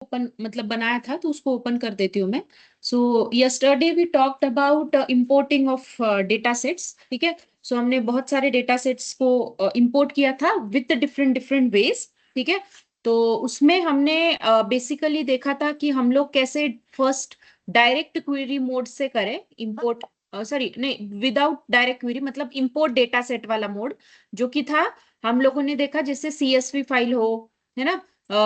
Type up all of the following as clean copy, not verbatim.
Open मतलब बनाया था, तो उसको ओपन कर देती हूँ मैं। So yesterday we talked about importing of data sets, ठीक है। सो हमने बहुत सारे डेटा सेट्स को इंपोर्ट किया था विद डिफरेंट डिफरेंट वेज, ठीक है। तो उसमें हमने बेसिकली देखा था कि हम लोग कैसे फर्स्ट डायरेक्ट क्वेरी मोड से करें इंपोर्ट, सॉरी नहीं, विदाउट डायरेक्ट क्वेरी, मतलब इंपोर्ट डेटा सेट वाला मोड, जो कि था हम लोगों ने देखा जैसे CSV फाइल हो, है ना,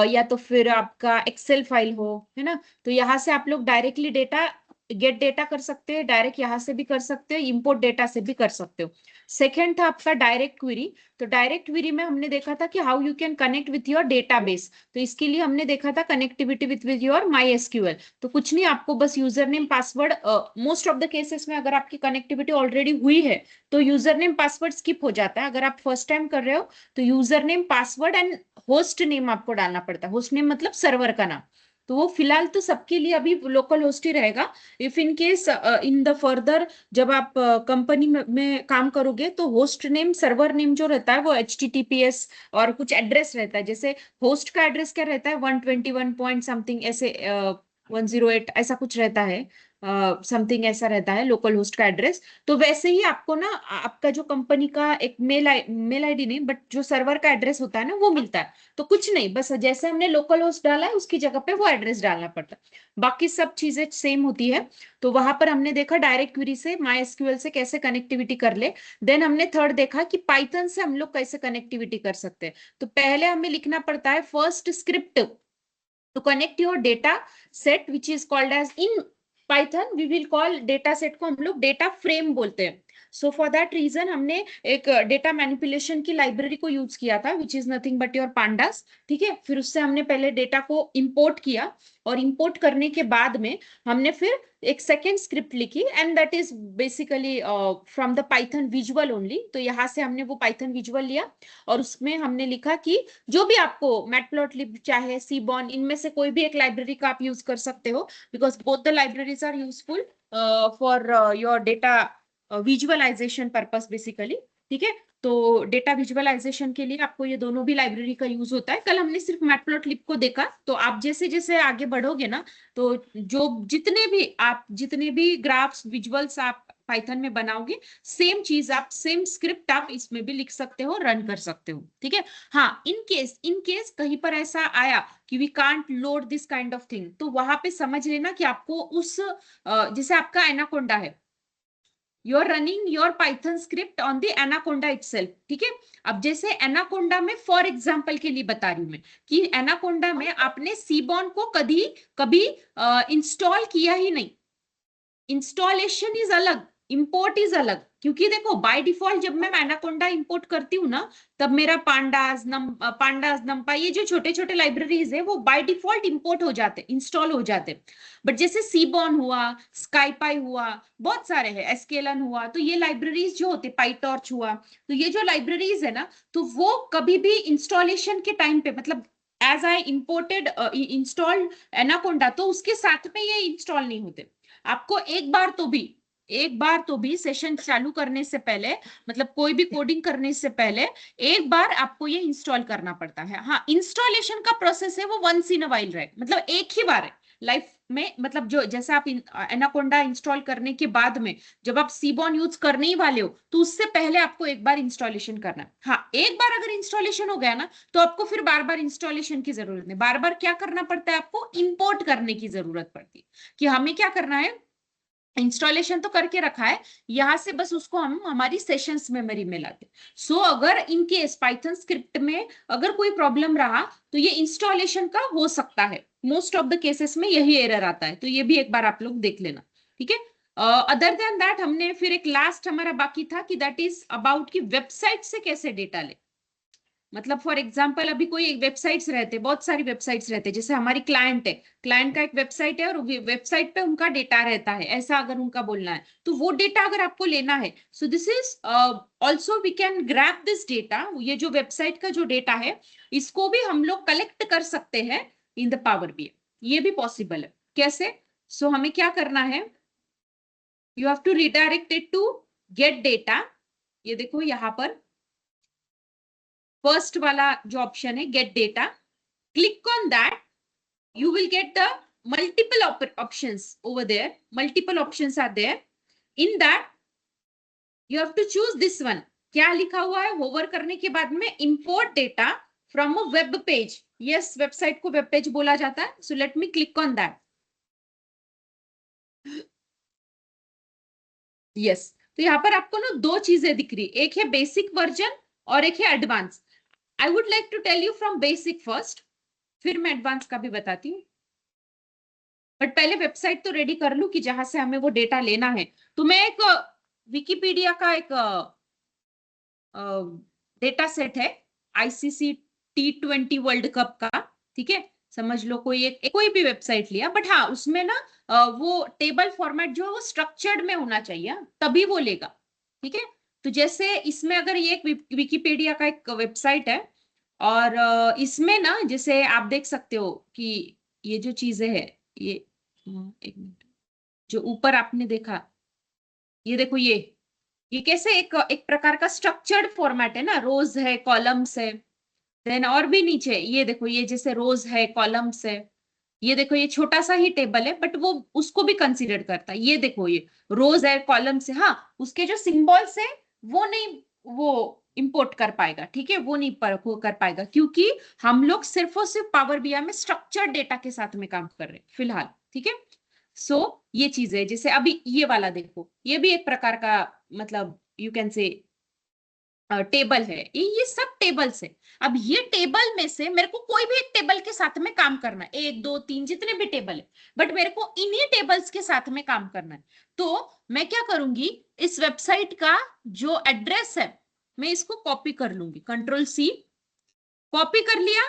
या तो फिर आपका एक्सेल फाइल हो, है ना। तो यहाँ से आप लोग डायरेक्टली डेटा गेट डेटा कर सकते हैं, डायरेक्ट यहाँ से भी कर सकते हो, इंपोर्ट डेटा से भी कर सकते हो। सेकेंड था आपका डायरेक्ट क्वेरी। तो डायरेक्ट क्वेरी में हमने देखा था कि how you can connect with your database. तो इसके लिए हमने देखा था connectivity with your my SQL. तो कुछ नहीं, आपको बस user name password, most of the cases में अगर आपकी कनेक्टिविटी ऑलरेडी हुई है तो यूजर नेम पासवर्ड स्किप हो जाता है। अगर आप फर्स्ट टाइम कर रहे हो तो user name password and host name आपको डालना पड़ता है। होस्ट नेम मतलब सर्वर का नाम। तो वो फिलहाल तो सबके लिए अभी लोकल होस्ट ही रहेगा। If in case in the further जब आप कंपनी में काम करोगे तो होस्ट नेम सर्वर नेम जो रहता है वो HTTPS और कुछ एड्रेस रहता है। जैसे होस्ट का एड्रेस क्या रहता है, 121 पॉइंट समथिंग ऐसे, 108 ऐसा कुछ रहता है, समथिंग ऐसा रहता है लोकल होस्ट का एड्रेस। तो वैसे ही आपको ना आपका जो कंपनी का एक मेल आईडी नहीं, बट जो सर्वर का एड्रेस होता है ना वो मिलता है। तो कुछ नहीं, बस जैसे हमने लोकल होस्ट डाला है उसकी जगह पे वो एड्रेस डालना पड़ता है, बाकी सब चीजें सेम होती है। तो वहां पर हमने देखा डायरेक्ट क्वेरी से माई एसक्यूएल से कैसे कनेक्टिविटी कर ले। देन हमने थर्ड देखा कि पाइथन से हम लोग कैसे कनेक्टिविटी कर सकते हैं। तो पहले हमें लिखना पड़ता है first script to connect your data set which is called as in python we will call data set को हम लोग डेटा फ्रेम बोलते हैं। सो फॉर दैट रीजन हमने एक डेटा मैनिपुलेशन की लाइब्रेरी को यूज किया था which is nothing but your pandas, ठीक है। फिर उससे हमने पहले डेटा को इंपोर्ट किया, और इंपोर्ट करने के बाद में हमने फिर एक सेकेंड स्क्रिप्ट लिखी and that is basically from the Python visual only. तो यहाँ से हमने वो पाइथन विजुअल लिया और उसमें हमने लिखा कि जो भी आपको मैटप्लॉटलिब चाहे सीबॉन, इनमें से कोई भी एक लाइब्रेरी का आप यूज कर सकते हो, because both the libraries are useful for your data visualisation purpose basically, ठीक है। तो डेटा विजुअलाइजेशन के लिए आपको ये दोनों भी लाइब्रेरी का यूज होता है। कल हमने सिर्फ मैटप्लॉटलिब को देखा, तो आप जैसे जैसे आगे बढ़ोगे ना, तो जो जितने भी ग्राफ्स विजुअल्स आप पाइथन में बनाओगे, सेम चीज आप, सेम स्क्रिप्ट आप इसमें भी लिख सकते हो, रन कर सकते हो, ठीक है। हाँ, इन केस कहीं पर ऐसा आया कि we can't load this kind of thing, तो वहां पे समझ लेना कि आपको उस जैसे आपका एनाकोंडा है, you are running your Python script on the Anaconda itself, ठीक है। अब जैसे एनाकोंडा में फॉर एग्जांपल के लिए बता रही हूं मैं कि एनाकोंडा में आपने सीबॉन को कभी कभी इंस्टॉल किया ही नहीं। इंस्टॉलेशन इज अलग, इंपोर्ट इज अलग, क्योंकि देखो बाय डिफॉल्ट जब मैं एनाकोंडा इंपोर्ट करती हूँ ना, तब मेरा पांडास नंपा ये जो छोटे छोटे लाइब्रेरीज है वो बाय डिफॉल्ट इंपोर्ट हो जाते, इंस्टॉल हो जाते। बट जैसे सीबॉन हुआ, स्काईपाई हुआ, बहुत सारे हैं, एसकेलन हुआ, तो ये लाइब्रेरीज जो होते, पाइटॉर्च हुआ, तो ये जो लाइब्रेरीज है ना, तो वो कभी भी इंस्टॉलेशन के टाइम पे, मतलब as I imported installed Anaconda, तो उसके साथ में ये इंस्टॉल नहीं होते। आपको एक बार तो भी सेशन चालू करने से पहले, मतलब कोई भी कोडिंग करने से पहले एक बार आपको ये इंस्टॉल करना पड़ता है। हाँ, इंस्टॉलेशन का प्रोसेस है वो once in a while, right, मतलब एक ही बार है लाइफ में, मतलब जो जैसे आप एनाकोंडा इंस्टॉल करने के बाद में जब आप सीबॉन यूज करने ही वाले हो, तो उससे पहले आपको एक बार इंस्टॉलेशन करना है। हाँ, एक बार अगर इंस्टॉलेशन हो गया ना, तो आपको फिर बार बार इंस्टॉलेशन की जरूरत नहीं, बार बार क्या करना पड़ता है, आपको इंपोर्ट करने की जरूरत पड़ती है कि हमें क्या करना है, इंस्टॉलेशन तो करके रखा है, यहां से बस उसको हम हमारी सेशंस मेमोरी में लाते। सो अगर इन केस पाइथन स्क्रिप्ट में अगर कोई प्रॉब्लम रहा तो ये इंस्टॉलेशन का हो सकता है, मोस्ट ऑफ द केसेस में यही एरर आता है, तो ये भी एक बार आप लोग देख लेना, ठीक है। अदर देन दैट हमने फिर एक लास्ट हमारा बाकी था कि दैट इज अबाउट कि वेबसाइट से कैसे डेटा ले। मतलब फॉर एग्जाम्पल अभी कोई एक वेबसाइट्स रहते, बहुत सारी वेबसाइट्स रहते, जैसे हमारी क्लाइंट है, क्लाइंट का एक वेबसाइट है और वेबसाइट पे उनका डेटा रहता है, ऐसा अगर उनका बोलना है, तो वो डेटा अगर आपको लेना है, so this is also we can grab this data, ये जो वेबसाइट का जो डेटा है इसको भी हम लोग कलेक्ट कर सकते हैं इन द पावर बी, ये भी पॉसिबल है। कैसे? सो हमें क्या करना है, you have to redirect it to get data. ये देखो यहाँ पर फर्स्ट वाला जो ऑप्शन है get data, click on that you will get the multiple options over there. Multiple options are there. In that you have to choose this one. क्या लिखा हुआ है होवर करने के बाद में import data from a web page. yes, website को web page बोला जाता है. so let me click on that. yes, तो यहाँ पर आपको ना दो चीजें दिख रही, एक है बेसिक वर्जन और एक है advance. I would like to tell you from basic first, फिर मैं एडवांस का भी बताती हूँ. बट पहले वेबसाइट तो रेडी कर लूं कि जहां से हमें वो डेटा लेना है. तो मैं एक विकिपीडिया का एक डेटा सेट है आईसीसी T20 वर्ल्ड कप का. ठीक है, समझ लो कोई एक कोई भी वेबसाइट लिया, बट हाँ उसमें ना वो टेबल फॉर्मेट जो है वो स्ट्रक्चर्ड में होना चाहिए, तभी वो लेगा. ठीक है, तो जैसे इसमें अगर ये एक विकिपीडिया का एक वेबसाइट है और इसमें ना जैसे आप देख सकते हो कि ये जो चीजें है ये एक मिनट, जो ऊपर आपने देखा ये देखो, ये कैसे एक प्रकार का स्ट्रक्चर्ड फॉर्मेट है ना, रोज है, कॉलम्स है. देन और भी नीचे ये देखो, ये जैसे रोज है, कॉलम्स है. ये देखो ये छोटा सा ही टेबल है बट वो उसको भी कंसीडर करता है. ये देखो ये रोज है, कॉलम्स है, हाँ उसके जो सिंबल्स है वो नहीं, वो इंपोर्ट कर पाएगा. ठीक है, वो नहीं वो कर पाएगा क्योंकि हम लोग सिर्फ और सिर्फ पावर बीआई में स्ट्रक्चर्ड डेटा के साथ में काम कर रहे हैं फिलहाल. ठीक है, सो ये चीज है. जैसे अभी ये वाला देखो, ये भी एक प्रकार का मतलब यू कैन से टेबल है. ये सब टेबल्स है. अब ये टेबल में से मेरे को कोई भी एक टेबल के साथ में काम करना है, एक दो तीन जितने भी टेबल है, बट मेरे को इन्हीं टेबल्स के साथ में काम करना है. तो मैं क्या करूंगी, इस वेबसाइट का जो एड्रेस है मैं इसको कॉपी कर लूंगी, Ctrl+C, कॉपी कर लिया.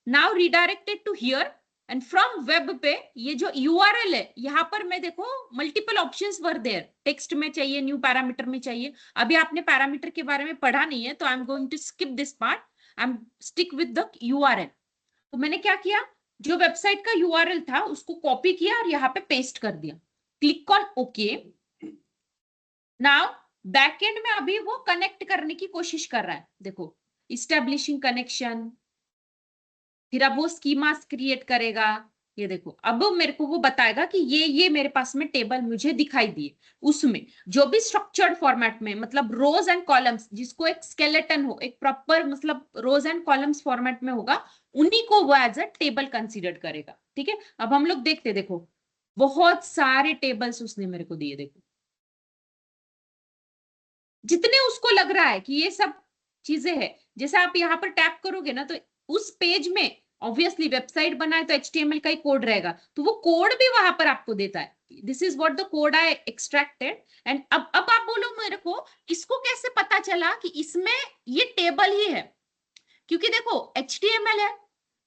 Now redirected to here and from web पे ये जो यूआरएल है यहाँ पर मैं देखो multiple options were there. Text में चाहिए, न्यू पैरामीटर में चाहिए. अभी आपने पैरामीटर के बारे में पढ़ा नहीं है तो I am going to skip this part. I am stick with the URL. तो मैंने क्या किया, जो वेबसाइट का यूआरएल था उसको कॉपी किया और यहाँ पे पेस्ट कर दिया. Click on okay. Now backend में अभी वो कनेक्ट करने की कोशिश कर रहा है. देखो इस्टेब्लिशिंग कनेक्शन, फिर अब वो स्कीमास क्रिएट करेगा. ये देखो अब मेरे को वो बताएगा कि ये मेरे पास में टेबल मुझे दिखाई दिए. उसमें जो भी स्ट्रक्चर्ड फॉर्मेट में मतलब रोज एंड कॉलम्स, जिसको एक स्केलेटन हो, एक प्रॉपर मतलब रोज एंड कॉलम्स फॉर्मेट में होगा, उन्हीं को वो एज अ टेबल कंसीडर करेगा. ठीक है, अब हम लोग देखते, देखो बहुत सारे टेबल्स उसने मेरे को दिए. देखो जितने उसको लग रहा है कि ये सब चीजें हैं, जैसे आप यहाँ पर टैप करोगे ना तो उस पेज में ऑब्वियसली वेबसाइट बनाए तो HTML का ही कोड रहेगा, तो वो कोड भी वहां पर आपको देता है. This is what the code I extracted. And अब आप बोलो मेरे को इसको कैसे पता चला कि इसमें ये टेबल ही है, क्योंकि देखो HTML है,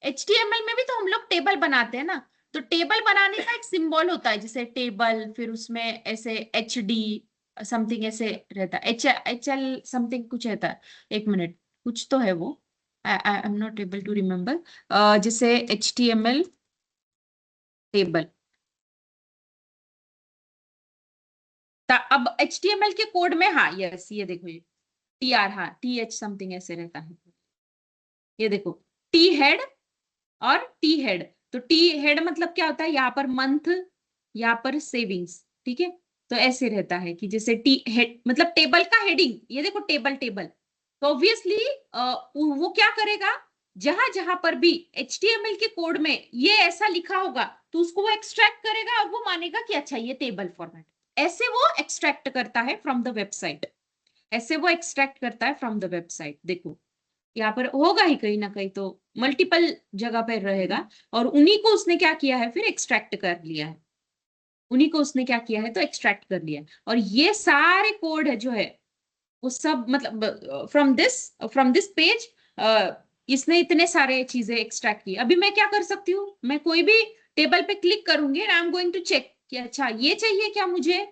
HTML में भी तो हम लोग टेबल बनाते हैं ना. तो टेबल बनाने का एक सिंबल होता है जैसे टेबल, फिर उसमें ऐसे HD समथिंग ऐसे रहता है, HL समथिंग कुछ रहता है. एक मिनट, कुछ तो है वो, I am not able to remember. जैसे HTML टेबल, अब HTML के कोड में, हाँ यस ये देखो ये TR, हाँ TH समथिंग ऐसे रहता है. ये देखो T हेड और T हेड. तो T हेड मतलब क्या होता है, यहाँ पर मंथ, यहाँ पर सेविंग्स. ठीक है, तो ऐसे रहता है कि जैसे टी हेड मतलब टेबल का हेडिंग, ये देखो टेबल टेबल. तो ऑब्वियसली वो क्या करेगा, जहां जहां पर भी HTML के कोड में ये ऐसा लिखा होगा तो उसको वो एक्सट्रैक्ट करेगा और वो मानेगा कि अच्छा ये टेबल फॉर्मेट. ऐसे वो एक्सट्रैक्ट करता है फ्रॉम द वेबसाइट. ऐसे वो एक्सट्रैक्ट करता है फ्रॉम द वेबसाइट. देखो यहाँ पर होगा ही कहीं ना कहीं, तो मल्टीपल जगह पर रहेगा. और उन्हीं को उसने क्या किया है, फिर एक्सट्रैक्ट कर लिया है. उन्हीं को उसने क्या किया है तो एक्सट्रैक्ट कर लिया है. और ये सारे कोड है जो है वो सब मतलब फ्रॉम दिस पेज इसने इतने सारे चीजें एक्सट्रैक्ट की. अभी मैं क्या कर सकती हूँ, मैं कोई भी टेबल पे क्लिक करूंगी and I am going to check कि अच्छा ये चाहिए क्या मुझे,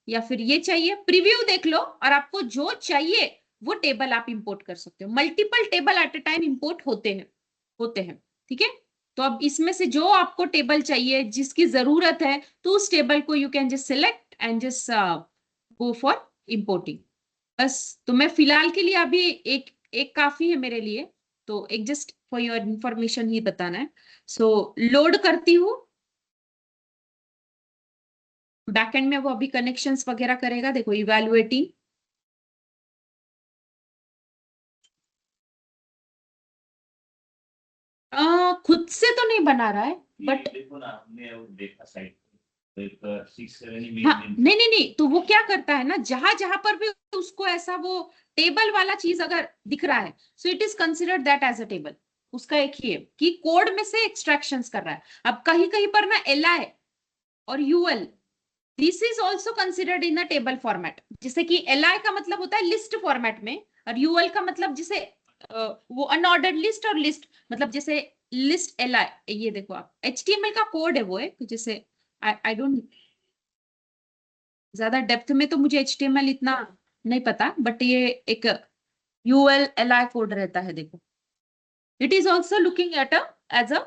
या फिर ये चाहिए. प्रीव्यू देख लो और आपको जो चाहिए वो टेबल आप इंपोर्ट कर सकते हो. Multiple table at a time import होते हैं. ठीक है, तो अब इसमें से जो आपको टेबल चाहिए, जिसकी जरूरत है, तो उस टेबल को you can just select and just go for importing. बस, तो मैं फिलहाल के लिए अभी एक एक काफी है मेरे लिए. तो एक जस्ट फॉर योर इंफॉर्मेशन ही बताना है। सो लोड करती हूँ, बैकएंड में वो अभी कनेक्शंस वगैरह करेगा। देखो इवैल्यूएटिंग, खुद से तो नहीं बना रहा है बट देखो ना, हमने वो देखा साइट पे, एक 6-7 ही हाँ, नहीं नहीं नहीं, तो वो क्या करता है ना, जहां जहां पर भी उसको ऐसा वो टेबल वाला चीज अगर दिख रहा है, so it is considered that as a table. उसका एक ही है कि कोड में से एक्सट्रैक्शंस कर रहा है। अब कहीं कहीं पर ना एल आई और UL, this is also considered in a table format. जैसे कि एल आई का मतलब होता है लिस्ट फॉर्मेट में, और यूएल का मतलब जैसे वो अनऑर्डर्ड लिस्ट, और लिस्ट मतलब जैसे लिस्ट एल आई। ये देखो आप, एचटीएमएल का कोड है वो है, जैसे आई डोंट, ज्यादा डेप्थ में तो मुझे एचटीएमएल इतना नहीं पता, बट ये एक यूएल एल आई कोड रहता है। देखो it is also looking at a as a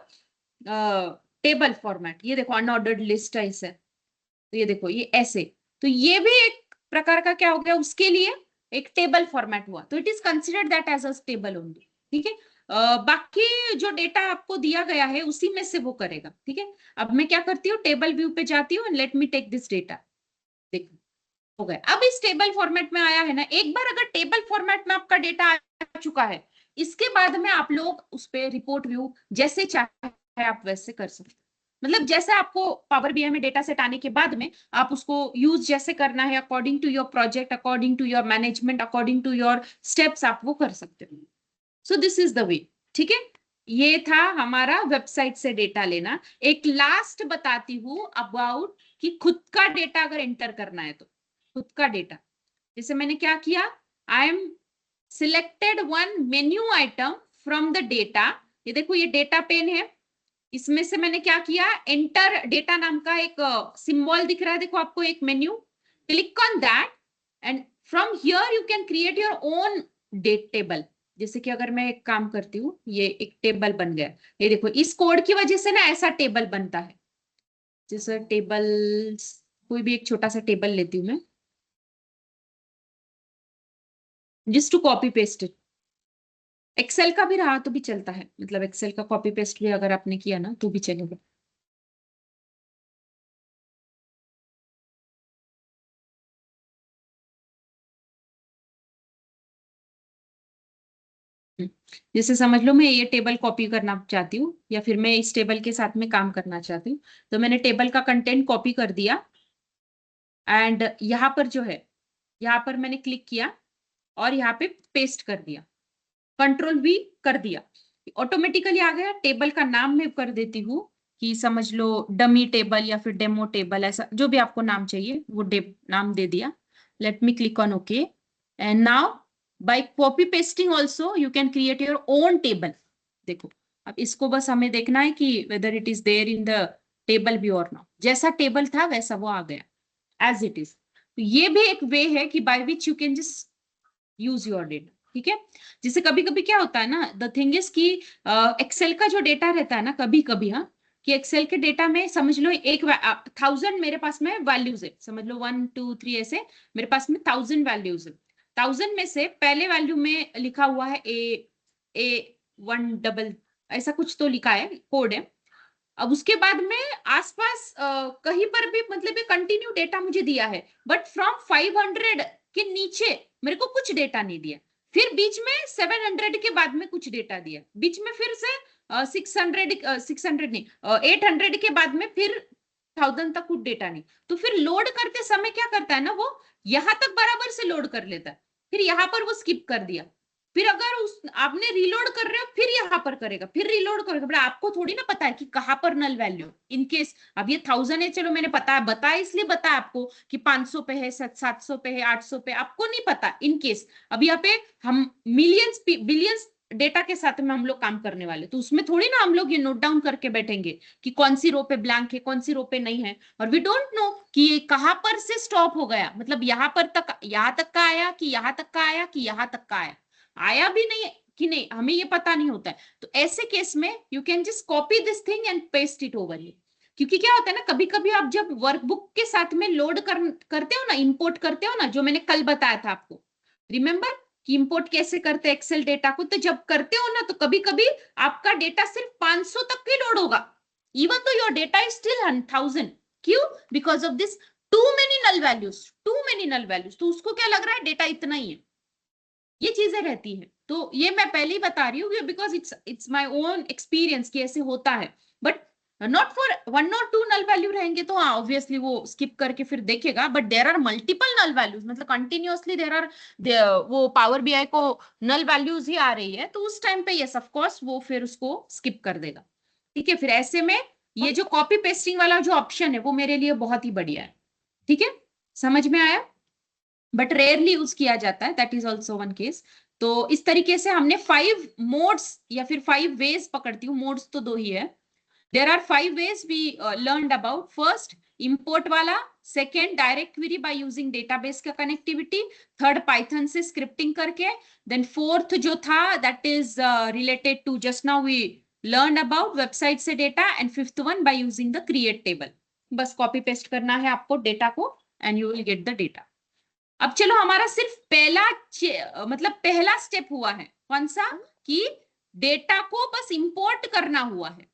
table format. ये देखो अनऑर्डर्ड लिस्ट है इसे, तो ये देखो ये ऐसे, तो ये भी एक प्रकार का क्या हो गया उसके लिए, एक टेबल फॉर्मेट हुआ। तो it is considered that as a table only. ठीक है, बाकी जो डेटा आपको दिया गया है उसी में से वो करेगा। ठीक है, अब मैं क्या करती हूँ, टेबल व्यू पे जाती हूँ, let me take this data. देखो हो गया। अब इस टेबल फॉर्मेट में आया है ना, एक बार अगर टेबल फॉर्मेट में आपका डेटा आ चुका है, इसके बाद में आप लोग उस पे रिपोर्ट व्यू जैसे चाहे आप वैसे कर सकते हैं। मतलब जैसे आपको पावर बीआई में डेटा सेट आने के बाद में आप उसको यूज जैसे करना है, according to your project, according to your management, according to your steps, आप वो कर सकते हो। So this is the way. ठीक है, ये था हमारा वेबसाइट से डेटा लेना। एक लास्ट बताती हूँ अबाउट कि खुद का डेटा अगर एंटर करना है तो खुद का डेटा, जैसे मैंने क्या किया, आई am selected one menu item from the data. ये देखो ये डेटा पेन है, इसमें से मैंने क्या किया, एंटर डेटा नाम का एक सिंबल दिख रहा है, देखो आपको एक menu, click on that and from here you can create your own date table. जैसे कि अगर मैं एक काम करती हूँ, ये एक टेबल बन गया। ये देखो इस कोड की वजह से ना ऐसा टेबल बनता है। जैसे टेबल, कोई भी एक छोटा सा टेबल लेती हूँ मैं, जिस टू कॉपी पेस्ट। एक्सेल का भी रहा तो भी चलता है, मतलब एक्सेल का कॉपी पेस्ट भी अगर आपने किया ना तो भी चलेगा। जैसे समझ लो मैं ये टेबल कॉपी करना चाहती हूँ, या फिर मैं इस टेबल के साथ में काम करना चाहती हूँ, तो मैंने टेबल का कंटेंट कॉपी कर दिया, एंड यहाँ पर जो है, यहाँ पर मैंने क्लिक किया और यहाँ पे पेस्ट कर दिया, कंट्रोल वी कर दिया, ऑटोमेटिकली आ गया। टेबल का नाम मैं कर देती हूँ कि समझ लो डमी टेबल या फिर डेमो टेबल, ऐसा जो भी आपको नाम चाहिए वो नाम दे दिया। Let me click on okay, and now by copy pasting also you can create your own table. देखो अब इसको बस हमें देखना है कि whether it is there in the table view और नॉट, जैसा टेबल था वैसा वो आ गया एज इट इज। तो ये भी एक वे है कि by which you can just use your data. ठीक है, जैसे कभी कभी क्या होता है ना, द थिंग इज कि एक्सेल का जो डेटा रहता है ना, कभी कभी हाँ, कि एक्सेल के डेटा में समझ लो एक 1000 मेरे पास में वैल्यूज है, समझ लो 1 2 3 ऐसे मेरे पास में 1000 वैल्यूज है। 1000 में से पहले वैल्यू में लिखा हुआ है A1 ऐसा कुछ तो लिखा है, कोड है। अब उसके बाद में आसपास कहीं पर भी मतलब ये कंटिन्यू डेटा मुझे दिया है, बट फ्रॉम 500 के नीचे मेरे को कुछ डेटा नहीं दिया। फिर बीच में 700 के बाद में कुछ डेटा दिया, बीच में फिर से 600 नहीं 800 के बाद में फिर 1000 तक कुछ डेटा नहीं। तो फिर लोड करते समय क्या करता है ना, वो यहां तक बराबर से लोड कर लेता है, फिर यहां पर वो स्किप कर दिया, फिर अगर उस आपने रीलोड कर रहे हो फिर यहां पर करेगा, फिर रीलोड करेगा। बट आपको थोड़ी ना पता है कि कहां पर नल वैल्यू, इन केस अब ये 1000 है, चलो मैंने बताया इसलिए बताया आपको कि 500 पे है, 700 पे है, 800 पे, आपको नहीं पता इन केस। अब यहाँ पे हम मिलियंस बिलियंस डेटा के साथ में हम लोग काम करने वाले, तो उसमें थोड़ी ना हम लोग ये नोट डाउन करके बैठेंगे कि कौन सी रो पे ब्लैंक है, कौन सी रो पे नहीं है, और वी डोंट नो कि ये कहां पर से स्टॉप हो गया, मतलब यहां पर तक, यहां तक का आया कि यहां तक का आया कि यहां तक का आया, आया भी नहीं कि नहीं, हमें ये पता नहीं होता है। तो ऐसे केस में you can just copy this thing and paste it over here. क्योंकि क्या होता है ना, कभी कभी आप जब वर्कबुक के साथ में लोड करते हो ना, इंपोर्ट करते हो ना, जो मैंने कल बताया था आपको, रिमेंबर कि इंपोर्ट कैसे करते हैं एक्सेल डेटा को, तो जब करते हो ना तो कभी कभी आपका डेटा सिर्फ 500 तक ही लोड होगा, even though your data is still 1000। क्यों? Because of this too many null values, तो उसको क्या लग रहा है डेटा इतना ही है, ये चीजें रहती है। तो ये मैं पहले ही बता रही हूँ because it's my own experience कि ऐसे होता है, बट नॉट फॉर 1 और 2 नल वैल्यू रहेंगे तो हाँ ऑब्वियसली वो स्किप करके फिर देखेगा, but there are multiple null values, मतलब कंटिन्यूअसली देर आर वो पावर बीआई को नल वैल्यूज ही आ रही है, तो उस टाइम पे यस ऑफ कोर्स वो फिर उसको स्किप कर देगा। ठीक है, फिर ऐसे में ये जो कॉपी पेस्टिंग वाला जो ऑप्शन है वो मेरे लिए बहुत ही बढ़िया है। ठीक है, समझ में आया? बट रेयरली यूज किया जाता है, that is also one case. तो इस तरीके से हमने 5 मोड्स या फिर 5 वेज पकड़ती हूँ, मोड्स तो 2 ही है। There are 5 ways we learn about. First import वाला, second direct query by using database का कनेक्टिविटी, थर्ड पाइथन से स्क्रिप्टिंग करके, देन फोर्थ जो था that is related to just now we learn about website से data, and fifth one by using the create table. बस copy paste करना है आपको डेटा को and you will get the data. अब चलो हमारा सिर्फ मतलब पहला स्टेप हुआ है, कौन सा? कि डेटा को बस इंपोर्ट करना हुआ है।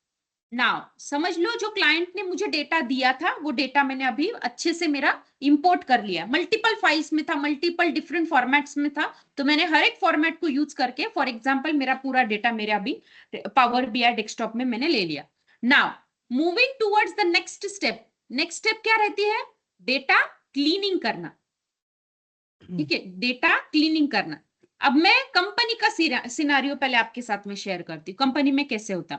नाउ समझ लो जो क्लाइंट ने मुझे डेटा दिया था वो डेटा मैंने अभी अच्छे से मेरा इंपोर्ट कर लिया, मल्टीपल फाइल्स में था, मल्टीपल डिफरेंट फॉर्मेट्स में था, तो मैंने हर एक फॉर्मेट को यूज करके फॉर एग्जांपल मेरा पूरा डेटा मेरे अभी पावर बीआई डेस्कटॉप में मैंने ले लिया। Now moving towards the next step, next step क्या रहती है? डेटा क्लीनिंग करना। ठीक है, डेटा क्लीनिंग करना। अब मैं कंपनी का सिनारियो पहले आपके साथ में शेयर करती हूँ, कंपनी में कैसे होता।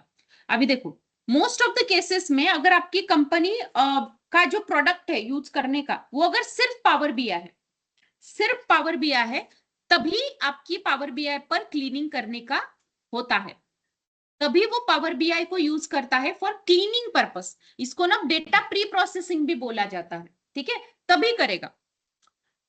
अभी देखो मोस्ट ऑफ द केसेस में अगर आपकी कंपनी का जो प्रोडक्ट है यूज करने का वो अगर सिर्फ पावर बीआई है, सिर्फ पावर बीआई है, तभी आपकी पावर बीआई पर क्लीनिंग करने का होता है, तभी वो पावर बीआई को यूज करता है फॉर क्लीनिंग पर्पस। इसको ना डेटा प्री प्रोसेसिंग भी बोला जाता है। ठीक है, तभी करेगा।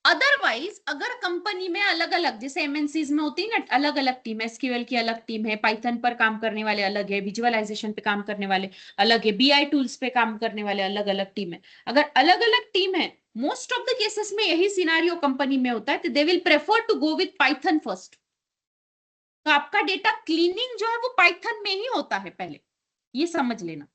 अदरवाइज अगर कंपनी में अलग अलग जैसे एमएनसीज में होती है ना अलग अलग टीम, एसक्यूएल की अलग टीम है, पाइथन पर काम करने वाले अलग है, विजुअलाइजेशन पे काम करने वाले अलग है, बीआई टूल्स पे काम करने वाले अलग अलग टीम है। अगर अलग अलग टीम है, मोस्ट ऑफ द केसेस में यही सिनारियो कंपनी में होता है, तो they will prefer to go with Python first. तो आपका डेटा क्लीनिंग जो है वो पाइथन में ही होता है पहले, ये समझ लेना।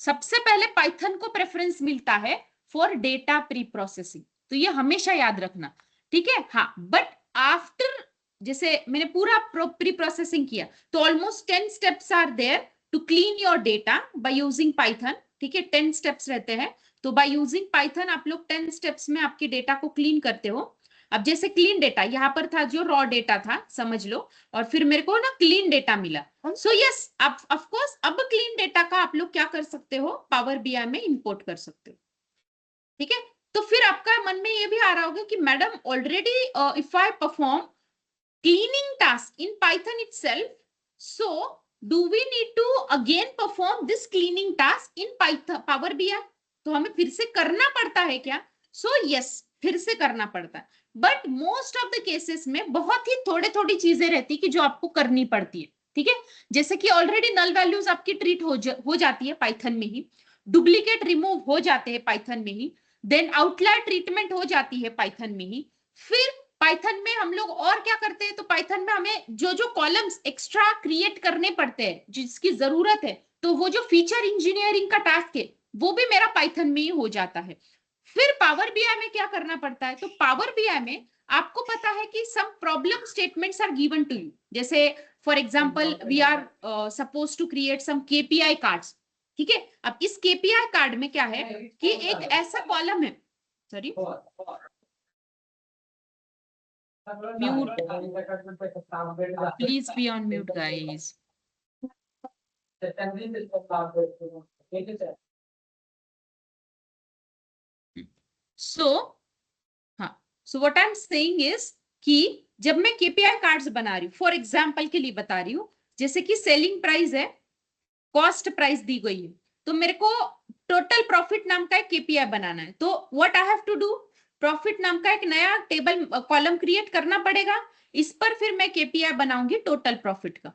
सबसे पहले पाइथन को प्रेफरेंस मिलता है फॉर डेटा प्री प्रोसेसिंग, तो ये हमेशा याद रखना। ठीक है, हाँ, बट आफ्टर जैसे मैंने पूरा प्री प्रोसेसिंग किया तो almost 10 steps are there to clean your data by using Python. ठीक है, 10 स्टेप्स रहते हैं, तो बाय यूजिंग पाइथन आप लोग 10 स्टेप्स में आपके डेटा को क्लीन करते हो। अब जैसे क्लीन डेटा यहाँ पर था जो रॉ डेटा था समझ लो, और फिर मेरे को ना क्लीन डेटा मिला। सो यस, आप ऑफ कोर्स अब क्लीन डेटा का आप लोग क्या कर सकते हो, पावर बीआई में इंपोर्ट कर सकते हो। ठीक है, तो फिर आपका मन में ये भी आ रहा होगा कि madam already if I perform cleaning task in Python itself, so do we need to again perform this cleaning task in Python Power BI? तो हमें फिर से करना पड़ता है क्या? सो यस, फिर से करना पड़ता है, but most of the cases में बहुत ही थोड़ी थोड़ी चीजें रहती कि जो आपको करनी पड़ती है। ठीक है, जैसे कि ऑलरेडी नल वैल्यूज आपकी ट्रीट हो जाती है पाइथन में ही, डुप्लीकेट रिमूव हो जाते हैं पाइथन में ही, देन आउटलायर ट्रीटमेंट हो जाती है पाइथन में ही। फिर पाइथन में हम लोग और क्या करते हैं, तो पाइथन में हमें जो जो कॉलम्स एक्स्ट्रा क्रिएट करने पड़ते हैं जिसकी जरूरत है, तो वो जो फीचर इंजीनियरिंग का टास्क है वो भी मेरा पाइथन में ही हो जाता है। फिर पावर बीआई में क्या करना पड़ता है, तो पावर बीआई में आपको पता है कि some problem statements are given to you, जैसे for example we are suppose to create some KPI cards. ठीक है, अब इस केपीआई कार्ड में क्या है कि एक ऐसा कॉलम है, sorry mute, please be on mute guys. So हाँ, so what I am saying is कि जब मैं केपीआई कार्ड्स बना रही हूँ, फॉर एग्जांपल के लिए बता रही हूँ, जैसे कि सेलिंग प्राइस है, कॉस्ट प्राइस दी गई है, तो मेरे को टोटल प्रॉफिट नाम का एक केपीआई बनाना है, तो what I have to do, profit नाम का एक नया टेबल कॉलम क्रिएट करना पड़ेगा, इस पर फिर मैं केपीआई बनाऊंगी टोटल प्रॉफिट का।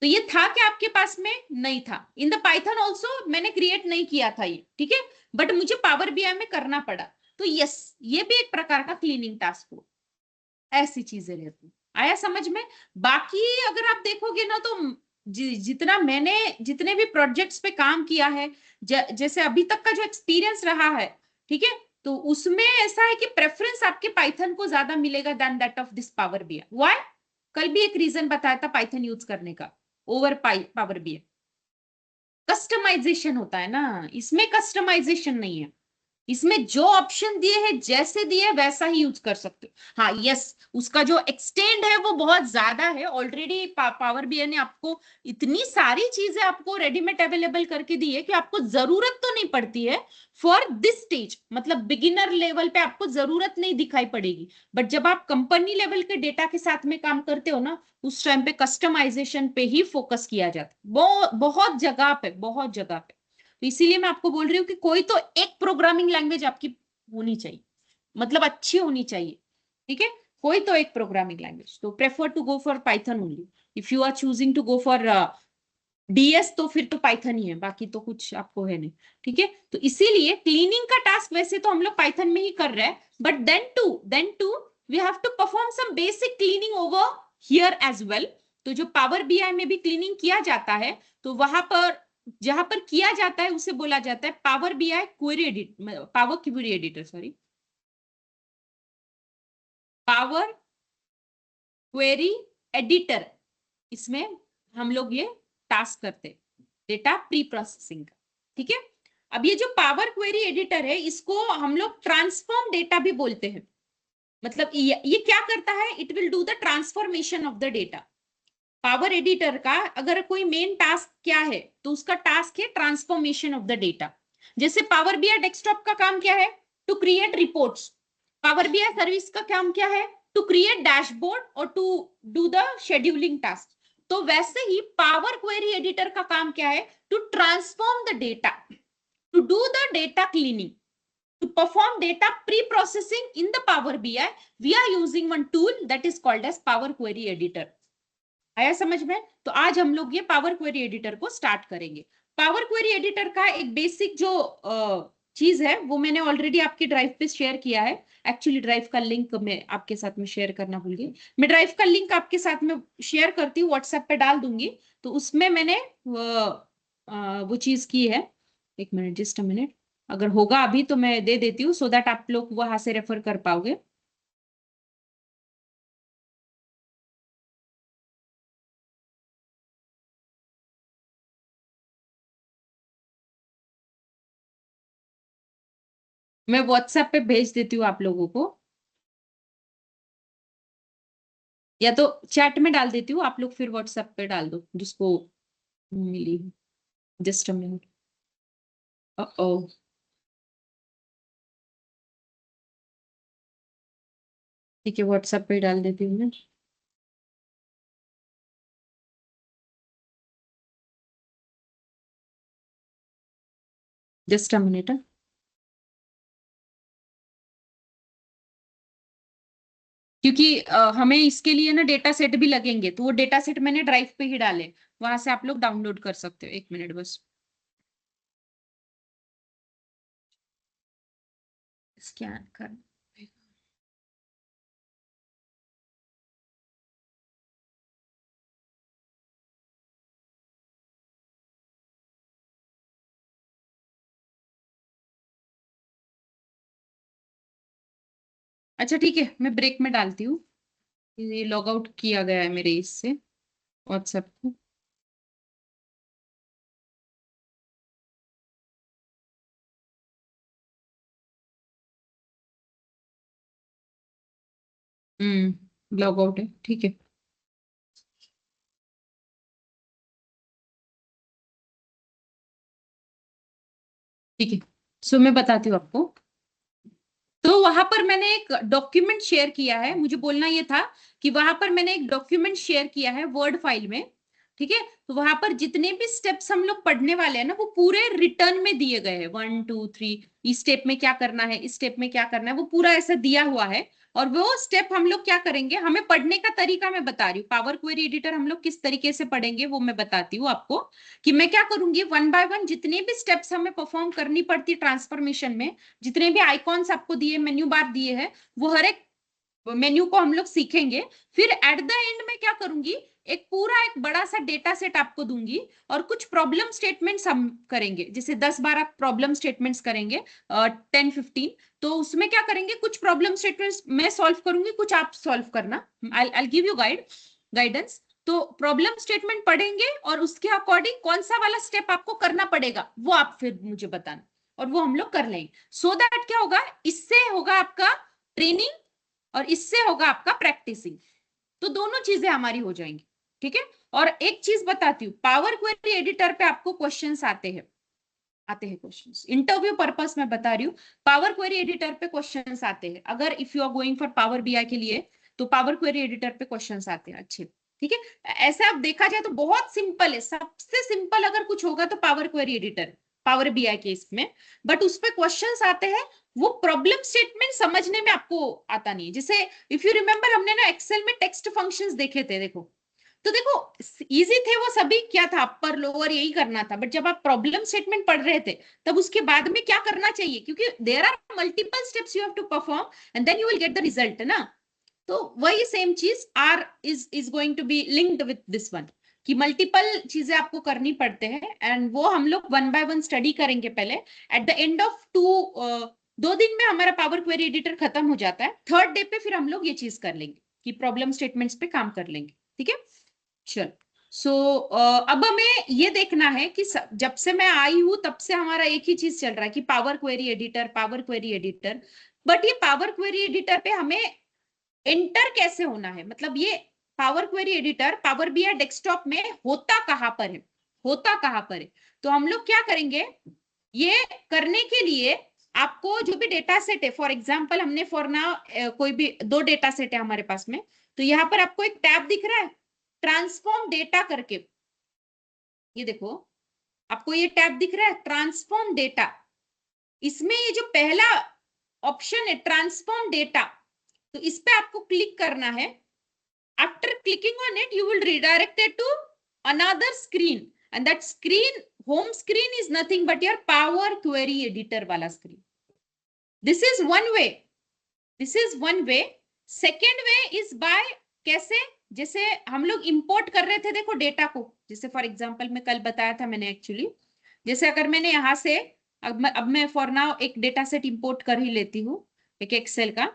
तो ये था क्या आपके पास में? नहीं था, इन द पाइथन ऑल्सो मैंने क्रिएट नहीं किया था ये। ठीक है, बट मुझे पावर बीआई में करना पड़ा, तो यस, ये भी एक प्रकार का क्लीनिंग टास्क हो। ऐसी चीजें रहती। आया समझ में? बाकी अगर आप देखोगे ना तो जितना मैंने जितने भी प्रोजेक्ट्स पे काम किया है, जैसे अभी तक का जो एक्सपीरियंस रहा है, ठीक है, तो उसमें ऐसा है कि प्रेफरेंस आपके पाइथन को ज्यादा मिलेगा than that of this Power BI. Why? कल भी एक रीजन बताया था पाइथन यूज करने का ओवर पावर बीआई। कस्टमाइजेशन होता है ना, इसमें कस्टमाइजेशन नहीं है। इसमें जो ऑप्शन दिए हैं, जैसे दिए वैसा ही यूज कर सकते हो। हाँ यस, उसका जो एक्सटेंड है वो बहुत ज्यादा है। ऑलरेडी पावर बीआई ने आपको इतनी सारी चीजें आपको रेडीमेड अवेलेबल करके दी है कि आपको जरूरत तो नहीं पड़ती है फॉर दिस स्टेज। मतलब बिगिनर लेवल पे आपको जरूरत नहीं दिखाई पड़ेगी, बट जब आप कंपनी लेवल के डेटा के साथ में काम करते हो ना, उस टाइम पे कस्टमाइजेशन पे ही फोकस किया जाता है। बहुत जगह पे, बहुत जगह पे। तो इसीलिए मैं आपको बोल रही हूँ कि कोई तो एक प्रोग्रामिंग लैंग्वेज आपकी होनी चाहिए, मतलब अच्छी होनी चाहिए, ठीक है। कोई तो एक प्रोग्रामिंग लैंग्वेज। तो prefer to go for Python only. If you are choosing to go for DS तो फिर तो पाइथन ही है, बाकी तो कुछ आपको है नहीं, ठीक है। तो इसीलिए क्लीनिंग का टास्क वैसे तो हम लोग पाइथन में ही कर रहे हैं, but then too we have to perform some basic cleaning over here as well. तो जो पावर बीआई में भी क्लीनिंग किया जाता है, तो वहां पर जहां पर किया जाता है उसे बोला जाता है power BI query edit, power query editor, sorry, power query editor. इसमें हम लोग ये टास्क करते हैं, डेटा प्री प्रोसेसिंग का, ठीक है। अब ये जो पावर क्वेरी एडिटर है, इसको हम लोग ट्रांसफॉर्म डेटा भी बोलते हैं। मतलब ये क्या करता है, it will do the transformation of the data. Power editor का अगर कोई मेन टास्क क्या है, तो उसका टास्क है ट्रांसफॉर्मेशन ऑफ द डेटा। जैसे पावर बीआई डेस्कटॉप का काम क्या है, to create reports. Power BI service का काम क्या है, टू क्रिएट डैशबोर्ड और to do the scheduling task. तो वैसे ही पावर क्वेरी एडिटर का काम क्या है, to transform the data, to do the data cleaning, to perform data pre-processing in the Power BI. We are using one tool that is called as Power Query Editor. आया समझ में? तो आज हम लोग ये पावर क्वेरी एडिटर को start करेंगे। पावर क्वेरी एडिटर का एक बेसिक जो चीज है वो मैंने ऑलरेडी आपकी ड्राइव पे शेयर किया है। एक्चुअली ड्राइव का लिंक मैं आपके साथ में शेयर करना भूल गई। मैं ड्राइव का लिंक आपके साथ में शेयर करती हूँ, व्हाट्सएप पे डाल दूंगी। तो उसमें मैंने वो चीज की है। एक मिनट, जस्ट अ मिनट, अगर होगा अभी तो मैं दे देती हूँ, सो दैट आप लोग वहां से रेफर कर पाओगे। मैं व्हाट्सएप पे भेज देती हूँ आप लोगों को, या तो चैट में डाल देती हूँ, आप लोग फिर व्हाट्सएप पे डाल दो जिसको मिली। Just a minute. ओ, ठीक है, व्हाट्सएप पे डाल देती हूँ मैं। Just a minute. क्योंकि हमें इसके लिए ना डेटा सेट भी लगेंगे, तो वो डेटा सेट मैंने ड्राइव पे ही डाले, वहां से आप लोग डाउनलोड कर सकते हो। एक मिनट बस, स्कैन कर। अच्छा ठीक है, मैं ब्रेक में डालती हूँ। ये लॉग आउट किया गया है मेरे इससे व्हाट्सएप को। लॉग आउट है, ठीक है। ठीक है, सो मैं बताती हूँ आपको। तो वहां पर मैंने एक डॉक्यूमेंट शेयर किया है, मुझे बोलना ये था कि वहां पर मैंने एक डॉक्यूमेंट शेयर किया है वर्ड फाइल में, ठीक है। तो वहां पर जितने भी स्टेप्स हम लोग पढ़ने वाले हैं ना, वो पूरे रिटर्न में दिए गए हैं, 1 2 3, इस स्टेप में क्या करना है, इस स्टेप में क्या करना है, वो पूरा ऐसा दिया हुआ है। और वो स्टेप हम लोग क्या करेंगे, हमें पढ़ने का तरीका मैं बता रही हूँ, पावर क्वेरी एडिटर हम लोग किस तरीके से पढ़ेंगे वो मैं बताती हूँ आपको। कि मैं क्या करूंगी, वन बाय वन जितने भी स्टेप्स हमें परफॉर्म करनी पड़ती ट्रांसफॉर्मेशन में, जितने भी आइकॉन्स आपको दिए, मेन्यू बार दिए हैं, वो हर एक मेन्यू को हम लोग सीखेंगे। फिर एट द एंड में क्या करूंगी, एक पूरा एक बड़ा सा डेटा सेट आपको दूंगी और कुछ प्रॉब्लम स्टेटमेंट्स हम करेंगे, जैसे 10-12 प्रॉब्लम स्टेटमेंट्स करेंगे, 10-15। तो उसमें क्या करेंगे, कुछ प्रॉब्लम स्टेटमेंट्स मैं सॉल्व करूंगी, कुछ आप सॉल्व करना, आई गिव यू गाइडेंस। तो प्रॉब्लम स्टेटमेंट पढ़ेंगे और उसके अकॉर्डिंग कौन सा वाला स्टेप आपको करना पड़ेगा वो आप फिर मुझे बताना, और वो हम लोग कर लेंगे। सो दैट क्या होगा, इससे होगा आपका ट्रेनिंग और इससे होगा आपका प्रैक्टिसिंग, तो दोनों चीजें हमारी हो जाएंगी। ठीक है। और एक चीज बताती हूँ, पावर क्वेरी एडिटर पे आपको क्वेश्चंस आते हैं क्वेश्चंस, इंटरव्यू पर्पस में बता रही हूँ। पावर क्वेरी एडिटर पे क्वेश्चंस आते हैं, अगर if you are going for Power BI के लिए, तो पावर क्वेरी एडिटर पे क्वेश्चंस आते हैं अच्छे। ठीक है। ऐसा आप देखा जाए तो बहुत सिंपल है, सबसे सिंपल अगर कुछ होगा तो Power query editor, power BI के इसमें, बट उस पे क्वेश्चंस आते हैं, वो प्रॉब्लम स्टेटमेंट समझने में आपको आता नहीं है। जैसे इफ यू रिमेंबर, हमने ना एक्सेल में टेक्स्ट फंक्शंस देखे थे, देखो, तो देखो इजी थे वो सभी, क्या था, अपर लोअर यही करना था, बट जब आप प्रॉब्लम स्टेटमेंट पढ़ रहे थे तब उसके बाद में क्या करना चाहिए, क्योंकि there are multiple steps you have to perform and then you will get the result ना। तो वही सेम चीज are is going to be linked with this one, कि मल्टीपल चीजें आपको करनी पड़ते हैं, एंड वो हम लोग 1 by 1 स्टडी करेंगे पहले। एट द एंड ऑफ 2 दिन में हमारा पावर क्वेरी एडिटर खत्म हो जाता है, थर्ड डे पे फिर हम लोग ये चीज कर लेंगे कि प्रॉब्लम स्टेटमेंट्स पे काम कर लेंगे। ठीक है। चल, सो अब हमें ये देखना है कि जब से मैं आई हूं तब से हमारा एक ही चीज चल रहा है कि power query editor, power query editor. But ये पावर क्वेरी एडिटर पे हमें एंटर कैसे होना है, मतलब ये power query editor power BI desktop में होता कहां पर है, होता कहां पर है। तो हम लोग क्या करेंगे, ये करने के लिए आपको जो भी डेटा सेट है, फॉर एग्जाम्पल हमने फॉर नाउ कोई भी 2 डेटा सेट है हमारे पास में, तो यहाँ पर आपको एक टैब दिख रहा है ट्रांसफॉर्म डेटा करके, ये देखो आपको ये टैब दिख रहा है ट्रांसफॉर्म डेटा। इसमें ये जो पहला ऑप्शन है ट्रांसफॉर्म डेटा, तो इस पे आपको क्लिक करना है। After clicking on it you will redirected to another screen, and that screen, home screen is nothing but your power query editor वाला screen. This is one way, this is one way. Second way is by, कैसे, जैसे हम लोग import कर रहे थे देखो data को, जैसे फॉर एग्जांपल मैं कल बताया था मैंने एक्चुअली, जैसे अगर मैंने यहां से अब मैं फॉर नाउ एक डेटा सेट इंपोर्ट कर ही लेती हूँ, एक एक्सेल का।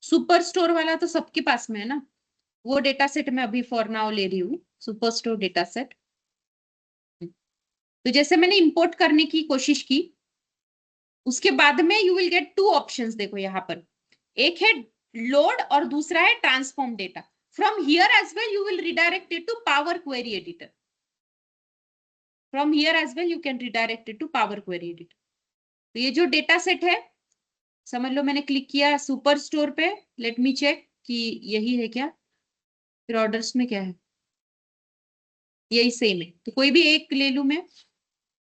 सुपर स्टोर वाला तो सबके पास में है ना, वो डेटा सेट मैं अभी फॉर नाउ ले रही हूँ, सुपर स्टोर डेटा सेट। तो जैसे मैंने इंपोर्ट करने की कोशिश की, उसके बाद में यू विल गेट 2 ऑप्शंस, देखो यहाँ पर एक है लोड और दूसरा है transform data. From here as well you will redirect it to Power query editor, from here as well you can redirect it to Power query editor. तो ये जो डेटा सेट है, समझ लो मैंने क्लिक किया सुपर स्टोर पे, late me check कि यही है क्या, फिर ऑर्डर्स में क्या है, यही सेम है, तो कोई भी एक ले लू मैं,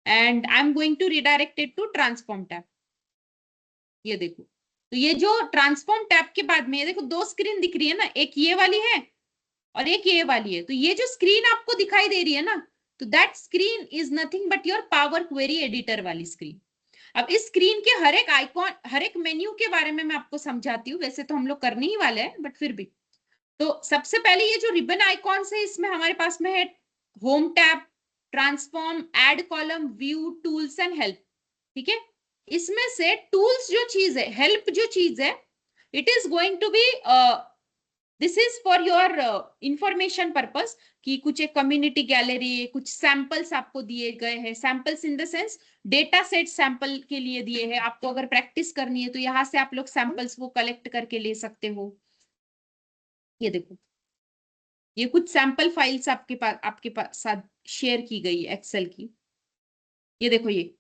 and I am going to redirect it to transform tab. ये देखो, तो ये जो ट्रांसफॉर्म टैब के बाद में ये देखो 2 स्क्रीन दिख रही है ना, एक ये वाली है और एक ये वाली है। तो ये जो स्क्रीन आपको दिखाई दे रही है ना, तो that screen is nothing but your power query editor वाली स्क्रीन। अब इस स्क्रीन के हर एक आइकॉन, हर एक मेन्यू के बारे में मैं आपको समझाती हूँ, वैसे तो हम लोग करने ही वाले हैं बट फिर भी। तो सबसे पहले ये जो रिबन आइकॉन है, इसमें हमारे पास में है home tab, transform, add column, view, tools and help. ठीक है। इसमें से टूल्स जो चीज है, हेल्प जो चीज है, it is going to be, this is for your information purpose, कि कुछ एक कम्युनिटी गैलरी, कुछ सैंपल्स आपको दिए गए हैं, samples in the sense data set sample के लिए दिए हैं आपको, अगर प्रैक्टिस करनी है तो यहाँ से आप लोग सैंपल्स वो कलेक्ट करके ले सकते हो। ये देखो, ये कुछ सैंपल फाइल्स आपके पास साथ शेयर की गई है एक्सेल की। ये देखो, ये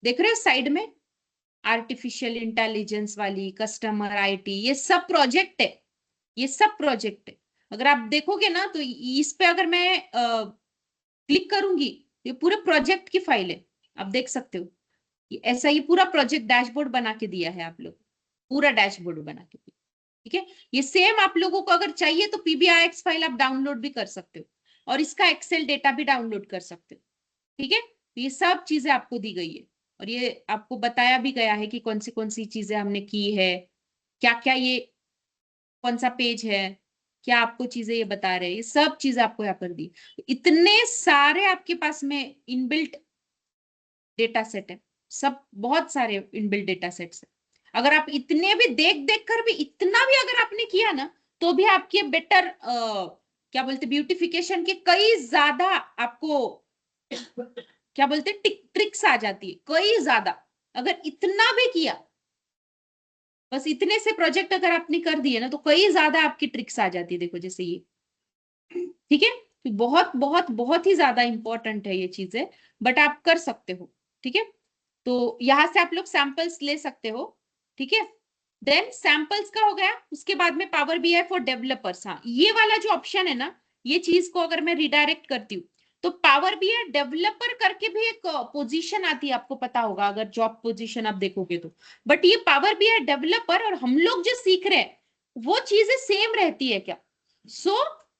देख रहे हो साइड में, आर्टिफिशियल इंटेलिजेंस वाली, कस्टमर आईटी, ये सब प्रोजेक्ट है, ये सब प्रोजेक्ट है। अगर आप देखोगे ना तो इस पे अगर मैं क्लिक करूंगी, ये पूरे प्रोजेक्ट की फाइल है, आप देख सकते हो। ऐसा ही पूरा प्रोजेक्ट डैशबोर्ड बना के दिया है आप लोग, पूरा डैशबोर्ड बना के दिया। ठीक है, ये सेम आप लोगों को अगर चाहिए तो पीबीआईएक्स फाइल आप डाउनलोड भी कर सकते हो, और इसका एक्सेल डेटा भी डाउनलोड कर सकते हो। ठीक है, तो ये सब चीजें आपको दी गई है, और ये आपको बताया भी गया है कि कौन सी चीजें हमने की है, क्या क्या, ये कौन सा पेज है, क्या आपको चीजें ये बता रहे हैं, ये सब चीजें आपको यहाँ पर दी। इतने सारे आपके पास में इनबिल्ट डेटा सेट है, सब बहुत सारे इनबिल्ट डेटा सेट्स है। अगर आप इतने भी देख देख कर भी, इतना भी अगर आपने किया ना, तो भी आपके बेटर क्या बोलते, ब्यूटिफिकेशन के कई ज्यादा आपको क्या बोलते ट्रिक्स आ जाती है, कई ज्यादा। अगर इतना भी किया, बस इतने से प्रोजेक्ट अगर आपने कर दिए ना, तो कई ज्यादा आपकी ट्रिक्स आ जाती है। देखो जैसे ये, ठीक है, तो बहुत बहुत बहुत ही ज्यादा इंपॉर्टेंट है ये चीजें, बट आप कर सकते हो। ठीक है, तो यहां से आप लोग सैंपल्स ले सकते हो। ठीक है, देन सैंपल्स का हो गया, उसके बाद में पावर बीआई फॉर डेवलपर्स। हाँ, ये वाला जो ऑप्शन है ना, ये चीज को अगर मैं रिडायरेक्ट करती हूँ, तो पावर बीआई डेवलपर करके भी एक पोजीशन आती है, आपको पता होगा अगर जॉब पोजीशन आप देखोगे तो। बट ये पावर बीआई डेवलपर और हम लोग जो सीख रहे हैं, वो चीजें सेम रहती है क्या? सो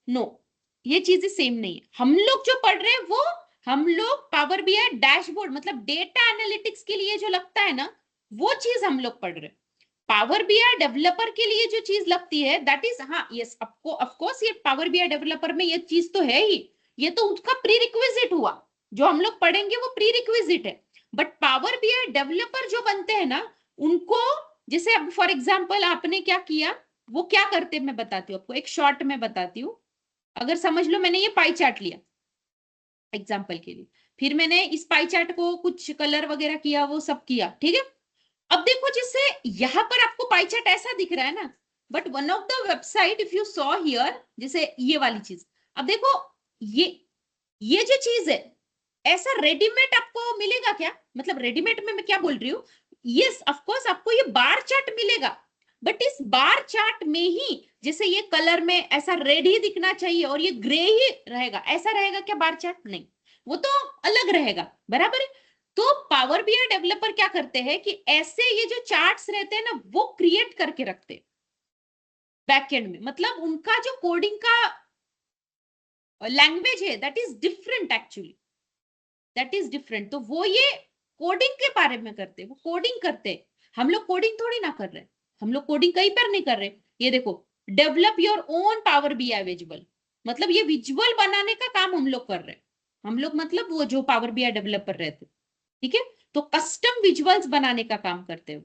नो, ये चीजें सेम नहीं है। हम लोग जो पढ़ रहे हैं वो, हम लोग पावर बीआई डैशबोर्ड मतलब डेटा एनालिटिक्स के लिए जो लगता है ना, वो चीज हम लोग पढ़ रहे हैं। पावर बीआई डेवलपर के लिए जो चीज लगती है, दैट इज, हाँ यस, आपको ऑफ कोर्स ये पावर बीआई डेवलपर में ये चीज तो है ही, ये तो उसका प्री रिक्विजिट हुआ, जो हम लोग पढ़ेंगे वो प्री रिक्विजिट है। बट पावर बीआई डेवलपर जो बनते हैं ना, उनको, जैसे अब फॉर एग्जाम्पल आपने क्या किया, वो क्या करते मैं बताती हूँ आपको, एक शॉर्ट में बताती हूँ। अगर समझ लो मैंने ये पाई चार्ट लिया एग्जाम्पल के लिए, फिर मैंने इस पाई चार्ट को कुछ कलर वगैरह किया, वो सब किया, ठीक है। अब देखो, जैसे यहां पर आपको पाई चार्ट ऐसा दिख रहा है ना, but one of the website if you saw here, जैसे ये वाली चीज, अब देखो, ये ये जो चीज है, ऐसा रेडीमेड आपको मिलेगा क्या? मतलब रेडीमेड में मैं क्या बोल रही हूँ, यस ऑफ कोर्स आपको ये बार चार्ट मिलेगा, बट इस बार चार्ट में ही जैसे ये कलर में ऐसा रेड ही दिखना चाहिए और ये ग्रे ही रहेगा, ऐसा रहेगा क्या बार चार्ट? नहीं, वो तो अलग रहेगा, बराबर है। तो पावर बीआई डेवलपर क्या करते हैं कि ऐसे ये जो चार्ट्स रहते हैं ना, वो क्रिएट करके रखते हैं बैकएंड में। मतलब उनका जो कोडिंग का लैंग्वेज है, that is different actually, that is different. तो वो ये कोडिंग के बारे में करते, वो कोडिंग करते, हम लोग कोडिंग थोड़ी ना कर रहे, हम लोग कोडिंग कहीं पर नहीं कर रहे। ये देखो, develop your own power BI visual, मतलब ये विजुअल बनाने का काम हम लोग कर रहे हैं। हम लोग मतलब वो जो पावर बीआई डेवलपर रहते, ठीक है, तो कस्टम विजुअल्स बनाने का काम करते हो।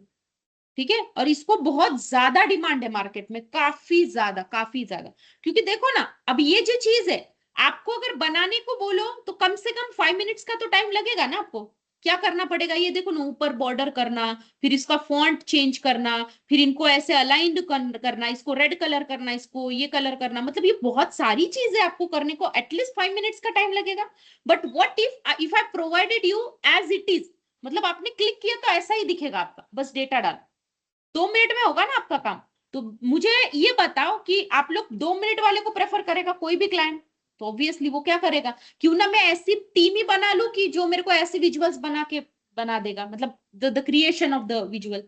ठीक है, और इसको बहुत ज्यादा डिमांड है मार्केट में, काफी ज्यादा, काफी ज्यादा। क्योंकि देखो ना, अब ये जो चीज है, आपको अगर बनाने को बोलो तो कम से कम 5 मिनट्स का तो टाइम लगेगा ना आपको। क्या करना पड़ेगा, ये देखो ना, ऊपर बॉर्डर करना, फिर इसका फॉन्ट चेंज करना, फिर इनको ऐसे अलाइंड करना, इसको रेड कलर करना, इसको ये कलर करना, मतलब ये बहुत सारी चीजें आपको करने को एटलीस्ट 5 मिनट्स का टाइम लगेगा। But what if I provided you as it is, मतलब आपने क्लिक किया तो ऐसा ही दिखेगा आपका, बस डेटा डाल, 2 मिनट में होगा ना आपका काम। तो मुझे ये बताओ कि आप लोग 2 मिनट वाले को प्रेफर करेगा कोई भी क्लाइंट? तो ऑब्वियसली वो क्या करेगा, क्यों ना मैं ऐसी टीम ही बना लूं कि जो मेरे को ऐसे विजुअल्स बना के बना देगा, मतलब the creation of the visual.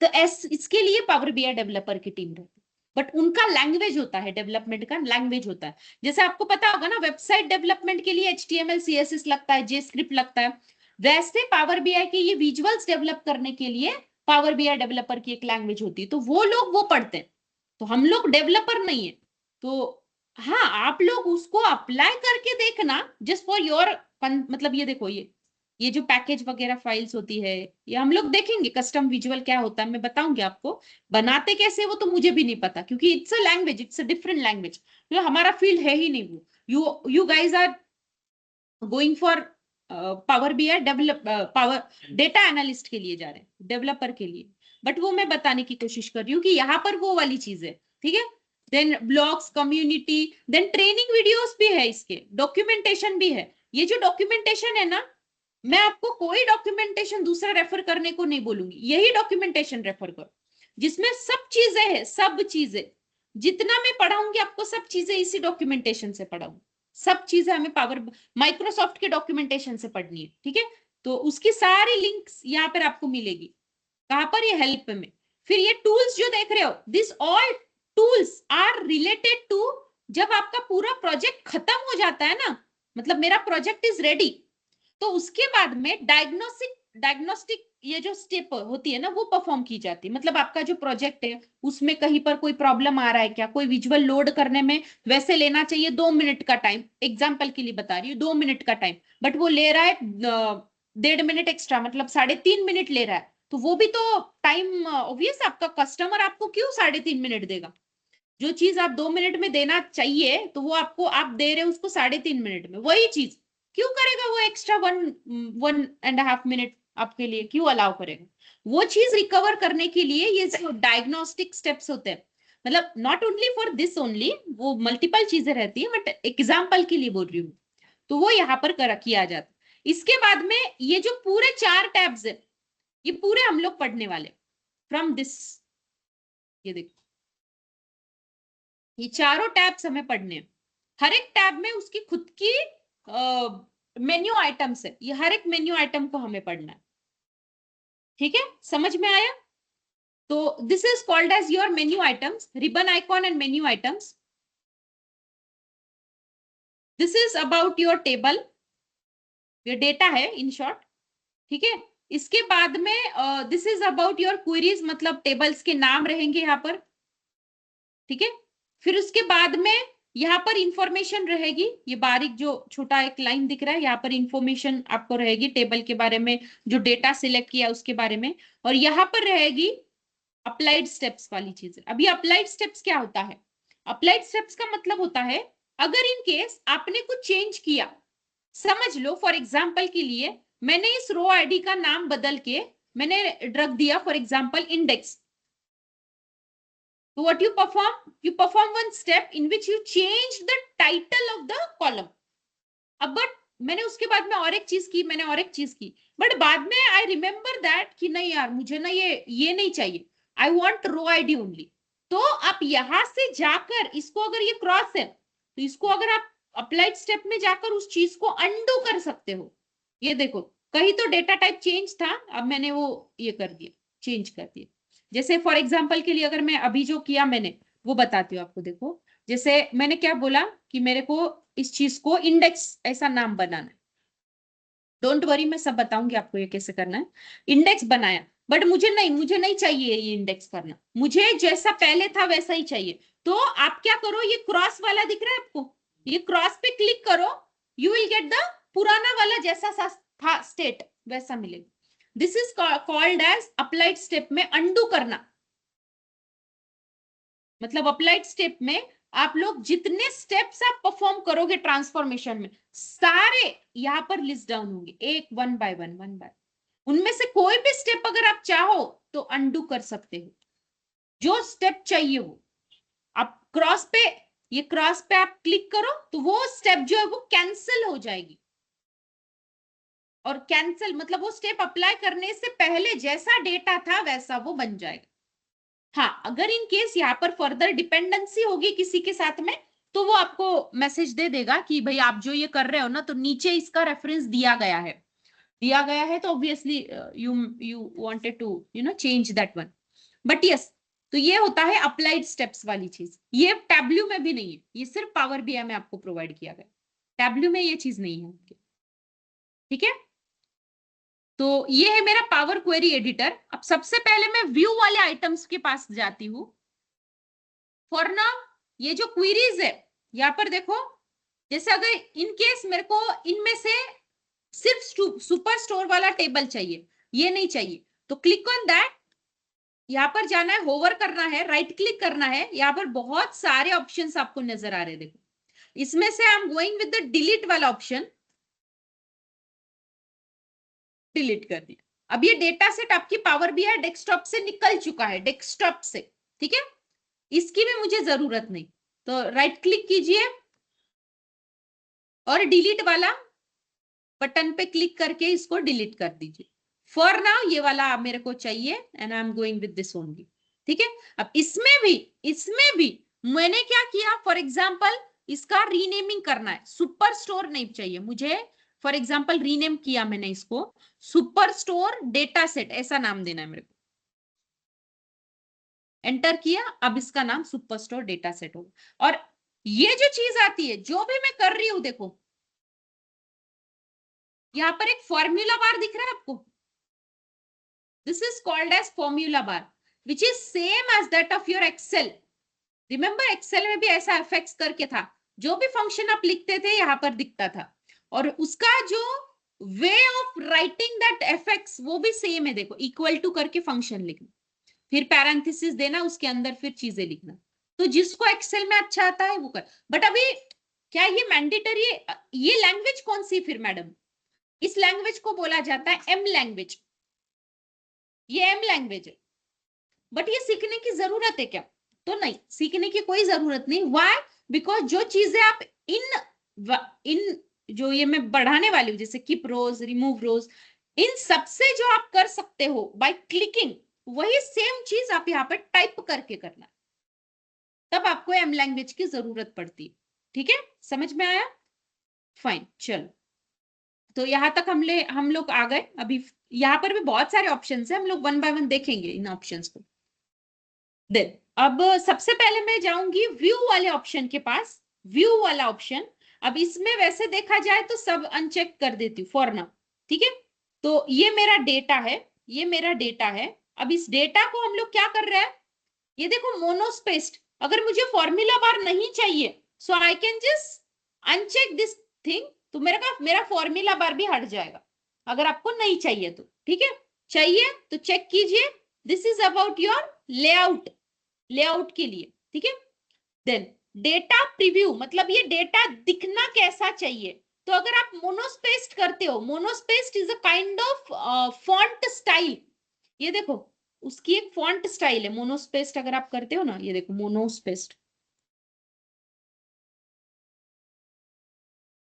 तो इसके लिए पावर बीआई डेवलपर की टीम रहती है, बट उनका लैंग्वेज होता है, डेवलपमेंट का लैंग्वेज होता है। जैसे आपको पता होगा ना, वेबसाइट डेवलपमेंट के लिए HTML CSS लगता है, JavaScript लगता है, वैसे पावर बीआई के ये विजुअल्स डेवलप करने के लिए पावर बीआई डेवलपर की एक लैंग्वेज होती है, तो वो लोग वो पढ़ते हैं। तो हम लोग डेवलपर नहीं है। तो हाँ, आप लोग उसको अप्लाई करके देखना, जस्ट फॉर योर, मतलब ये देखो, ये जो पैकेज वगैरह फाइल्स होती है, ये हम लोग देखेंगे कस्टम विजुअल क्या होता है, मैं बताऊंगी आपको बनाते कैसे, वो तो मुझे भी नहीं पता, क्योंकि it's a language, it's a different language, हमारा फील्ड है ही नहीं वो। You guys are going for Power BI develop, power data analyst के लिए जा रहे हैं, डेवलपर के लिए। बट वो मैं बताने की कोशिश कर रही हूँ कि यहाँ पर वो वाली चीज है, ठीक है। Then blogs, community, then training videos भी है, इसके डॉक्यूमेंटेशन भी है। ये जो डॉक्यूमेंटेशन है ना, मैं आपको कोई डॉक्यूमेंटेशन दूसरा रेफर करने को नहीं बोलूंगी, यही डॉक्यूमेंटेशन रेफर करो जिसमें सब चीजें है, सब चीजें जितना मैं पढ़ाऊंगी आपको सब चीजें इसी डॉक्यूमेंटेशन से पढ़ाऊंगी। सब चीजें हमें पावर माइक्रोसॉफ्ट के डॉक्यूमेंटेशन से पढ़नी है, ठीक है। तो उसकी सारी लिंक्स यहाँ पर आपको मिलेगी। कहां पर? ये हेल्प में। फिर ये टूल्स जो देख रहे हो, this all tools are related to, जब आपका पूरा प्रोजेक्ट खत्म हो जाता है ना, मतलब मेरा प्रोजेक्ट इज रेडी, तो उसके बाद में डायग्नोस्टिक ये जो स्टेप होती है ना, वो परफॉर्म की जाती है। मतलब आपका जो प्रोजेक्ट है उसमें कहीं पर कोई प्रॉब्लम आ रहा है क्या, कोई विजुअल लोड करने में वैसे लेना चाहिए 2 मिनट का टाइम, एग्जाम्पल के लिए बता रही हूँ 2 मिनट का टाइम, बट वो ले रहा है 1.5 मिनट एक्स्ट्रा, मतलब 3.5 मिनट ले रहा है, तो वो भी तो टाइम ऑब्वियस, आपका कस्टमर आपको क्यों 3.5 मिनट देगा? जो चीज आप 2 मिनट में देना चाहिए तो वो आपको आप दे रहे हो उसको 3.5 मिनट में, वही चीज क्यों करेगा वो एक्स्ट्रा 1.5 मिनट आपके लिए क्यों अलाउ करेगा? वो चीज रिकवर करने के लिए ये जो डायग्नोस्टिक स्टेप्स होते हैं, मतलब not only for this only, वो मल्टीपल चीजें रहती है, बट एग्जाम्पल के लिए बोल रही हूँ, तो वो यहाँ पर किया जाता है। इसके बाद में ये जो पूरे 4 टैब्स है, ये पूरे हम लोग पढ़ने वाले फ्रॉम दिस, ये देखो ये चारों टैब्स हमें पढ़ने हैं। हर एक टैब में उसकी खुद की मेन्यू आइटम्स है, ये हर एक मेन्यू आइटम को हमें पढ़ना है, ठीक है, समझ में आया? तो this is called as your menu items, ribbon icon and menu items. This is about your table, ये डेटा है इन शॉर्ट, ठीक है। इसके बाद में this is about your queries, मतलब टेबल्स के नाम रहेंगे यहाँ पर, ठीक है। फिर उसके बाद में यहाँ पर इंफॉर्मेशन रहेगी, ये बारीक जो छोटा एक लाइन दिख रहा है, यहाँ पर इंफॉर्मेशन आपको रहेगी टेबल के बारे में, जो डेटा सिलेक्ट किया उसके बारे में, और यहाँ पर रहेगी अप्लाइड स्टेप्स वाली चीज। अभी अप्लाइड स्टेप्स क्या होता है? अप्लाइड स्टेप्स का मतलब होता है, अगर इन केस आपने कुछ चेंज किया, समझ लो फॉर एग्जाम्पल के लिए मैंने इस रो आईडी का नाम बदल के मैंने रख दिया for example index, so what you perform one step in which you change the title of the column। अब बट मैंने उसके बाद में और एक चीज की, मैंने और एक चीज की, बट बाद में आई रिमेम्बर दैट कि नहीं यार मुझे ना ये नहीं चाहिए, I want row ID only. तो आप यहां से जाकर इसको, अगर ये क्रॉस है तो इसको अगर आप अप्लाइड स्टेप में जाकर उस चीज को अंडू कर सकते हो। ये देखो कहीं तो डेटा टाइप चेंज था, अब मैंने वो ये कर दिया, चेंज कर दिया। जैसे फॉर एग्जाम्पल के लिए अगर मैं अभी जो किया मैंने वो बताती हूँ आपको। देखो जैसे मैंने क्या बोला कि मेरे को इस चीज को इंडेक्स ऐसा नाम बनाना है, डोंट वरी मैं सब बताऊंगी आपको ये कैसे करना है। इंडेक्स बनाया, बट मुझे नहीं चाहिए ये इंडेक्स करना, मुझे जैसा पहले था वैसा ही चाहिए। तो आप क्या करो, ये क्रॉस वाला दिख रहा है आपको, ये क्रॉस पे क्लिक करो, यू विल गेट द पुराना वाला जैसा सा था स्टेट वैसा मिलेगा। This is called as applied step में अंडू करना। मतलब अप्लाइड स्टेप में आप लोग जितने स्टेप्स आप परफॉर्म करोगे ट्रांसफॉर्मेशन में, सारे यहां पर लिस्ट डाउन होंगे, एक वन बाय वन, उनमें से कोई भी स्टेप अगर आप चाहो तो अंडू कर सकते हो, जो स्टेप चाहिए वो। आप क्रॉस पे, ये क्रॉस पे आप क्लिक करो तो वो स्टेप जो है वो कैंसिल हो जाएगी, और कैंसिल मतलब वो स्टेप अप्लाई करने से पहले जैसा डेटा था वैसा वो बन जाएगा। हाँ, अगर इन केस यहाँ पर फर्दर डिपेंडेंसी होगी किसी के साथ में, तो वो आपको मैसेज दे देगा कि भाई आप जो ये कर रहे हो ना, तो नीचे इसका रेफरेंस दिया गया है, तो obviously you wanted to change that one. But yes, तो ये होता है अप्लाइड स्टेप्स वाली चीज। ये टैब्ल्यू में भी नहीं है, ये सिर्फ पावर बीआई में आपको प्रोवाइड किया गया, टैब्ल्यू में ये चीज नहीं है, ठीक है। तो ये है मेरा पावर क्वेरी एडिटर। अब सबसे पहले मैं व्यू वाले आइटम्स के पास जाती हूँ। फॉर नाउ ये जो क्वेरीज है यहाँ पर देखो, जैसे अगर इन केस मेरे को इनमें से सिर्फ सुपर स्टोर वाला टेबल चाहिए, ये नहीं चाहिए, तो क्लिक ऑन दैट, यहाँ पर जाना है, होवर करना है, राइट क्लिक करना है, यहाँ पर बहुत सारे ऑप्शंस आपको नजर आ रहे हैं। देखो इसमें से आई am going with the delete वाला ऑप्शन, डिलीट कर दिया। अब ये डेटा सेट आपकी पावर बीआई डेस्कटॉप से निकल चुका है, डेस्कटॉप से, ठीक है। इसकी भी मुझे जरूरत नहीं, तो राइट क्लिक कीजिए और डिलीट वाला बटन पे क्लिक करके इसको डिलीट कर दीजिए। फॉर नाउ ये वाला मेरे को चाहिए and I am going with this only. ठीक है, अब इसमें भी मैंने क्या किया, फॉर एग्जाम्पल इसका रीनेमिंग करना है, सुपर स्टोर नहीं चाहिए मुझे, फॉर एग्जाम्पल रीनेम किया मैंने इसको सुपर स्टोर डेटा सेट, ऐसा नाम देना है मेरे को। एंटर किया, अब इसका नाम सुपर स्टोर डेटा सेट होगा। और ये जो चीज आती है, जो भी मैं कर रही हूं, देखो यहां पर एक फॉर्मूला बार दिख रहा है आपको, this is called as formula bar which is same as that of your Excel. Remember Excel में भी ऐसा एफएक्स करके था, जो भी फंक्शन आप लिखते थे यहां पर दिखता था, और उसका जो way of writing that FX वो भी सेम है। देखो इक्वल टू करके फंक्शन लिखना, फिर पैरेंथेसिस देना, उसके अंदर फिर चीजें लिखना। तो जिसको एक्सेल में अच्छा आता है वो कर। बट अभी क्या ये मैंडेटरी, ये लैंग्वेज कौन सी फिर मैडम? इस लैंग्वेज को बोला जाता है एम लैंग्वेज, ये एम लैंग्वेज है। बट ये सीखने की जरूरत है क्या? तो नहीं, सीखने की कोई जरूरत नहीं। व्हाई? बिकॉज जो चीजें आप इन जो ये मैं बढ़ाने वाली हूँ, जैसे कीप रोज, रिमूव रोज, इन सबसे जो आप कर सकते हो बाय क्लिकिंग, वही सेम चीज आप यहाँ पर टाइप करके करना, तब आपको एम लैंग्वेज की जरूरत पड़ती है। ठीक है, समझ में आया? फाइन, चलो तो यहां तक हम लोग आ गए। अभी यहाँ पर भी बहुत सारे ऑप्शंस है, हम लोग वन बाय वन देखेंगे इन ऑप्शंस को। देन अब सबसे पहले मैं जाऊंगी व्यू वाले ऑप्शन के पास। व्यू वाला ऑप्शन, अब इसमें वैसे देखा जाए तो सब अनचेक कर देती हूँ फॉर नाउ। ठीक है, तो ये मेरा डेटा है, ये मेरा डेटा है। अब इस डेटा को हम लोग क्या कर रहे हैं, ये देखो मोनोस्पेस्ड, अगर मुझे फॉर्मूला बार नहीं चाहिए so I can just uncheck this thing, तो मेरा फॉर्मूला बार भी हट जाएगा अगर आपको नहीं चाहिए तो। ठीक है, चाहिए तो चेक कीजिए, this is about your layout, layout के लिए। ठीक है, देन डेटा प्रीव्यू, मतलब ये डेटा दिखना कैसा चाहिए। तो अगर आप मोनोस्पेस्ड करते हो, monospaced is a kind of font style, ये देखो उसकी एक फॉन्ट स्टाइल है मोनोस्पेस्ड, अगर आप करते हो ना, ये देखो मोनोस्पेस्ड,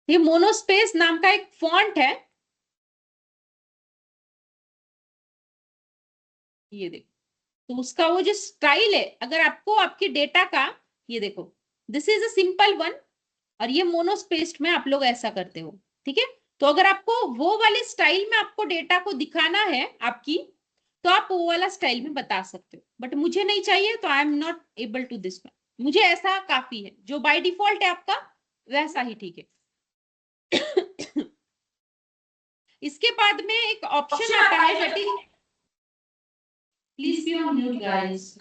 ये मोनोस्पेस नाम का एक फॉन्ट है, ये देखो। तो उसका वो जो स्टाइल है, अगर आपको आपके डेटा का, ये देखो this is a simple one, और ये मोनोस्पेस्ड में आप लोग ऐसा करते हो। ठीक है, तो अगर आपको वो वाले स्टाइल में आपको डेटा को दिखाना है आपकी, तो आप वो वाला स्टाइल में बता सकते हो। बट मुझे नहीं चाहिए तो I am not able to this one, मुझे ऐसा काफी है, जो बाय डिफॉल्ट है आपका वैसा ही ठीक है। इसके बाद में एक ऑप्शन आता है that is, please be on mute guys.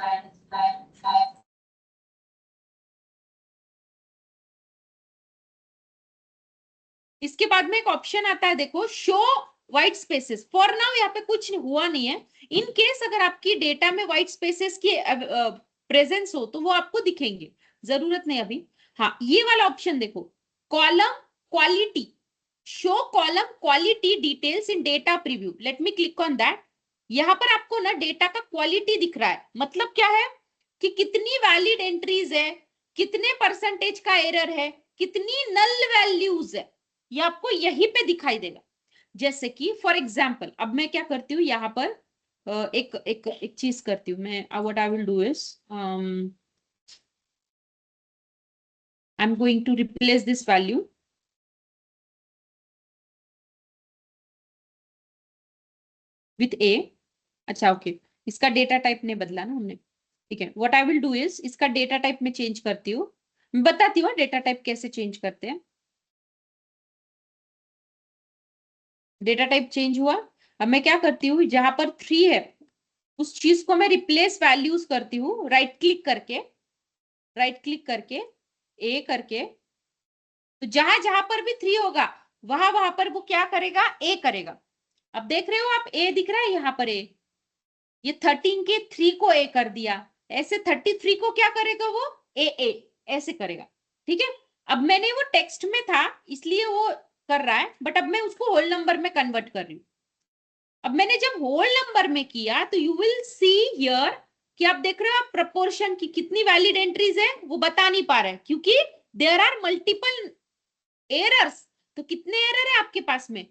इसके बाद में एक ऑप्शन आता है, देखो show white spaces. For now यहाँ पे कुछ हुआ नहीं है, इन केस अगर आपकी डेटा में व्हाइट स्पेसेस की प्रेजेंस हो तो वो आपको दिखेंगे, जरूरत नहीं अभी। हाँ, ये वाला ऑप्शन देखो, column quality, show column quality details in data preview, late me click on that. यहाँ पर आपको ना डेटा का क्वालिटी दिख रहा है, मतलब क्या है कि कितनी वैलिड एंट्रीज है, कितने परसेंटेज का एरर है, कितनी नल वैल्यूज है, ये आपको यहीं पे दिखाई देगा। जैसे कि फॉर एग्जाम्पल, अब मैं क्या करती हूँ यहाँ पर एक एक एक चीज करती हूँ मैं, what I will do is I am going to replace this value with A. अच्छा ओके, इसका डेटा टाइप नहीं बदला ना हमने, ठीक है। What I will do is इसका डेटा टाइप में चेंज करती हूँ, मैं बताती हूँ डेटा टाइप कैसे चेंज करते हैं। डेटा टाइप चेंज हुआ, अब मैं क्या करती हूँ, जहां पर 3 है उस चीज को मैं रिप्लेस वैल्यूज करती हूँ, राइट क्लिक करके, राइट क्लिक करके ए करके, तो जहां जहां पर भी 3 होगा वहां वहां पर वो क्या करेगा, ए करेगा। अब देख रहे हो आप, ए दिख रहा है यहाँ पर ए, ये 13 के 3 को ए कर दिया, ऐसे 33 को क्या करेगा वो, ए ऐसे करेगा। ठीक है, अब मैंने वो टेक्स्ट में था इसलिए वो कर रहा है, बट अब मैं उसको होल नंबर में कन्वर्ट कर रही हूँ। अब मैंने जब होल नंबर में किया तो यू विल सी हियर कि आप देख रहे हो आप प्रपोर्शन की कितनी वैलिड एंट्रीज है वो बता नहीं पा रहे हैं, क्योंकि देयर आर मल्टीपल एरर्स। तो कितने एरर है आपके पास में?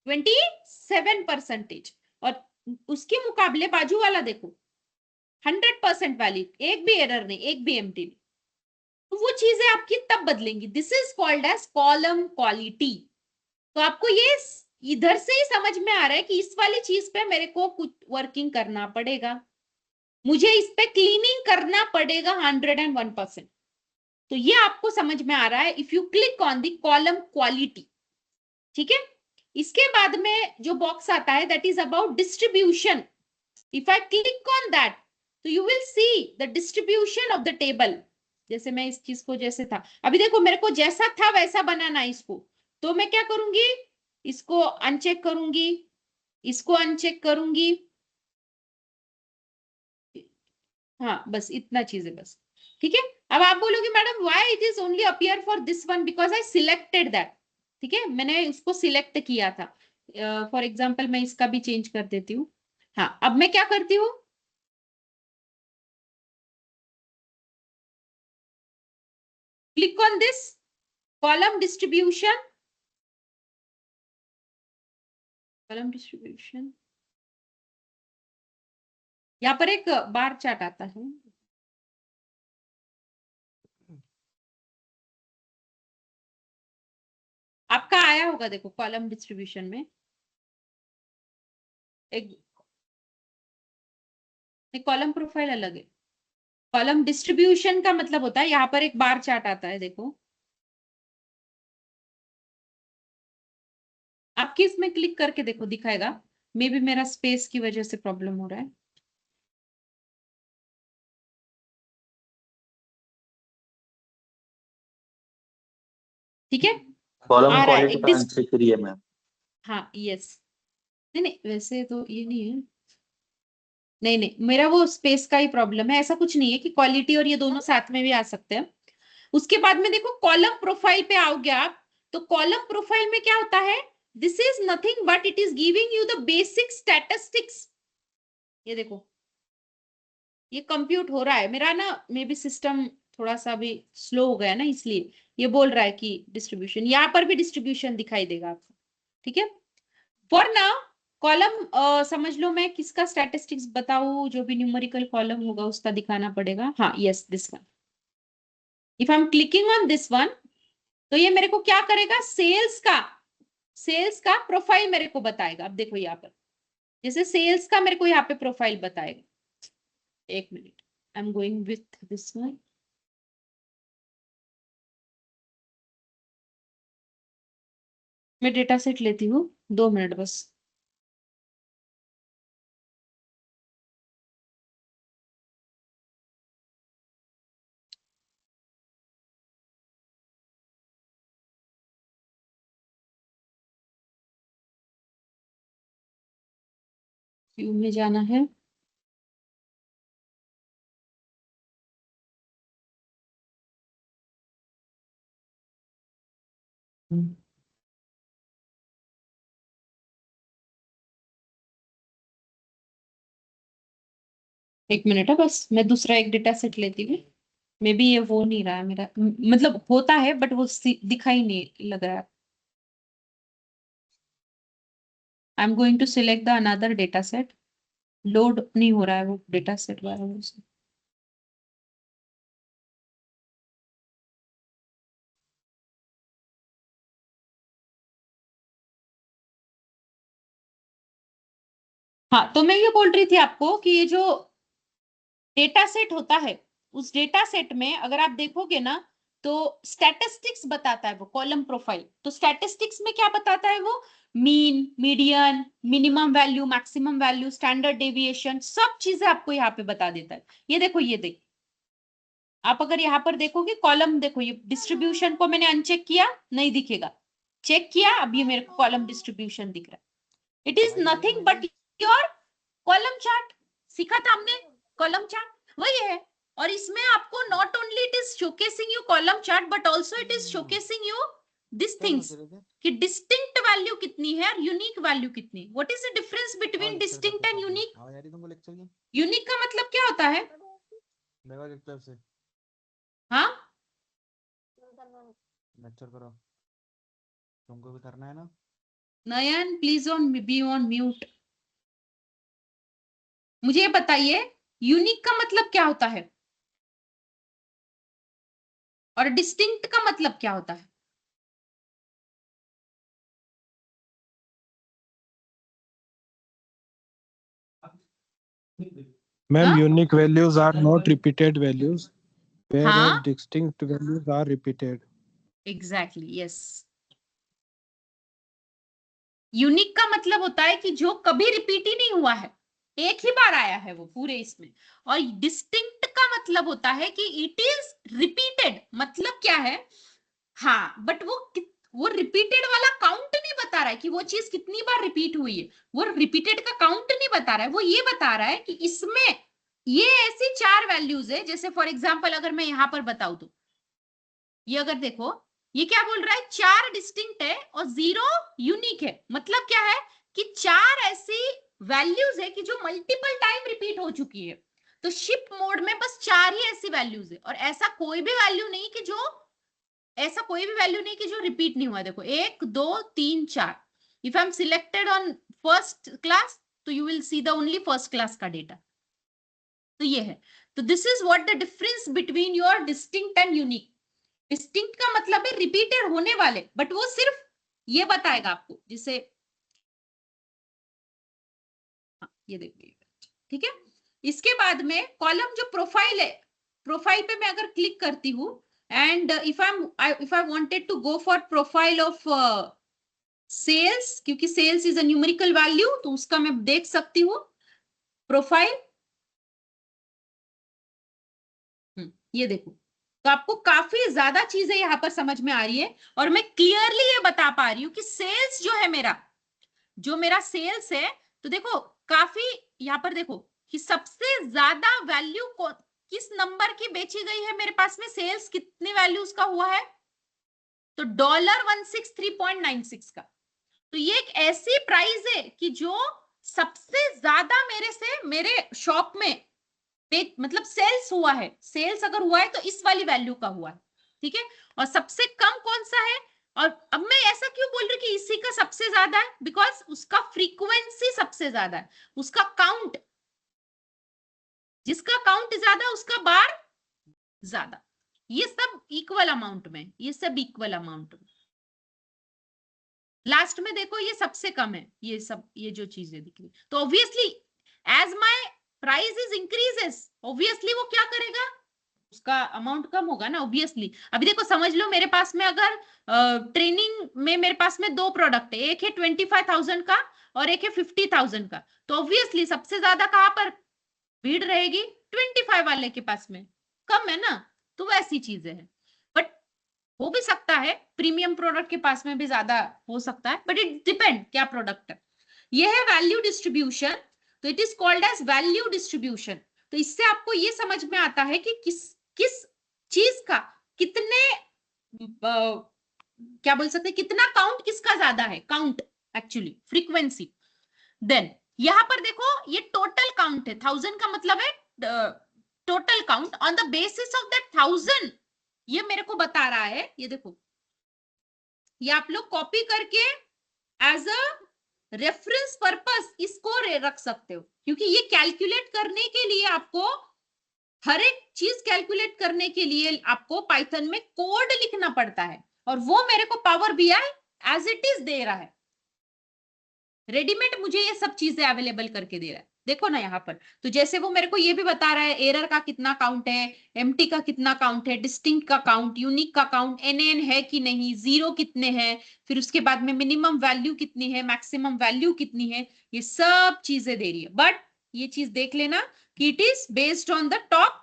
27%। और उसके मुकाबले बाजू वाला देखो 100% वैलिड, एक भी एरर नहीं, एक भी एम्प्टी नहीं। तो वो चीजें आपकी तब बदलेंगी। This is called as column quality. तो आपको ये इधर से ही समझ में आ रहा है कि इस वाली चीज पे मेरे को कुछ वर्किंग करना पड़ेगा, मुझे इस पे क्लीनिंग करना पड़ेगा 101%। तो ये आपको समझ में आ रहा है if you click on the column quality. ठीक है, इसके बाद में जो बॉक्स आता है that is about distribution. If I click on that तो you will see the distribution of the table. जैसे मैं इस चीज को जैसे था, अभी देखो मेरे को जैसा था वैसा बनाना है इसको, तो मैं क्या करूंगी, इसको अनचेक करूंगी, इसको अनचेक करूंगी। हाँ बस इतना चीज है बस। ठीक है, अब आप बोलोगे madam why it is only appear for this one, because I selected that. ठीक है, मैंने उसको सिलेक्ट किया था। फॉर एग्जाम्पल मैं इसका भी चेंज कर देती हूँ। हाँ, अब मैं क्या करती हूँ, click on this column distribution, column distribution. यहाँ पर एक बार चार्ट आता है, आपका आया होगा देखो कॉलम डिस्ट्रीब्यूशन में एक कॉलम प्रोफाइल अलग है। कॉलम डिस्ट्रीब्यूशन का मतलब होता है यहाँ पर एक बार चार्ट आता है देखो, आपकी इसमें क्लिक करके देखो दिखाएगा। मे बी मेरा स्पेस की वजह से प्रॉब्लम हो रहा है। ठीक है, कॉलम आ रहा है क्वालिटी एक का अनचेक करिए मैम। हाँ यस, नहीं नहीं वैसे तो ये नहीं है, नहीं नहीं मेरा वो स्पेस का ही प्रॉब्लम है, ऐसा कुछ नहीं है कि क्वालिटी और ये दोनों साथ में भी आ सकते हैं। उसके बाद में देखो कॉलम प्रोफाइल पे आओगे आप, तो कॉलम प्रोफाइल में क्या होता है, this is nothing but it is giving you the basic statistics. ये देखो ये कंप्यूट हो रहा है मेरा ना, मे बी सिस्टम थोड़ा सा भी स्लो हो गया ना, इसलिए ये बोल रहा है कि डिस्ट्रीब्यूशन, यहाँ पर भी डिस्ट्रीब्यूशन दिखाई देगा आपको। ठीक है, फॉर नाउ कॉलम समझ लो, मैं किसका स्टैटिस्टिक्स बताऊं, जो भी न्यूमेरिकल कॉलम होगा उसका दिखाना पड़ेगा। हाँ yes this one, if I am clicking on this one तो ये मेरे को क्या करेगा, सेल्स का प्रोफाइल मेरे को बताएगा। अब देखो यहाँ पर जैसे सेल्स का मेरे को यहाँ पे प्रोफाइल बताएगा। एक minute, I am going with this one. मैं डेटा सेट लेती हूँ, 2 मिनट बस। क्यू में जाना है, एक मिनट है बस, मैं दूसरा एक डेटा सेट लेती हूँ। मे बी ये वो नहीं रहा है मेरा, मतलब होता है बट वो दिखाई नहीं लग रहा है। I am going to select the another data set, load नहीं हो रहा है वो डेटा सेट वाला। हाँ तो मैं ये बोल रही थी आपको कि ये जो डेटा सेट होता है, उस डेटा सेट में अगर आप देखोगे ना तो स्टैटिस्टिक्स बताता है वो कॉलम प्रोफाइल। तो स्टैटिस्टिक्स में क्या बताता है वो, mean, median, minimum value, maximum value, standard deviation, सब चीजें आपको यहाँ पे बता देता है। ये देखो, ये देख, आप अगर यहाँ पर देखोगे कॉलम, देखो ये डिस्ट्रीब्यूशन को मैंने अनचेक किया, नहीं दिखेगा, चेक किया, अब ये मेरे को कॉलम डिस्ट्रीब्यूशन दिख रहा है। It is nothing but your column chart. सीखा था हमने कॉलम चार्ट, वही है। और इसमें आपको not only it is showcasing you column chart but also it is showcasing you this things कि डिस्टिंक्ट वैल्यू कितनी है और यूनिक वैल्यू कितनी. What is the difference between distinct and unique? हाँ यार, तुमको लेक्चर की यूनिक का मतलब क्या होता है? मेगा लेक्चर से हाँ, लेक्चर करो, तुमको भी करना है ना. नयन प्लीज बी ऑन म्यूट. मुझे ये बताइए यूनिक का मतलब क्या होता है और डिस्टिंक्ट का मतलब क्या होता है? Ma'am, हाँ unique values are not repeated values, whereas हाँ, distinct values are repeated. Exactly yes. Unique का मतलब होता है कि जो कभी रिपीट ही नहीं हुआ है, एक ही बार आया है वो पूरे इसमें. और डिस्टिंक्ट का मतलब होता है कि इट इज रिपीटेड. मतलब क्या है? हाँ, बट वो रिपीटेड वाला काउंट नहीं बता रहा है कि वो चीज कितनी बार रिपीट हुई है. वो रिपीटेड का काउंट नहीं बता रहा है. वो ये बता रहा है कि इसमें ये ऐसी 4 वैल्यूज है. जैसे फॉर एग्जाम्पल अगर मैं यहां पर बताऊं तो ये अगर देखो, ये क्या बोल रहा है? 4 डिस्टिंक्ट है और 0 यूनिक है. मतलब क्या है कि 4 ऐसी वैल्यूज है कि जो मल्टीपल टाइम रिपीट हो चुकी है. तो शिप मोड में बस 4 ही ऐसी वैल्यूज है और ऐसा कोई भी वैल्यू नहीं कि जो रिपीट नहीं हुआ. देखो 1 2 3 4. If I am selected on first class तो you will see the only first class का डेटा. तो ये है. तो this is what the difference between your distinct and unique. Distinct का मतलब है रिपीटेड होने वाले, बट वो सिर्फ ये बताएगा आपको. जिसे ये देखिए, ठीक है. इसके बाद में कॉलम जो प्रोफाइल है, प्रोफाइल पे मैं अगर क्लिक करती हूँ and if I wanted to go for profile of sales, क्योंकि sales is a numerical value, तो उसका मैं देख सकती हूँ प्रोफाइल. ये देखो, तो आपको काफी ज्यादा चीजें यहां पर समझ में आ रही है और मैं क्लियरली ये बता पा रही हूँ कि सेल्स जो है मेरा सेल्स है. तो देखो काफी यहाँ पर देखो कि सबसे ज्यादा वैल्यू किस नंबर की बेची गई है मेरे पास में. सेल्स कितने वैल्यूज का हुआ है? तो $163.96 का. तो ये एक ऐसी प्राइस है कि जो सबसे ज्यादा मेरे शॉप में मतलब सेल्स हुआ है. सेल्स अगर हुआ है तो इस वाली वैल्यू का हुआ है. ठीक है. और सबसे कम कौन सा है? और अब मैं ऐसा क्यों बोल रही कि इसी का सबसे ज्यादा है? बिकॉज उसका फ्रीक्वेंसी सबसे ज्यादा है, उसका काउंट, जिसका काउंट ज्यादा उसका बार ज्यादा. ये सब इक्वल अमाउंट में, ये सब इक्वल अमाउंट में. लास्ट में देखो ये सबसे कम है. ये सब ये जो चीजें दिख रही, तो obviously as my price is increases, obviously वो क्या करेगा? उसका अमाउंट कम होगा ना, ऑब्वियसली. अभी देखो समझ लो मेरे पास में अगर ट्रेनिंग में मेरे पास में 2 प्रोडक्ट है, एक है 25,000 का और एक है 50,000 का. तो ऑब्वियसली सबसे ज्यादा कहां पर भीड़ रहेगी? 25 वाले के पास में. कम है ना. तो वैसी चीजें हैं. बट हो भी सकता है प्रीमियम प्रोडक्ट के पास में भी ज्यादा हो सकता है, बट इट डिपेंड क्या प्रोडक्ट है. ये है वैल्यू डिस्ट्रीब्यूशन. तो it is called as value distribution. तो इससे आपको ये समझ में आता है कि किस चीज का कितने क्या बोल सकते हैं, कितना काउंट किसका ज्यादा है. Count actually frequency. देन यहां पर देखो ये टोटल काउंट है. 1000 का मतलब है total count. On the basis of that 1000 ये मेरे को बता रहा है. ये देखो, ये आप लोग कॉपी करके एज अ रेफरेंस पर्पस इसको रख सकते हो, क्योंकि ये कैलकुलेट करने के लिए आपको हर एक चीज कैलकुलेट करने के लिए आपको पाइथन में कोड लिखना पड़ता है और वो मेरे को Power BI as it is दे रहा है. रेडीमेड मुझे ये सब चीजें अवेलेबल करके दे रहा है. देखो ना यहाँ पर, तो जैसे वो मेरे को ये भी बता रहा है एरर का कितना काउंट है, एम्प्टी का कितना काउंट है, डिस्टिंक्ट का काउंट, यूनिक का काउंट, एन है कि नहीं, 0 कितने हैं, फिर उसके बाद में मिनिमम वैल्यू कितनी है, मैक्सिमम वैल्यू कितनी है. ये सब चीजें दे रही है. बट ये चीज देख लेना कि it is based on the top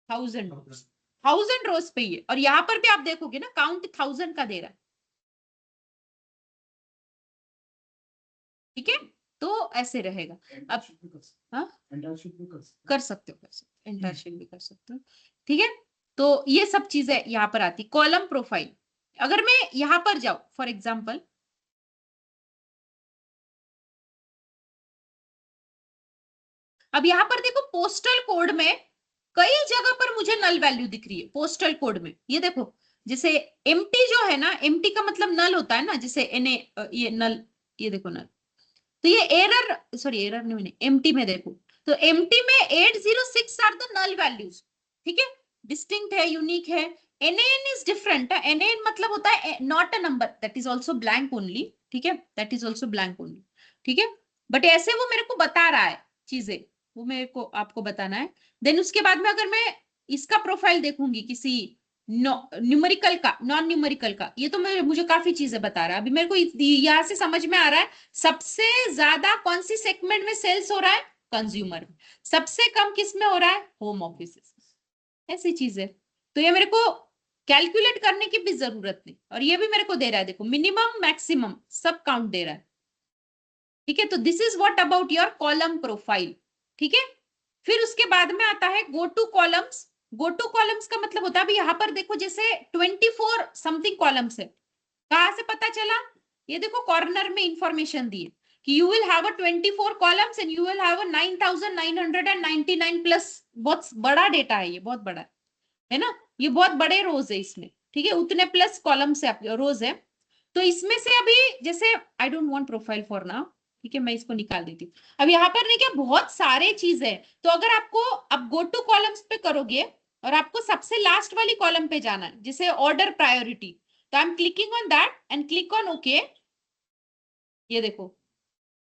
1000 रोज पे ही. और यहाँ पर भी आप देखोगे ना काउंट 1000 का दे रहा है. ठीक है. तो ऐसे रहेगा. अब कर सकते हो, इंटरशिप भी कर सकते हो. ठीक है. तो ये सब चीजें यहाँ पर आती. कॉलम प्रोफाइल, अगर मैं यहां पर जाऊं फॉर एग्जाम्पल, अब यहां पर देखो पोस्टल कोड में कई जगह पर मुझे नल वैल्यू दिख रही है पोस्टल कोड में। ये देखो जैसे एम्प्टी जो है ना, एम्प्टी का मतलब नल होता है ना, जैसे एन ये नल, ये देखो नल। तो ये एरर, सॉरी एरर नहीं, एम्प्टी में देखो तो एम्प्टी में 806 आर द नल वैल्यूज। ठीक है, डिस्टिंक्ट है, यूनिक है। NN is different. एनएन मतलब होता है not a number, that is also blank only. ठीक है, that is also blank only. ठीक है, बट ऐसे वो मेरे को बता रहा है चीजें, वो मेरे को आपको बताना है। देन उसके बाद में अगर मैं इसका प्रोफाइल देखूंगी किसी न्यूमेरिकल का, नॉन न्यूमेरिकल का, ये तो मुझे काफी चीजें बता रहा है। अभी मेरे को यहाँ से समझ में आ रहा है सबसे ज्यादा कौन सी सेगमेंट में सेल्स हो रहा है, कंज्यूमर में। सबसे कम किस में हो रहा है, होम ऑफिस। ऐसी चीज है। तो ये मेरे को कैलकुलेट करने की भी जरूरत नहीं, और ये भी मेरे को दे रहा है, देखो मिनिमम मैक्सिमम सब काउंट दे रहा है। ठीक है, तो this is what about your column profile. ठीक है, फिर उसके बाद में आता है go two columns. Go two columns का मतलब होता है, अभी यहां पर देखो जैसे 24 समथिंग कॉलम्स है। कहां से पता चला, ये देखो कॉर्नर में इंफॉर्मेशन दी है कि you will have a 24 columns and you will have a 9999 plus. बहुत बड़ा डेटा है ये, बहुत बड़ा है ना, ये बहुत बड़े रोज है इसमें। ठीक है, उतने प्लस कॉलम्स है, आपके रोज है। तो इसमें से अभी जैसे I don't want profile for now, ठीक है, मैं इसको निकाल देती हूँ। अब यहाँ पर नहीं क्या, बहुत सारे चीज है। तो अगर आपको अब गो टू कॉलम्स पे करोगे और आपको सबसे लास्ट वाली कॉलम पे जाना है, जिसे ऑर्डर प्रायोरिटी, तो I am clicking on that and click on okay. ये देखो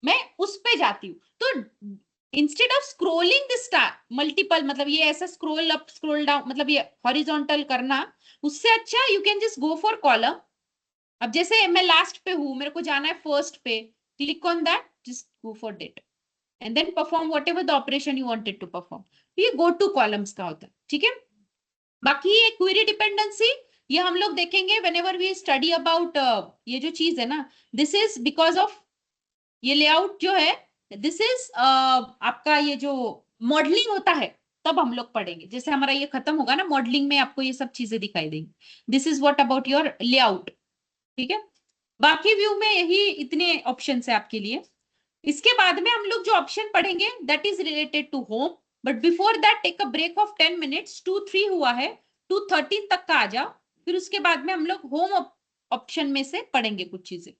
मैं उस पे जाती हूँ। तो instead of scrolling this multiple, मतलब ये ऐसा स्क्रोल अप स्क्रोल डाउन, मतलब ये हॉरिजॉन्टल करना, उससे अच्छा you can just go for column. अब जैसे मैं लास्ट पे हूं, मेरे को जाना है फर्स्ट पे, click on that, just go for date and then perform whatever the operation you wanted to perform. ये गो टू कॉलम्स का होता है। ठीक है, बाकी ये क्वेरी डिपेंडेंसी, ये हम लोग देखेंगे व्हेनेवर वी स्टडी अबाउट ये जो चीज है ना, दिस इज बिकॉज ऑफ ये लेआउट जो है, दिस इज आपका ये जो मॉडलिंग होता है तब हम लोग पढ़ेंगे। जैसे हमारा ये खत्म होगा ना, मॉडलिंग में आपको ये सब चीजें दिखाई देंगी। This is what about your layout. ठीक है, बाकी व्यू में यही इतने ऑप्शन है आपके लिए। इसके बाद में हम लोग जो ऑप्शन पढ़ेंगे that is related to home. But before that take a break of 10 minutes, 2-3 हुआ है, 2:13 तक का आ जाओ। फिर उसके बाद में हम लोग होम ऑप्शन में से पढ़ेंगे कुछ चीजें।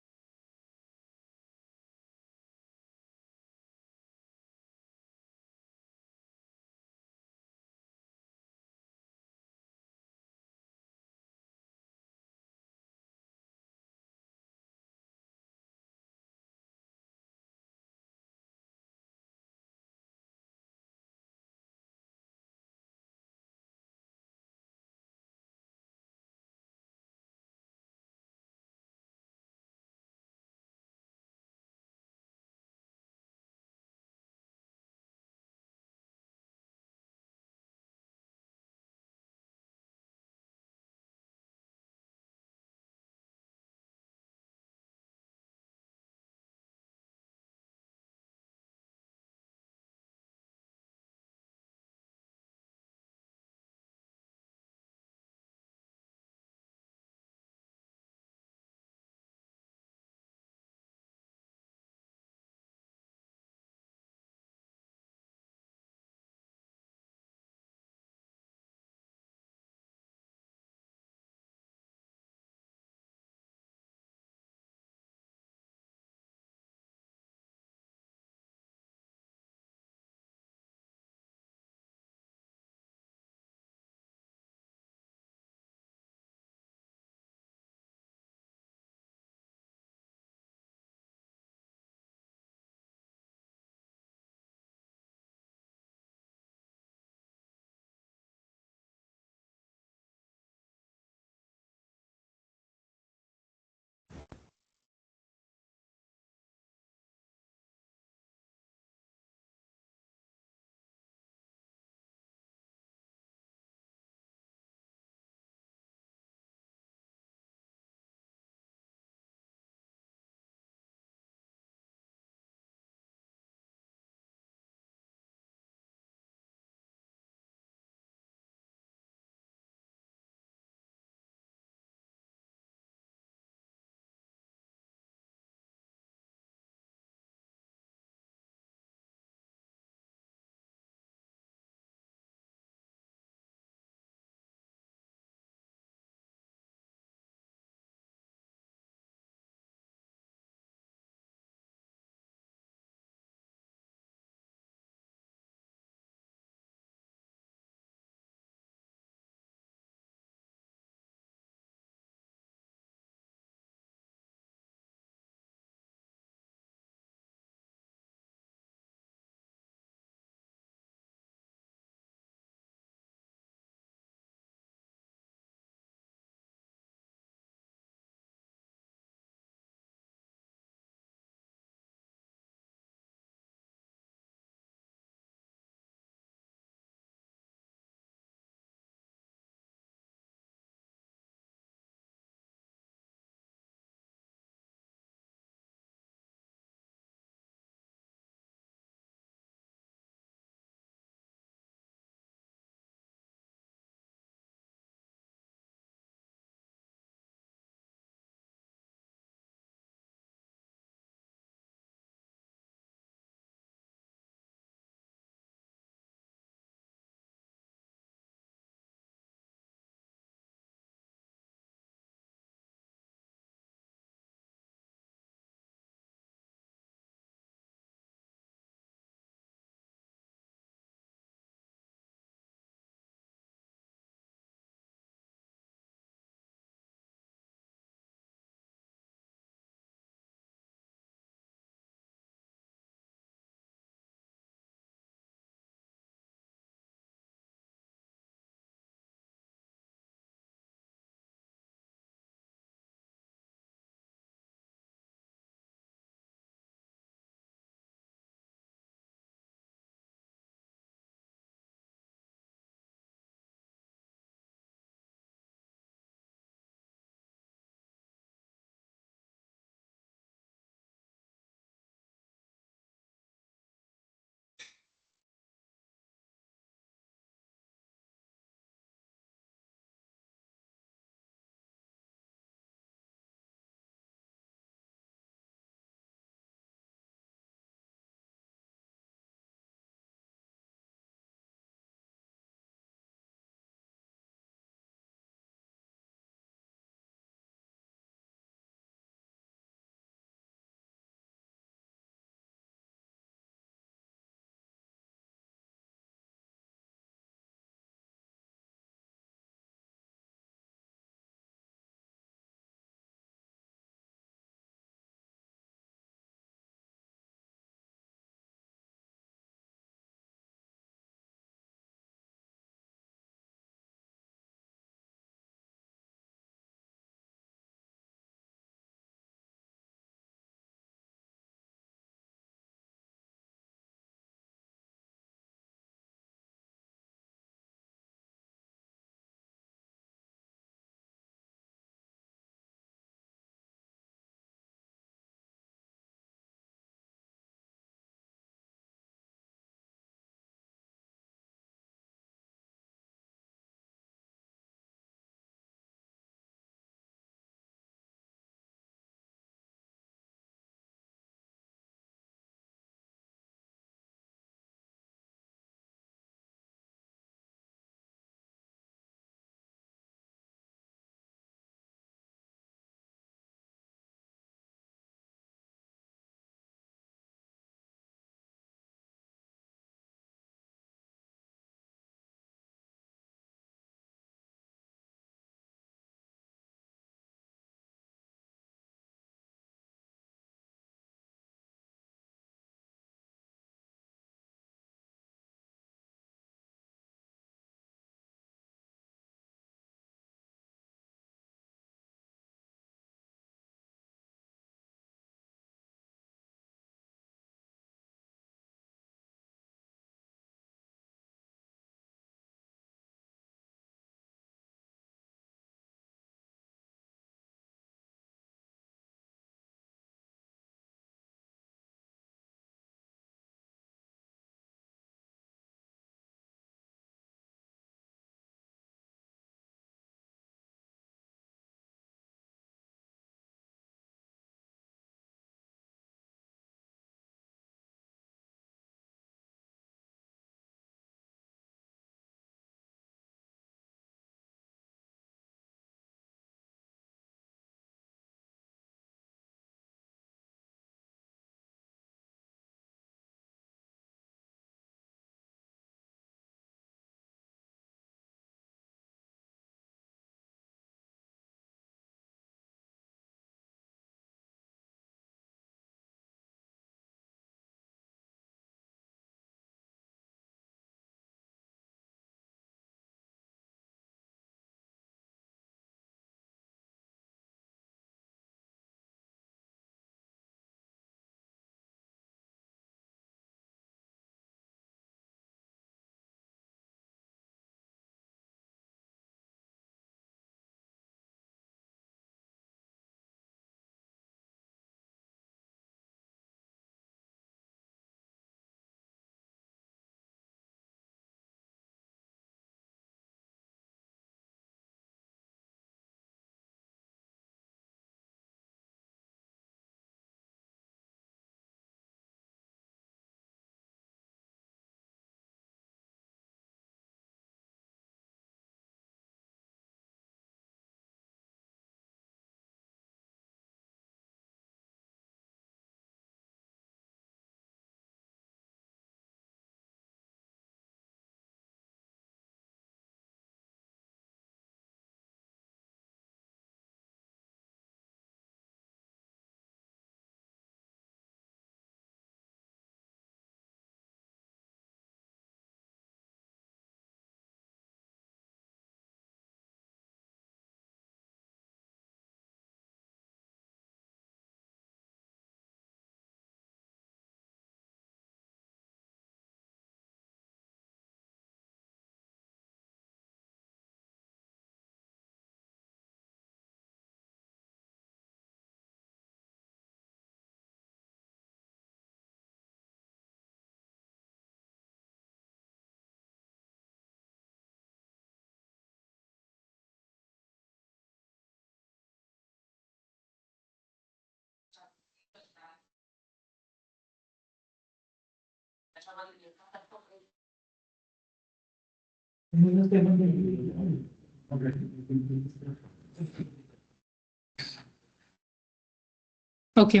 ओके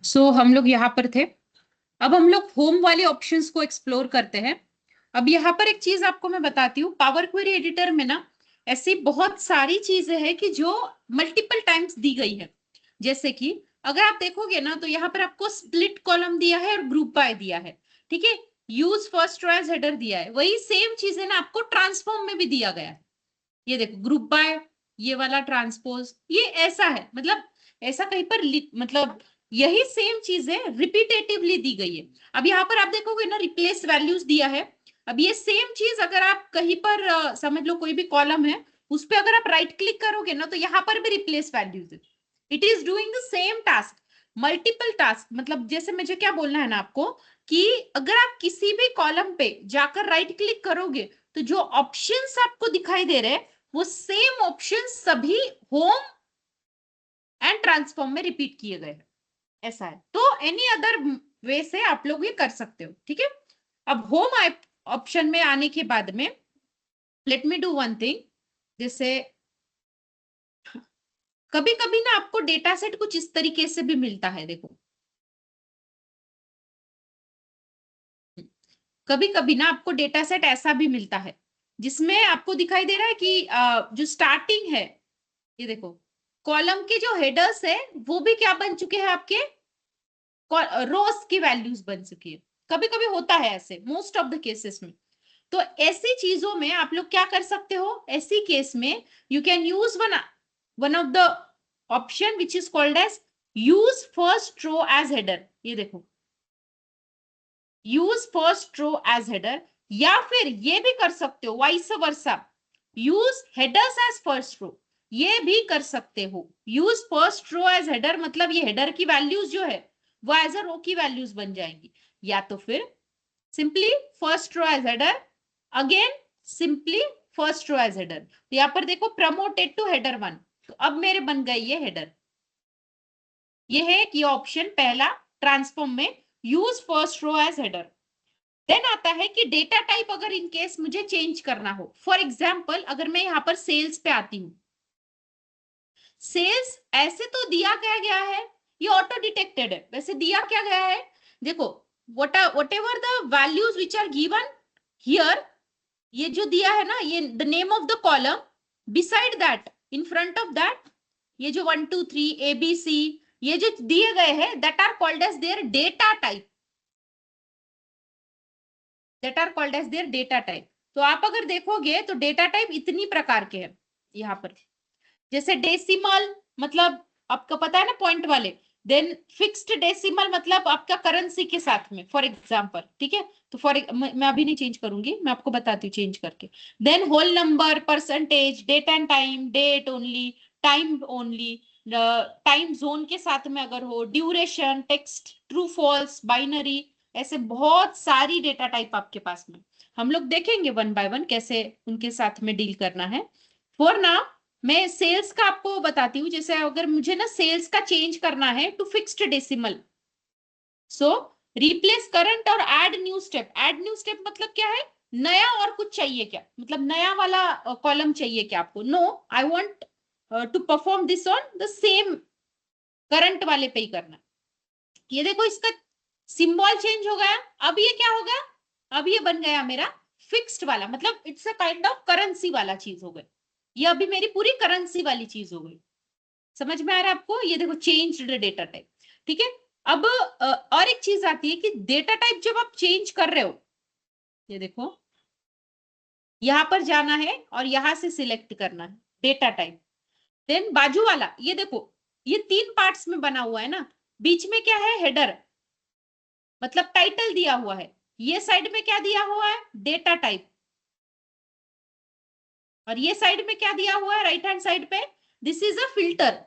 सो हम लोग यहाँ पर थे। अब हम लोग होम वाले ऑप्शंस को एक्सप्लोर करते हैं। अब यहाँ पर एक चीज आपको मैं बताती हूँ, पावर क्वेरी एडिटर में ना ऐसी बहुत सारी चीजें हैं कि जो मल्टीपल टाइम्स दी गई है। जैसे कि अगर आप देखोगे ना तो यहाँ पर आपको स्प्लिट कॉलम दिया है और ग्रुप बाय दिया है, ठीक है। Use first row as header दिया है, वही सेम चीजें ना आपको ट्रांसफॉर्म में भी दिया गया है। ये देखो ग्रुप बाय, ये वाला ट्रांसपोज, ये ऐसा है, मतलब ऐसा कहीं पर मतलब यही सेम चीजें रिपीटेटिवली दी गई है। अब यहाँ पर आप देखोगे ना रिप्लेस वैल्यूज दिया है। अब ये सेम चीज अगर आप कहीं पर समझ लो कोई भी कॉलम है उस पर अगर आप राइट क्लिक करोगे ना तो यहाँ पर भी रिप्लेस वैल्यूज है। It is doing the same task, multiple task. मतलब जैसे मुझे क्या बोलना है ना आपको कि अगर आप किसी भी कॉलम पे जाकर राइट क्लिक करोगे तो जो ऑप्शंस आपको दिखाई दे रहे हैं वो सेम ऑप्शन सभी होम एंड ट्रांसफॉर्म में रिपीट किए गए हैं। ऐसा है, तो एनी अदर वे से आप लोग ये कर सकते हो, ठीक है। अब होम ऑप्शन में आने के बाद में let me do one thing. जैसे कभी कभी ना आपको डेटा सेट कुछ इस तरीके से भी मिलता है, देखो कभी कभी ना आपको डेटा सेट ऐसा भी मिलता है जिसमें आपको दिखाई दे रहा है कि जो स्टार्टिंग है, ये देखो कॉलम के जो हेडर्स है वो भी क्या बन चुके हैं, आपके रोज की वैल्यूज बन चुकी है। कभी कभी होता है ऐसे, मोस्ट ऑफ द केसेस में। तो ऐसी चीजों में आप लोग क्या कर सकते हो, ऐसी केस में you can use one of the option which is called as use first row as header. ये देखो use first row as header, या फिर ये भी कर सकते हो vice versa, use headers as first row, ये भी कर सकते हो। Use first row as header मतलब ये हेडर की वैल्यूज जो है वो एज अ रो की वैल्यूज बन जाएंगी, या तो फिर simply first row as header, again simply first row as header. तो यहाँ पर देखो प्रमोटेड टू हेडर 1, तो अब मेरे बन गए ये हेडर। ये है कि ऑप्शन पहला ट्रांसफॉर्म में use first row as header. Then आता है कि डेटा टाइप अगर इन केस मुझे चेंज करना हो, फॉर एग्जाम्पल अगर मैं यहाँ पर सेल्स पे आती हूँ, सेल्स ऐसे तो दिया क्या गया है, ये ऑटो डिटेक्टेड है, वैसे दिया क्या गया है, देखो whatever the values which are given here, ये जो दिया है ना, ये the name of the column, beside that in front of that ये जो 1 2 3 ABC ये जो दिए गए हैं that are called as their data type, that are called as their data type। तो आप अगर देखोगे तो डेटा टाइप इतनी प्रकार के हैं यहाँ पर, जैसे डेसिमल मतलब आपका पता है ना पॉइंट वाले, देन फिक्स्ड डेसिमल मतलब आपका करेंसी के साथ में, फॉर एग्जांपल, ठीक है। तो मैं अभी नहीं चेंज करूंगी, मैं आपको बताती हूँ चेंज करके। Then whole number, percentage, date and time, date only, time only, time zone के साथ में अगर हो, duration, text, true false, binary, ऐसे बहुत सारी डेटा टाइप आपके पास में। हम लोग देखेंगे वन बाय वन कैसे उनके साथ में डील करना है। फॉर नाउ मैं सेल्स का आपको बताती हूँ। जैसे अगर मुझे ना सेल्स का चेंज करना है to fixed decimal, so replace current और add new step. Add new step मतलब क्या है, नया और कुछ चाहिए क्या, मतलब नया वाला कॉलम चाहिए क्या आपको, no I want to perform this on the same current वाले पे ही करना। ये देखो इसका सिंबल चेंज हो गया, अब ये क्या हो गया, अब ये बन गया मेरा फिक्स्ड वाला, मतलब it's a kind of currency वाला चीज हो गई। ये अभी मेरी पूरी करेंसी वाली चीज हो गई। समझ में आ रहा है आपको, ये देखो चेंज डेटा टाइप, ठीक है। अब और एक चीज आती है कि डेटा टाइप जब आप चेंज कर रहे हो, ये देखो यहां पर जाना है और यहां से सिलेक्ट करना है डेटा टाइप। देन बाजू वाला ये देखो, ये 3 पार्ट्स में बना हुआ है ना, बीच में क्या है, हेडर मतलब टाइटल दिया हुआ है, ये साइड में क्या दिया हुआ है, डेटा टाइप, और ये साइड में क्या दिया हुआ है राइट हैंड साइड पे, दिस इज अ फिल्टर।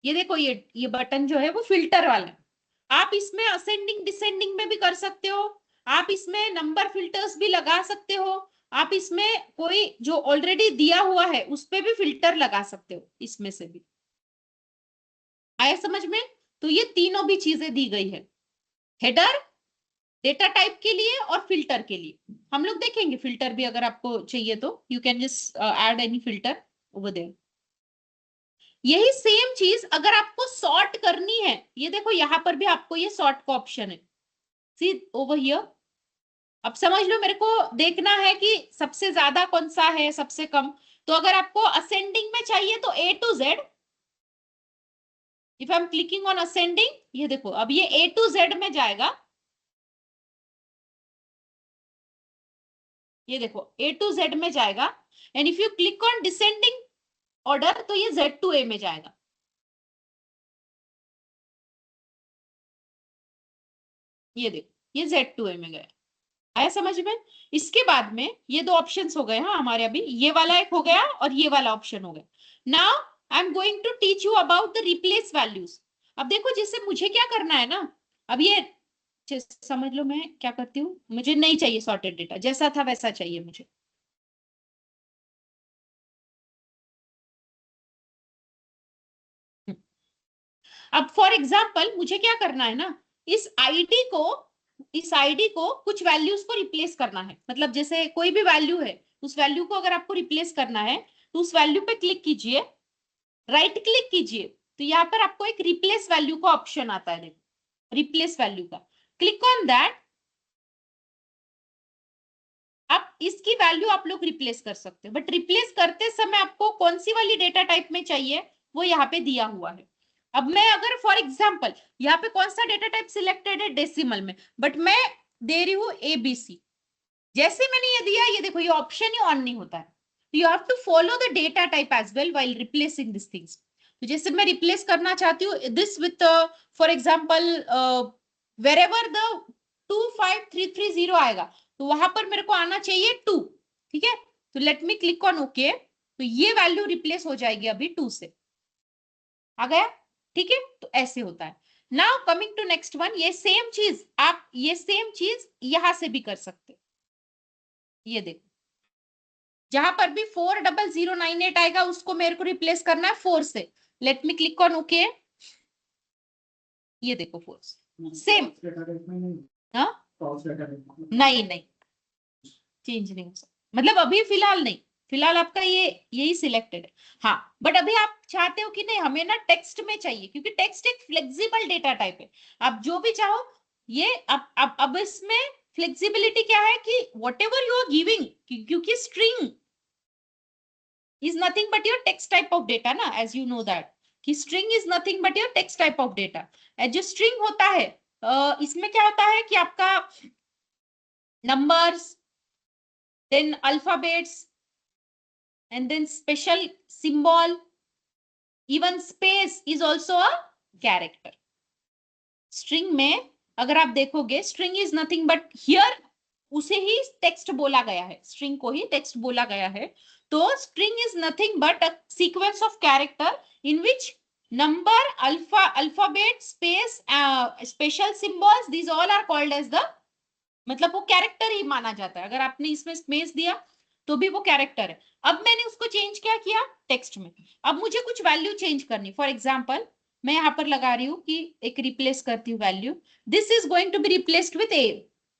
ये देखो ये बटन जो है वो फिल्टर वाला है। आप इसमें असेंडिंग डिसेंडिंग में भी कर सकते हो, आप इसमें नंबर फिल्टर्स भी लगा सकते हो, आप इसमें कोई जो ऑलरेडी दिया हुआ है उस पे भी फिल्टर लगा सकते हो, इसमें से भी। आया समझ में? तो ये तीनों भी चीजें दी गई है, हेडर, डेटा टाइप के लिए और फिल्टर के लिए। हम लोग देखेंगे फिल्टर भी, अगर आपको चाहिए तो you can just add any filter over there. यही सेम चीज अगर आपको सॉर्ट करनी है, ये देखो यहां पर भी आपको ये सॉर्ट का ऑप्शन है, सी ओवर हियर। अब समझ लो, मेरे को देखना है कि सबसे ज्यादा कौन सा है, सबसे कम। तो अगर आपको असेंडिंग में चाहिए तो A to Z, if I am clicking on ascending, ये देखो अब ये A to Z में जाएगा। ये देखो A to Z में जाएगा। And if you click on descending order तो ये Z to A में जाएगा। ये देखो ये Z to A में गया। आया समझ में? इसके बाद में ये दो ऑप्शंस हो गए। हाँ, हमारे अभी ये वाला एक हो गया और ये वाला ऑप्शन हो गया। Now I am going to teach you about the replace values. अब देखो, जैसे मुझे क्या करना है ना, अब ये समझ लो मैं क्या करती हूँ, मुझे नहीं चाहिए सॉर्टेड डेटा, जैसा था वैसा चाहिए मुझे। अब फॉर एग्जाम्पल मुझे क्या करना है ना, इस आईडी को कुछ वैल्यूज को रिप्लेस करना है। मतलब जैसे कोई भी वैल्यू है, उस वैल्यू को अगर आपको रिप्लेस करना है तो उस वैल्यू पे क्लिक कीजिए, राइट क्लिक कीजिए, तो यहाँ पर आपको एक रिप्लेस वैल्यू का ऑप्शन आता है। देखो रिप्लेस वैल्यू का, क्लिक ऑन दैट। अब इसकी वैल्यू आप लोग रिप्लेस कर सकते हो, बट रिप्लेस करते समय आपको कौन सी वाली डेटा टाइप में चाहिए वो यहाँ पे दिया हुआ है। अब मैं अगर फॉर एग्जाम्पल यहाँ पे कौन सा डेटा टाइप सिलेक्टेड है, डेसिमल में, बट मैं दे रही हूँ ABC। जैसे मैंने ये दिया, ये देखो ये ऑप्शन ही ऑन नहीं होता है। You have to follow the data type as well while replacing this things. तो जैसे मैं रिप्लेस करना चाहती हूँ this with for example wherever the 25330 आएगा, तो वहां पर मेरे को आना चाहिए 2। ठीक है, तो let me click on okay. तो ये वैल्यू रिप्लेस हो जाएगी अभी 2 से, आ गया। ठीक है, तो ऐसे होता है। Now coming to next one, ये सेम चीज आप ये सेम चीज यहां से भी कर सकते हो। ये देखो, जहां पर भी 40098 आएगा उसको मेरे को रिप्लेस करना है 4 से। Late me click on okay. ये देखो 4 सेम। हाँ, नहीं नहीं, चेंज नहीं हो सकता, मतलब अभी फिलहाल नहीं, फिलहाल आपका ये यही सिलेक्टेड है। हाँ, बट अभी आप चाहते हो कि नहीं हमें ना टेक्स्ट में चाहिए, क्योंकि टेक्स्ट एक फ्लेक्सिबल डेटा टाइप है। आप जो भी चाहो ये अब इसमें फ्लेक्सिबिलिटी क्या है कि whatever you are giving, क्योंकि string is nothing but your text type of data ना, as you know that कि string is nothing but your text type of data। जो string होता है इसमें क्या होता है कि आपका numbers, then alphabets, and then special symbol, even space is also a character। string में अगर आप देखोगे string is nothing but here उसे ही टेक्स्ट बोला गया है, स्ट्रिंग को ही टेक्स्ट बोला गया है। तो string is nothing but a sequence of character in which number, alphabet, space, special symbols, these all are called as the, मतलब वो कैरेक्टर ही माना जाता है। अगर आपने इसमें स्पेस दिया तो भी वो कैरेक्टर है। अब मैंने उसको चेंज क्या किया टेक्स्ट में। अब मुझे कुछ वैल्यू चेंज करनी, फॉर एग्जाम्पल मैं यहाँ पर लगा रही हूँ कि एक रिप्लेस करती हूँ value, this is going to be replaced with A।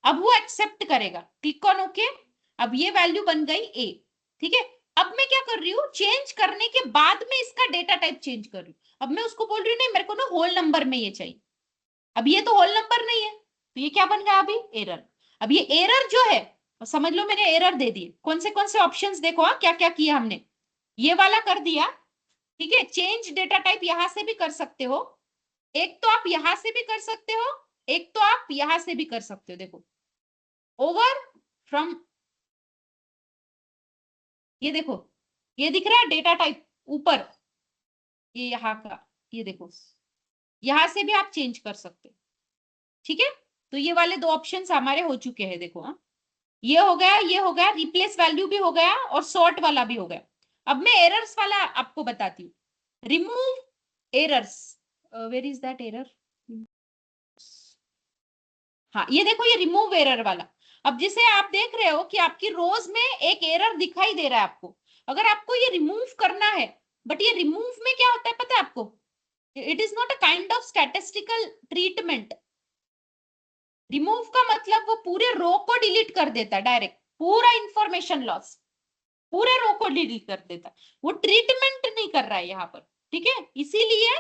अब वो एक्सेप्ट करेगा, क्लिक ऑन ओके। अब ये वैल्यू बन गई A। ठीक है, अब मैं क्या कर रही हूँ, चेंज करने के बाद में इसका डेटा टाइप चेंज कर रही हूँ। अब मैं उसको बोल रही हूँ नहीं मेरे को ना होल नंबर में ये चाहिए। अब ये तो होल नंबर नहीं है, तो ये क्या बन गया अभी, एरर। अब ये एरर जो है समझ लो मैंने एरर दे दिए। कौन से ऑप्शंस देखो, हाँ क्या क्या किया हमने, ये वाला कर दिया। ठीक है, चेंज डेटा टाइप यहां से भी कर सकते हो, एक तो आप यहां से भी कर सकते हो, एक तो आप यहां से भी कर सकते हो। देखो ओवर फ्रॉम, ये देखो ये दिख रहा है डेटा टाइप ऊपर, ये यहाँ का, ये देखो यहां से भी आप चेंज कर सकते हो। ठीक है, तो ये वाले दो ऑप्शंस हमारे हो चुके हैं। देखो हाँ, ये हो गया, ये हो गया, रिप्लेस वैल्यू भी हो गया और सॉर्ट वाला भी हो गया। अब मैं एरर्स वाला आपको बताती हूँ, remove errors. Where is that error? हाँ, ये देखो ये रिमूव एरर वाला। अब जैसे आप देख रहे हो कि आपकी रोज में एक एरर दिखाई दे रहा है आपको, अगर आपको ये रिमूव करना है, बट ये रिमूव में क्या होता है पता है आपको, it is not a kind of statistical treatment. Remove का मतलब वो पूरे रो को डिलीट कर देता है, डायरेक्ट पूरा इंफॉर्मेशन लॉस, पूरे रो को डिलीट कर देता है, वो ट्रीटमेंट नहीं कर रहा है यहाँ पर, ठीक है। इसीलिए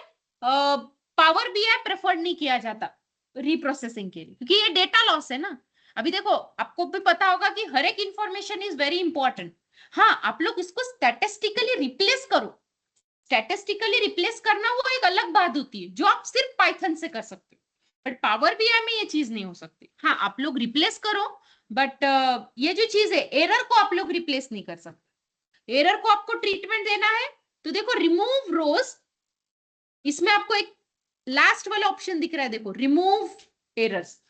पावर बीआई प्रेफर्ड नहीं किया जाता रिप्रोसेसिंग के लिए, क्योंकि ये डेटा लॉस है ना। अभी देखो आपको भी पता होगा कि हर एक इंफॉर्मेशन इज वेरी इंपॉर्टेंट। हाँ, आप लोग इसको स्टैटिस्टिकली रिप्लेस करो, स्टैटिस्टिकली रिप्लेस करना वो एक अलग बात होती है जो आप सिर्फ पाइथन से कर सकते हो, बट पावर बीआई में ये चीज नहीं हो सकती। हाँ, आप लोग रिप्लेस करो, बट ये जो चीज है एरर को आप लोग रिप्लेस नहीं कर सकते। एरर को आपको ट्रीटमेंट देना है तो देखो रिमूव रोज, इसमें आपको एक लास्ट वाला ऑप्शन दिख रहा है, देखो remove errors,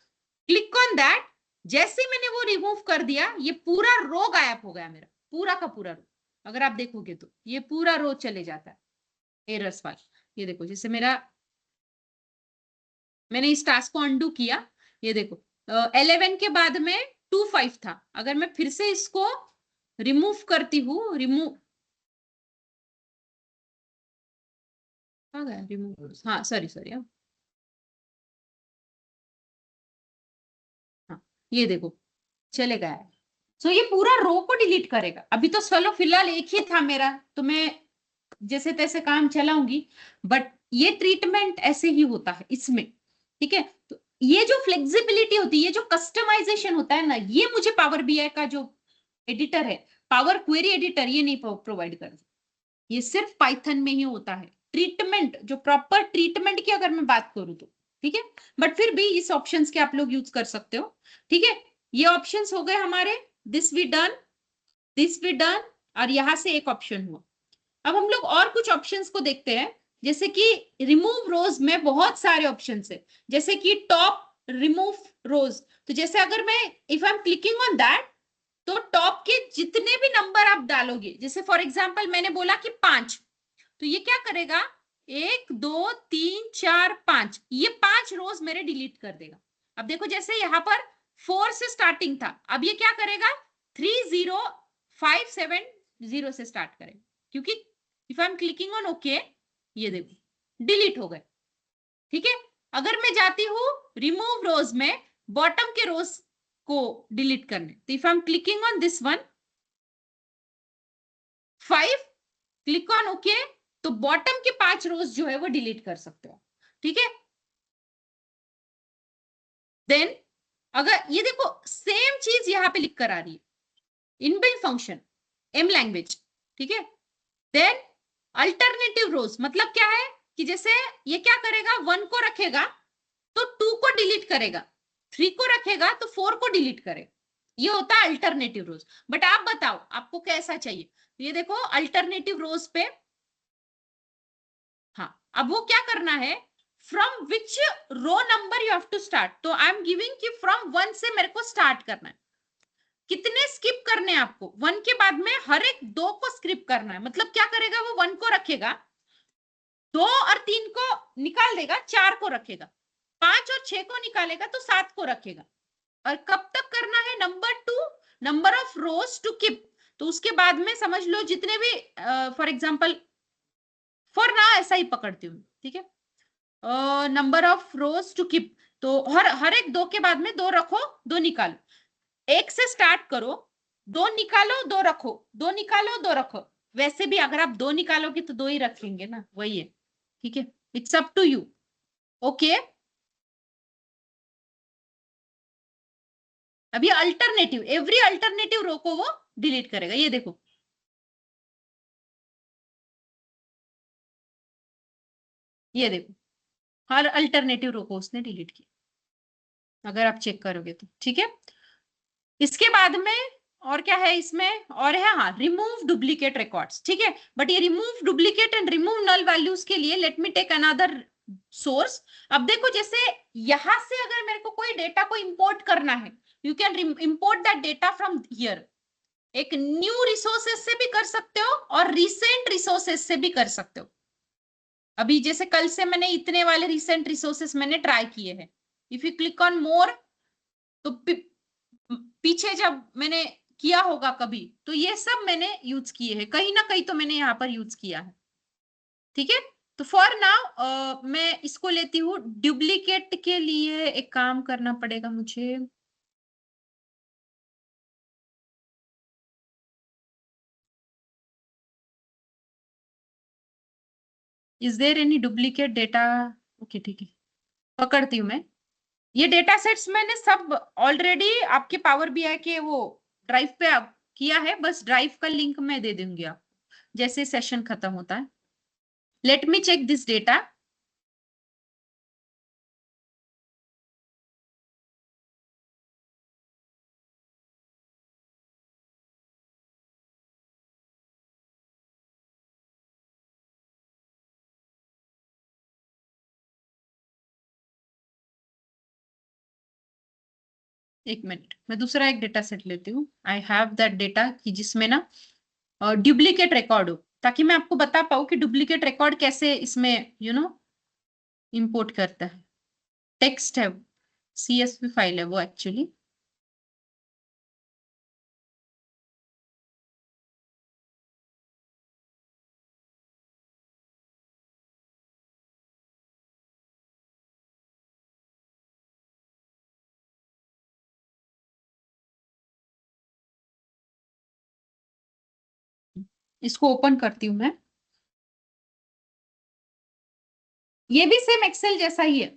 click on that. जैसे ही मैंने वो रिमूव कर दिया ये पूरा रो गायब हो गया मेरा, पूरा का पूरा रो। अगर आप देखोगे तो ये पूरा रो चले जाता है एरर्स वाला। ये देखो जैसे मैंने इस टास्क को अंडू किया, ये देखो 11 के बाद में 25 था, अगर मैं फिर से इसको रिमूव करती हूँ, रिमूव आ गया रिमूव, हाँ सॉरी हाँ ये देखो चले गया है। सो ये पूरा रो को डिलीट करेगा। अभी तो चलो फिलहाल एक ही था मेरा, तो मैं जैसे तैसे काम चलाऊंगी, बट ये ट्रीटमेंट ऐसे ही होता है इसमें, ठीक है। तो ये जो फ्लेक्सिबिलिटी होती है, ये जो कस्टमाइजेशन होता है ना, ये मुझे पावर बीआई का जो एडिटर है, पावर क्वेरी एडिटर, ये नहीं प्रोवाइड करता। ये सिर्फ पाइथन में ही होता है ट्रीटमेंट, जो प्रॉपर ट्रीटमेंट की अगर मैं बात करूं तो, ठीक है। बट फिर भी इस ऑप्शंस के आप लोग यूज कर सकते हो, ठीक है। ये ऑप्शंस हो गए हमारे, दिस वी डन, और यहां से एक ऑप्शन हुआ। अब हम लोग और कुछ ऑप्शंस को देखते हैं, जैसे कि रिमूव रोज में बहुत सारे ऑप्शंस है, जैसे कि टॉप रिमूव रोज। तो जैसे अगर मैं if I am clicking on that, तो टॉप के जितने भी नंबर आप डालोगे, जैसे फॉर एग्जांपल मैंने बोला कि 5, तो ये क्या करेगा, 1 2 3 4 5, ये 5 रोज मेरे डिलीट कर देगा। अब देखो जैसे यहाँ पर 4 से स्टार्टिंग था, अब ये क्या करेगा 3 0 5 7 0 से स्टार्ट करेगा, क्योंकि if I am clicking on okay, ये देखो डिलीट हो गए, ठीक है। अगर मैं जाती हूँ रिमूव रोज में बॉटम के रोज को डिलीट करने, तो if I am clicking on this one 5, click on okay, तो बॉटम के 5 रोज जो है वो डिलीट कर सकते हो, ठीक है। देन अगर ये देखो सेम चीज यहां पे लिख कर आ रही है, इनबिल्ट फंक्शन एम लैंग्वेज, ठीक है। देन अल्टरनेटिव रोज मतलब क्या है कि जैसे ये क्या करेगा, 1 को रखेगा तो 2 को डिलीट करेगा, 3 को रखेगा तो 4 को डिलीट करेगा, ये होता है अल्टरनेटिव रोज। बट आप बताओ आपको कैसा चाहिए, ये देखो अल्टरनेटिव रोज पे, हाँ अब वो क्या करना है, from which row number you have to start, तो आई एम गिविंग कि फ्रॉम 1 से मेरे को स्टार्ट करना है। कितने स्किप करने हैं आपको, 1 के बाद में हर एक 2 को स्किप करना है, मतलब क्या करेगा वो 1 को रखेगा, 2 और 3 को निकाल देगा, 4 को रखेगा, 5 और 6 को निकालेगा तो 7 को रखेगा। और कब तक करना है, number 2 number of rows to keep, तो उसके बाद में समझ लो जितने भी फॉर एग्जांपल फॉर ना ऐसा ही पकड़ती हूँ, ठीक है, number of rows to keep, तो हर एक 2 के बाद में 2 रखो 2 निकालो, 1 से स्टार्ट करो, 2 निकालो 2 रखो, 2 निकालो 2 रखो। वैसे भी अगर आप 2 निकालोगे तो 2 ही रखेंगे ना, वही है, ठीक है। It's up to you, okay. अब ये अल्टरनेटिव, एवरी अल्टरनेटिव रो को वो डिलीट करेगा, ये देखो ये देखो हर अल्टरनेटिव रो को उसने डिलीट किया, अगर आप चेक करोगे तो, ठीक है। इसके बाद में और क्या है इसमें, और है हाँ रिमूव डुप्लीकेट रिकॉर्ड्स, ठीक है। बट ये remove duplicate and remove null values के लिए let me take another source. अब देखो जैसे यहां से अगर मेरे को कोई डेटा को इंपोर्ट करना है, you can import that data from here, एक न्यू रिसोर्सेस से भी कर सकते हो और रिसेंट रिसोर्सेस से भी कर सकते हो। अभी जैसे कल से मैंने इतने वाले रिसेंट रिसोर्सेस मैंने ट्राई किए हैं, if you click on more तो पीछे जब मैंने किया होगा कभी, तो ये सब मैंने यूज किए हैं, कहीं ना कहीं तो मैंने यहाँ पर यूज किया है। ठीक है, तो फॉर नाउ मैं इसको लेती हूँ। डुप्लीकेट के लिए एक काम करना पड़ेगा मुझे। Is there any duplicate data? Okay ठीक है, पकड़ती हूँ मैं। ये डेटा सेट्स मैंने सब ऑलरेडी आपके पावर बीआई के वो ड्राइव पे किया है, बस ड्राइव का लिंक मैं दे दूंगी आप जैसे सेशन खत्म होता है। Let me check this data. एक मिनट, मैं दूसरा एक डेटा सेट लेती हूँ। आई हैव दैट डेटा कि जिसमें ना डुप्लीकेट रिकॉर्ड हो, ताकि मैं आपको बता पाऊँ कि डुप्लीकेट रिकॉर्ड कैसे इसमें इंपोर्ट करता है। टेक्स्ट है, CSV फाइल है वो एक्चुअली। इसको ओपन करती हूँ मैं। ये भी सेम एक्सेल जैसा ही है।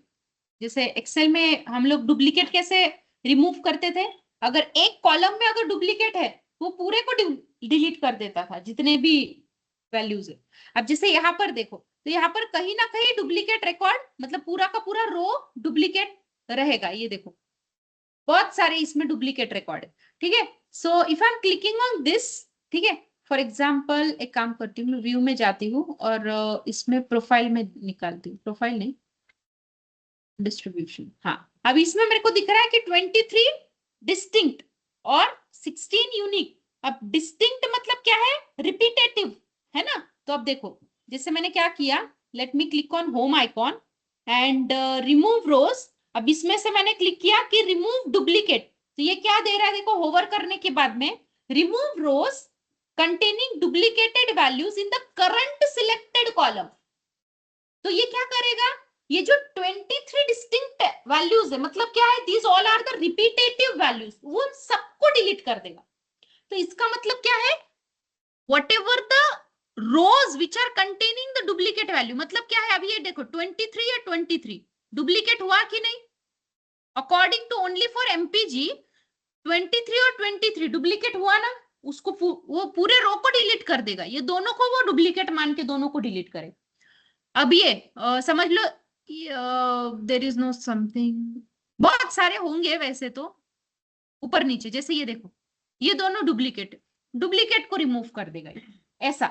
जैसे एक्सेल में हम लोग डुप्लीकेट कैसे रिमूव करते थे, अगर एक कॉलम में अगर डुप्लीकेट है वो पूरे को डिलीट कर देता था, जितने भी वैल्यूज है। अब जैसे यहाँ पर देखो, तो यहाँ पर कहीं ना कहीं डुप्लीकेट रिकॉर्ड, मतलब पूरा का पूरा रो डुप्लीकेट रहेगा। ये देखो बहुत सारे इसमें डुप्लीकेट रिकॉर्ड है। ठीक है, so if I am clicking on this, ठीक है, फॉर एग्जाम्पल एक काम करती हूँ, व्यू में जाती हूँ और इसमें प्रोफाइल में निकालती हूँ, प्रोफाइल नहीं डिस्ट्रीब्यूशन। हाँ, अब इसमें मेरे को दिख रहा है कि 23 डिस्टिंक्ट और 16 यूनिक। अब डिस्टिंक्ट मतलब क्या है, रिपीटेटिव है ना। तो अब देखो, जैसे मैंने क्या किया, let me click on home icon and remove rows. अब इसमें से मैंने क्लिक किया कि रिमूव डुप्लीकेट, तो ये क्या दे रहा है देखो, होवर करने के बाद में remove rows containing duplicated values in the current selected column. तो ये क्या करेगा, ये जो 23 डिस्टिंक्ट वैल्यूज है, मतलब क्या है, these all are the repetitive values, वो सबको डिलीट कर देगा। तो इसका मतलब क्या है, whatever the rows which are containing the duplicate value, मतलब क्या है, अभी ये देखो 23 या 23 डुप्लीकेट हुआ कि नहीं, according to only for MPG 23 और 23 डुप्लीकेट हुआ ना, उसको वो पूरे रो को डिलीट कर देगा। ये दोनों को वो डुप्लीकेट मान के दोनों को डिलीट करेगा। अब ये समझ लो, देयर इज नो समथिंग, बहुत सारे होंगे वैसे तो ऊपर नीचे। जैसे ये देखो, ये दोनों डुप्लीकेट, डुप्लीकेट को रिमूव कर देगा ये, ऐसा।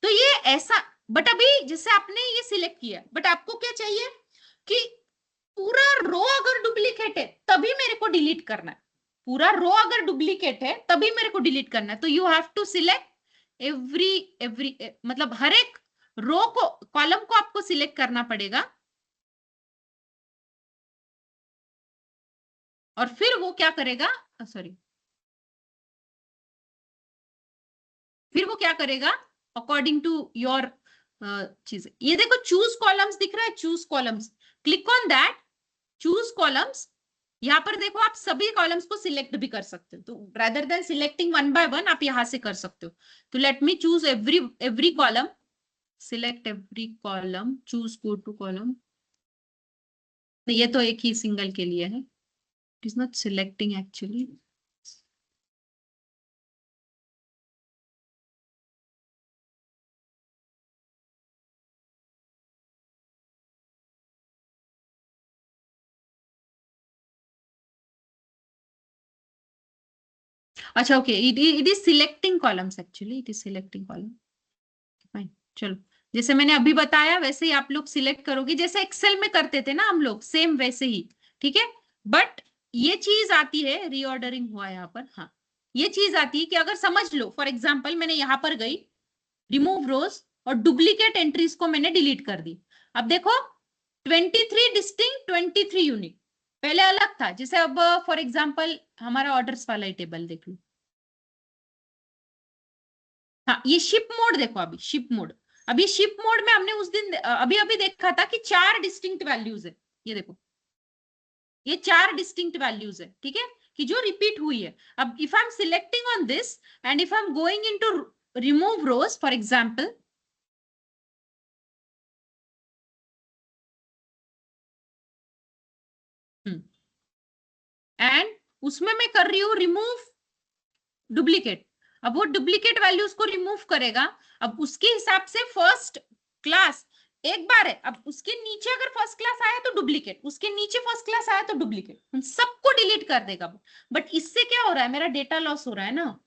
तो ये ऐसा, बट अभी जैसे आपने ये सिलेक्ट किया, बट आपको क्या चाहिए कि पूरा रो अगर डुप्लीकेट है तभी मेरे को डिलीट करना है, पूरा रो अगर डुप्लीकेट है तभी मेरे को डिलीट करना है। तो you have to select every मतलब हर एक रो को, कॉलम को आपको सिलेक्ट करना पड़ेगा। और फिर वो क्या करेगा, सॉरी, फिर वो क्या करेगा अकॉर्डिंग टू योर चीज। ये देखो चूज कॉलम्स दिख रहा है, choose columns, click on that, choose columns. यहाँ पर देखो आप सभी कॉलम्स को सिलेक्ट भी कर सकते हो, तो rather than selecting one by one आप यहाँ से कर सकते हो। तो let me choose every column, select every column, choose go to column. ये तो एक ही सिंगल के लिए है, it is not selecting actually. अच्छा okay, it is selecting columns actually, it is selecting column. Fine, चलो जैसे मैंने अभी बताया वैसे ही आप लोग सिलेक्ट करोगे, जैसे एक्सेल में करते थे ना हम लोग, सेम वैसे ही। ठीक है, बट ये चीज आती है, रीऑर्डरिंग हुआ यहाँ पर। हाँ, ये चीज आती है कि अगर समझ लो फॉर एग्जाम्पल मैंने यहाँ पर गई, रिमूव रोज, और डुप्लीकेट एंट्रीज को मैंने डिलीट कर दी। अब देखो 23 डिस्टिंक्ट 23 यूनिक, पहले अलग था, जैसे अब फॉर एग्जांपल हमारा ऑर्डर्स वाला ही टेबल देख लो। हाँ, ये शिप मोड देखो, अभी शिप मोड, अभी शिप मोड में हमने उस दिन अभी अभी देखा था कि 4 डिस्टिंक्ट वैल्यूज है। ये देखो, ये 4 डिस्टिंक्ट वैल्यूज है, ठीक है, कि जो रिपीट हुई है। अब if I am selecting on this and if I am going into remove rows for example, and उसमें मैं कर रही हूँ रिमूव डुप्लीकेट। अब वो डुप्लीकेट वैल्यूज को रिमूव करेगा। अब उसके हिसाब से फर्स्ट क्लास एक बार है, अब उसके नीचे अगर फर्स्ट क्लास आया तो डुप्लीकेट, उसके नीचे फर्स्ट क्लास आया तो डुप्लीकेट, उन सबको डिलीट कर देगा। बट इससे क्या हो रहा है, मेरा डेटा लॉस हो रहा है ना।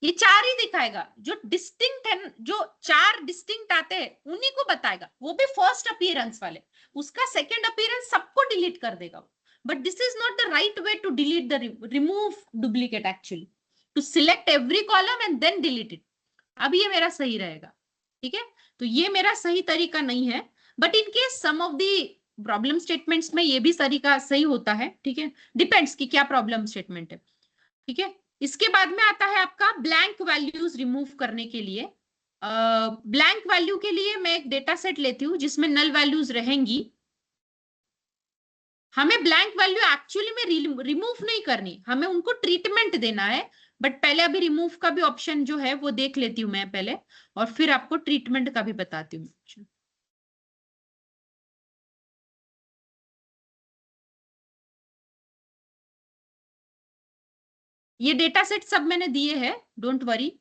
ये 4 ही दिखाएगा, जो डिस्टिंक्ट है, जो 4 डिस्टिंक्ट आते हैं उन्हीं को बताएगा, वो भी फर्स्ट अपीयरेंस वाले। उसका सेकंड अपीयरेंस सबको डिलीट कर देगा। But this is not the right way to delete the remove duplicate, actually to select every column and then delete it. अब ये मेरा सही रहेगा, ठीक है, तो ये मेरा सही तरीका नहीं है। But in case some of the problem statements में ये भी तरीका सही होता है, ठीक है, डिपेंड्स कि क्या प्रॉब्लम स्टेटमेंट है, ठीक है। इसके बाद में आता है आपका ब्लैंक वैल्यूज रिमूव करने के लिए। ब्लैंक वैल्यू के लिए मैं एक डेटा सेट लेती हूँ जिसमें नल वैल्यूज रहेंगी। हमें ब्लैंक वैल्यू एक्चुअली में रिमूव नहीं करनी, हमें उनको ट्रीटमेंट देना है। बट पहले अभी रिमूव का भी ऑप्शन जो है वो देख लेती हूँ मैं पहले, और फिर आपको ट्रीटमेंट का भी बताती हूँ। ये डेटा सेट सब मैंने दिए हैं, डोंट वरी।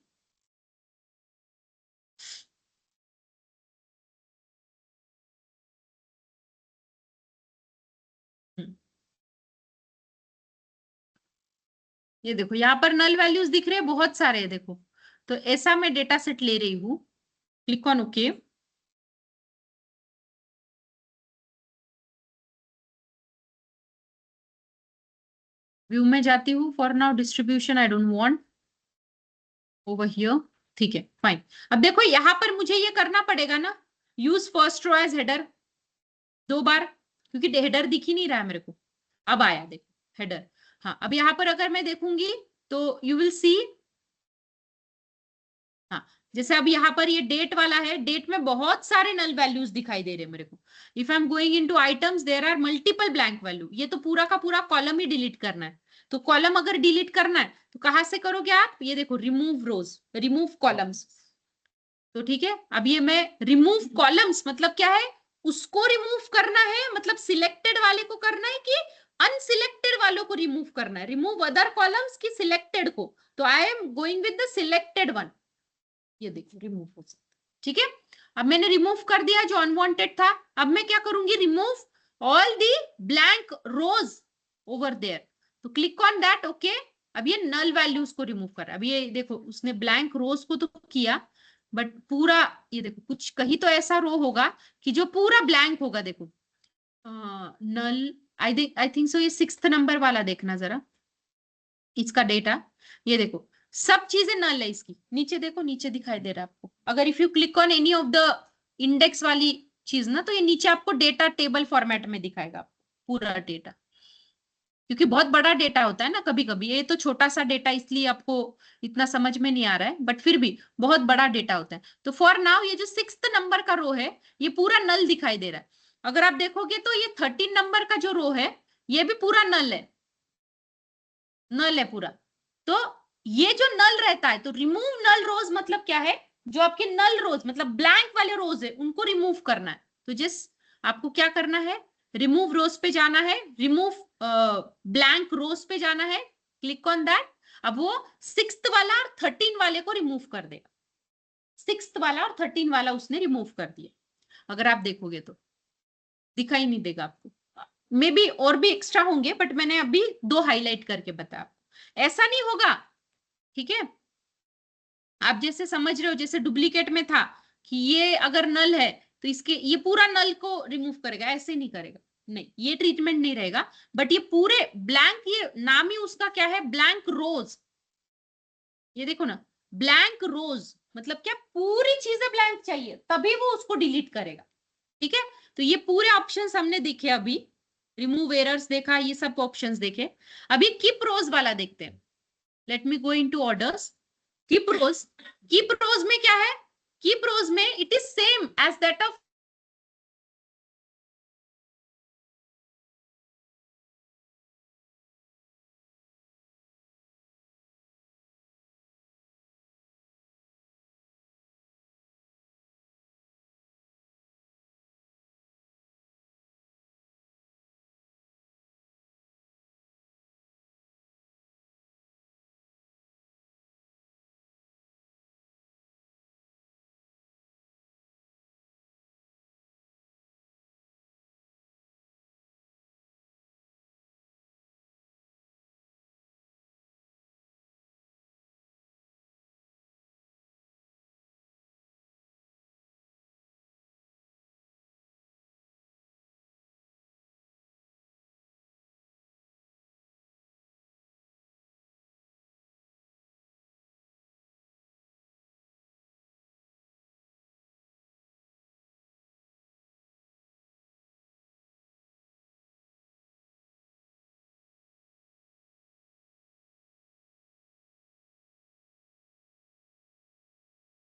ये देखो यहाँ पर नल वैल्यूज दिख रहे हैं, बहुत सारे हैं देखो। तो ऐसा मैं डेटा सेट ले रही हूँ, क्लिक ऑन ओके। व्यू में जाती हूँ, for now distribution I don't want, over here, ठीक है, फाइन। अब देखो यहाँ पर मुझे ये करना पड़ेगा ना, use first row as header 2 बार, क्योंकि हेडर दिख ही नहीं रहा है मेरे को। अब आया देखो हेडर। हाँ, अब यहाँ पर अगर मैं देखूंगी तो यू विल सी, हाँ, जैसे अब यहाँ पर ये डेट वाला है, डेट में बहुत सारे नल वैल्यूज दिखाई दे रहे हैं मेरे को। If I am going into items there are multiple blank value, ये तो पूरा का पूरा कॉलम ही डिलीट करना है। तो कॉलम अगर डिलीट करना है तो कहां से करोगे आप, ये देखो रिमूव रोज, रिमूव कॉलम्स। तो ठीक है, अब ये मैं रिमूव कॉलम्स मतलब क्या है, उसको रिमूव करना है, मतलब सिलेक्टेड वाले को करना है कि अनसिलेक्टेड वालों को रिमूव करना है, रिमूव अदर कॉलम्स की सिलेक्टेड को। तो I am going with the selected one, ये देखो रिमूव हो सकता है, ठीक है। अब मैंने रिमूव कर दिया जो अनवांटेड था। अब मैं क्या करूंगी, remove all the blank rows over there, तो क्लिक ऑन दैट, ओके। अब ये नल वैल्यूज को रिमूव कर, अब ये देखो उसने ब्लैंक रोज को तो किया, बट पूरा ये देखो कुछ कहीं तो ऐसा रो होगा कि जो पूरा ब्लैंक होगा, देखो नल, आई थिंक सो ये 6th नंबर वाला देखना जरा, इसका डेटा, ये देखो सब चीजें नल है इसकी। नीचे देखो, नीचे दिखाई दे रहा है आपको, अगर if you click on any of the index वाली चीज ना, तो ये नीचे आपको डेटा टेबल फॉर्मेट में दिखाएगा पूरा डेटा, क्योंकि बहुत बड़ा डेटा होता है ना कभी कभी, ये तो छोटा सा डेटा इसलिए आपको इतना समझ में नहीं आ रहा है, बट फिर भी बहुत बड़ा डेटा होता है। तो फॉर नाउ ये जो 6th नंबर का रो है ये पूरा नल दिखाई दे रहा है। अगर आप देखोगे तो ये 13 नंबर का जो रो है ये भी पूरा नल है, नल है पूरा। तो ये जो नल रहता है, तो रिमूव नल रोज मतलब क्या है, जो आपके नल रोज मतलब ब्लैंक वाले रोज है उनको रिमूव करना है। तो जिस आपको क्या करना है, रिमूव रोज पे जाना है, रिमूव ब्लैंक रोज पे जाना है, क्लिक ऑन दैट। अब वो 6th वाला और 13 वाले को रिमूव कर देगा, 6th वाला और 13 वाला उसने रिमूव कर दिया। अगर आप देखोगे तो दिखाई नहीं देगा आपको, मे बी और भी एक्स्ट्रा होंगे, बट मैंने अभी 2 हाईलाइट करके बताया। ऐसा नहीं होगा, ठीक है, आप जैसे समझ रहे हो, जैसे डुप्लीकेट में था कि ये अगर नल है तो इसके ये पूरा नल को रिमूव करेगा, ऐसे नहीं करेगा, नहीं, ये ट्रीटमेंट नहीं रहेगा। बट ये पूरे ब्लैंक, ये नाम ही उसका क्या है, ब्लैंक रोज, ये देखो ना, ब्लैंक रोज मतलब क्या, पूरी चीजें ब्लैंक चाहिए तभी वो उसको डिलीट करेगा, ठीक है। तो ये पूरे ऑप्शंस हमने देखे अभी, रिमूव एरर्स देखा, ये सब ऑप्शंस देखे। अभी कीप रोज वाला देखते हैं। Let me go into orders. Keep rows, keep rows में क्या है? कीप रोज में it is same as that of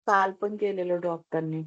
काल पण केलेलं डॉक्टरनी.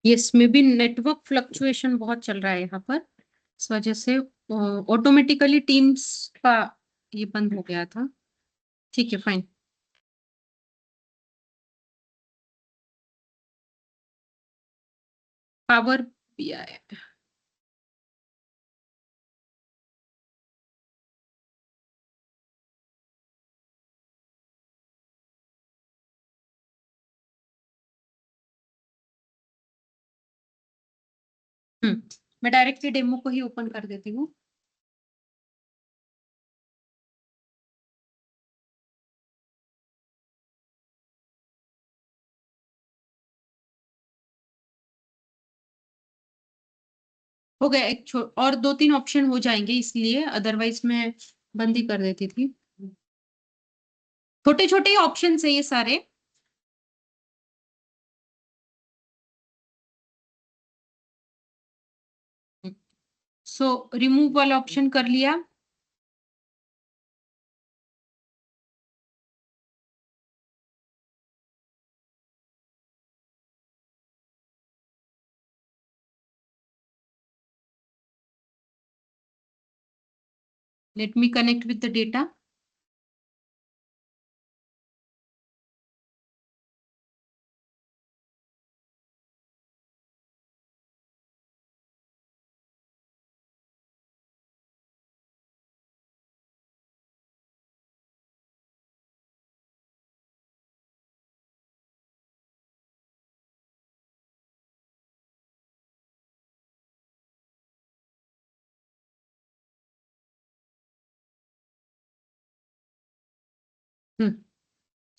Yes maybe network fluctuation बहुत चल रहा है यहाँ पर, इस वजह से ऑटोमेटिकली टीम्स का ये बंद हो गया था। ठीक है, फाइन। पावर BI, मैं डायरेक्टली डेमो को ही ओपन कर देती हूँ। हो गया, और 2-3 ऑप्शन हो जाएंगे, इसलिए अदरवाइज मैं बंद ही कर देती थी। छोटे छोटे ऑप्शन है ये सारे। सो रिमूव वाला ऑप्शन कर लिया। Let me connect with the data.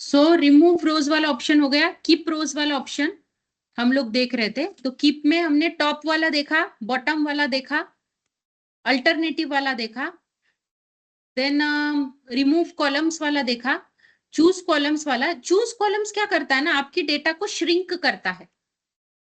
So remove rows वाला ऑप्शन हो गया। कीप रोज वाला ऑप्शन हम लोग देख रहे थे, तो कीप में हमने टॉप वाला देखा, बॉटम वाला देखा, अल्टरनेटिव वाला देखा, देन रिमूव कॉलम्स वाला देखा, चूज कॉलम्स वाला। चूज कॉलम्स क्या करता है ना, आपकी डेटा को श्रिंक करता है।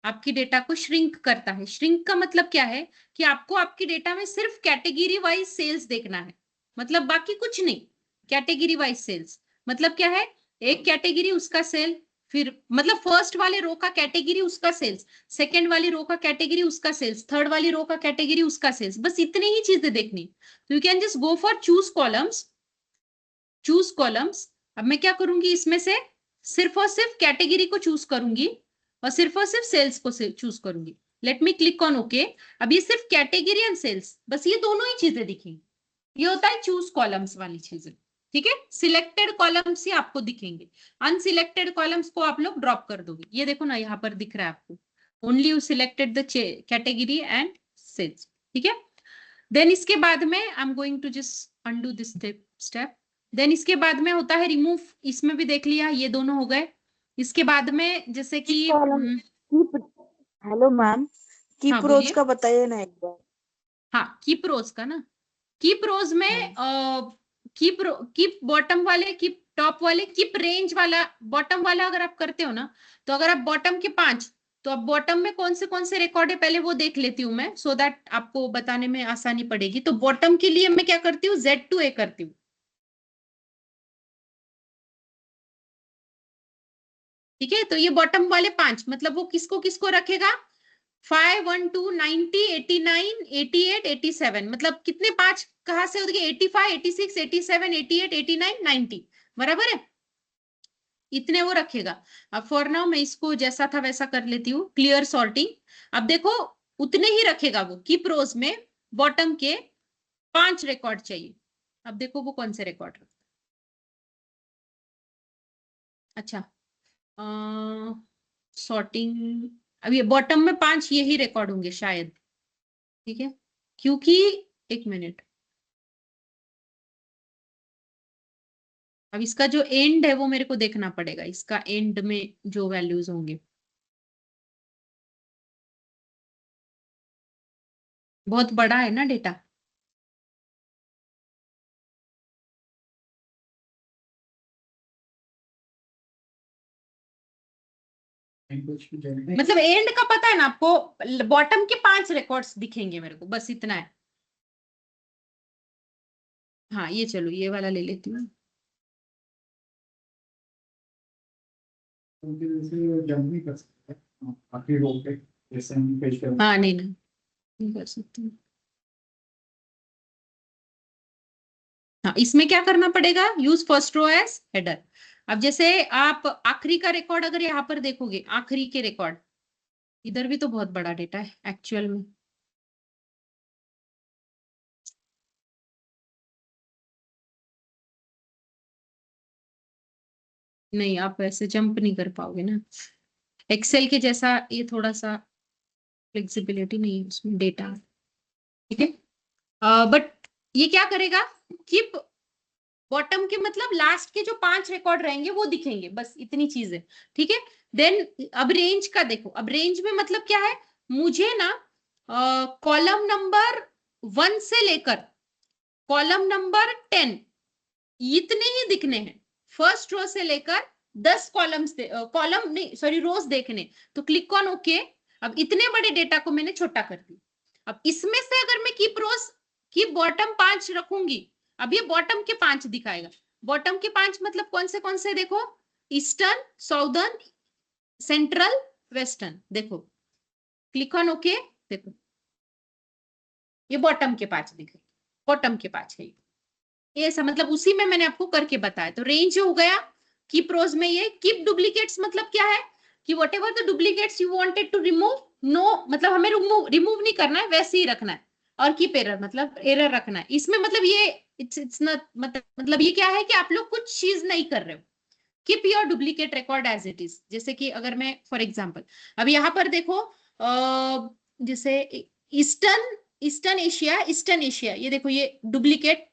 आपकी डेटा को श्रिंक करता है। श्रिंक का मतलब क्या है कि आपको आपकी डेटा में सिर्फ कैटेगरी वाइज सेल्स देखना है, मतलब बाकी कुछ नहीं। कैटेगरी वाइज सेल्स मतलब क्या है, एक कैटेगरी उसका सेल, फिर मतलब फर्स्ट वाले रो का कैटेगरी उसका सेल्स, सेकंड वाली रो का कैटेगरी उसका सेल्स, थर्ड वाली रो का कैटेगरी उसका सेल्स, बस इतनी ही चीजें देखनी। तो you can just go for choose columns. Choose columns, अब मैं क्या करूंगी, इसमें से सिर्फ और सिर्फ कैटेगरी को चूज करूंगी और सिर्फ सेल्स को चूज करूंगी। Late me click on okay. अब ये सिर्फ कैटेगरी एंड सेल्स, बस ये दोनों ही चीजें दिखेंगी। ये होता है चूज कॉलम्स वाली चीजें। ठीक है, सिलेक्टेड कॉलम्स ही आपको दिखेंगे, अनसिलेक्टेड कॉलम्स को आप लोग ड्रॉप कर दोगे। ये देखो ना, यहाँ पर दिख रहा है आपको, only you selected the category and sales. ठीक है, देन इसके बाद में I am going to just undo this step. Then इसके बाद में होता है रिमूव, इसमें भी देख लिया, ये दोनों हो गए। इसके बाद में जैसे कि हेलो मैम, हाँ कीप रोज बोलिए। का बताइए ना एक बार। हाँ, कीप रोज का ना, कीप रोज में कीप बॉटम वाले, कीप टॉप वाले, कीप रेंज वाला। बॉटम वाला अगर आप करते हो ना, तो अगर आप बॉटम के 5, तो अब बॉटम में कौन से रिकॉर्ड है पहले वो देख लेती हूँ मैं, सो दैट आपको बताने में आसानी पड़ेगी। तो बॉटम के लिए मैं क्या करती हूँ, Z to A करती हूँ। ठीक है, तो ये बॉटम वाले 5 मतलब वो किसको किसको रखेगा, 5, 1, 2, 90, 89, 88, 87, मतलब कितने 5 कहां से होते, 85, 86, 87, 88, 89, 90, बराबर है, इतने वो रखेगा। अब फॉर नाउ मैं इसको जैसा था वैसा कर लेती हूँ, क्लियर सॉर्टिंग। अब देखो, उतने ही रखेगा वो, कीप रोज में बॉटम के 5 रिकॉर्ड चाहिए। अब देखो वो कौन से रिकॉर्ड रखता। अच्छा, सॉर्टिंग, अब ये बॉटम में 5 यही रिकॉर्ड होंगे शायद। ठीक है, क्योंकि एक मिनट, अब इसका जो एंड है वो मेरे को देखना पड़ेगा, इसका एंड में जो वैल्यूज होंगे। बहुत बड़ा है ना डेटा। मतलब एंड का पता है ना आपको, बॉटम के 5 रिकॉर्ड्स दिखेंगे मेरे को, बस इतना है। हाँ, ये चलो ये वाला ले लेती हूँ। जल्दी कर सकते हैं आखिरी रोक पे। हाँ नहीं कर सकते। हाँ, इसमें क्या करना पड़ेगा, use first row as header. अब जैसे आप आखिरी का रिकॉर्ड अगर यहाँ पर देखोगे, आखिरी के रिकॉर्ड, इधर भी तो बहुत बड़ा डेटा है एक्चुअल में। नहीं, आप ऐसे जंप नहीं कर पाओगे ना, एक्सेल के जैसा ये थोड़ा सा फ्लेक्सिबिलिटी नहीं है उसमें डेटा, ठीक है। बट ये क्या करेगा, कीप बॉटम के मतलब लास्ट के जो 5 रिकॉर्ड रहेंगे वो दिखेंगे, बस इतनी चीज है, ठीक है। देन अब रेंज का देखो, अब रेंज में मतलब क्या है, मुझे ना कॉलम नंबर 1 से लेकर कॉलम नंबर 10 इतने ही दिखने हैं, फर्स्ट रो से लेकर 10 कॉलम्स कॉलम नहीं सॉरी रोज देखने। तो क्लिक ऑन ओके। अब इतने बड़े डेटा को मैंने छोटा कर दिया। अब इसमें से अगर मैं कीप रोज की बॉटम 5 रखूंगी, अब ये बॉटम के 5 दिखाएगा। बॉटम के 5 मतलब कौन से देखो, ईस्टर्न, साउदर्न, सेंट्रल, वेस्टर्न, देखो क्लिक ऑन ओके। देखो ये बॉटम के 5 दिखे, बॉटम के 5 है ये ऐसा, मतलब उसी में मैंने आपको करके बताया। तो रेंज हो गया। कीप रोज में ये कीप डुप्लीकेट्स मतलब क्या है कि whatever the duplicates you wanted to remove, no मतलब हमें रिमूव नहीं करना है, वैसे ही रखना है। और कीप एरर मतलब एरर रखना है इसमें, मतलब ये इट्स नॉट मतलब ये क्या है कि आप लोग कुछ चीज नहीं कर रहे हो। Keep your duplicate record as it is. जैसे कि अगर मैं फॉर एग्जाम्पल अब यहाँ पर देखो जैसे ईस्टर्न एशिया ये देखो ये डुप्लीकेट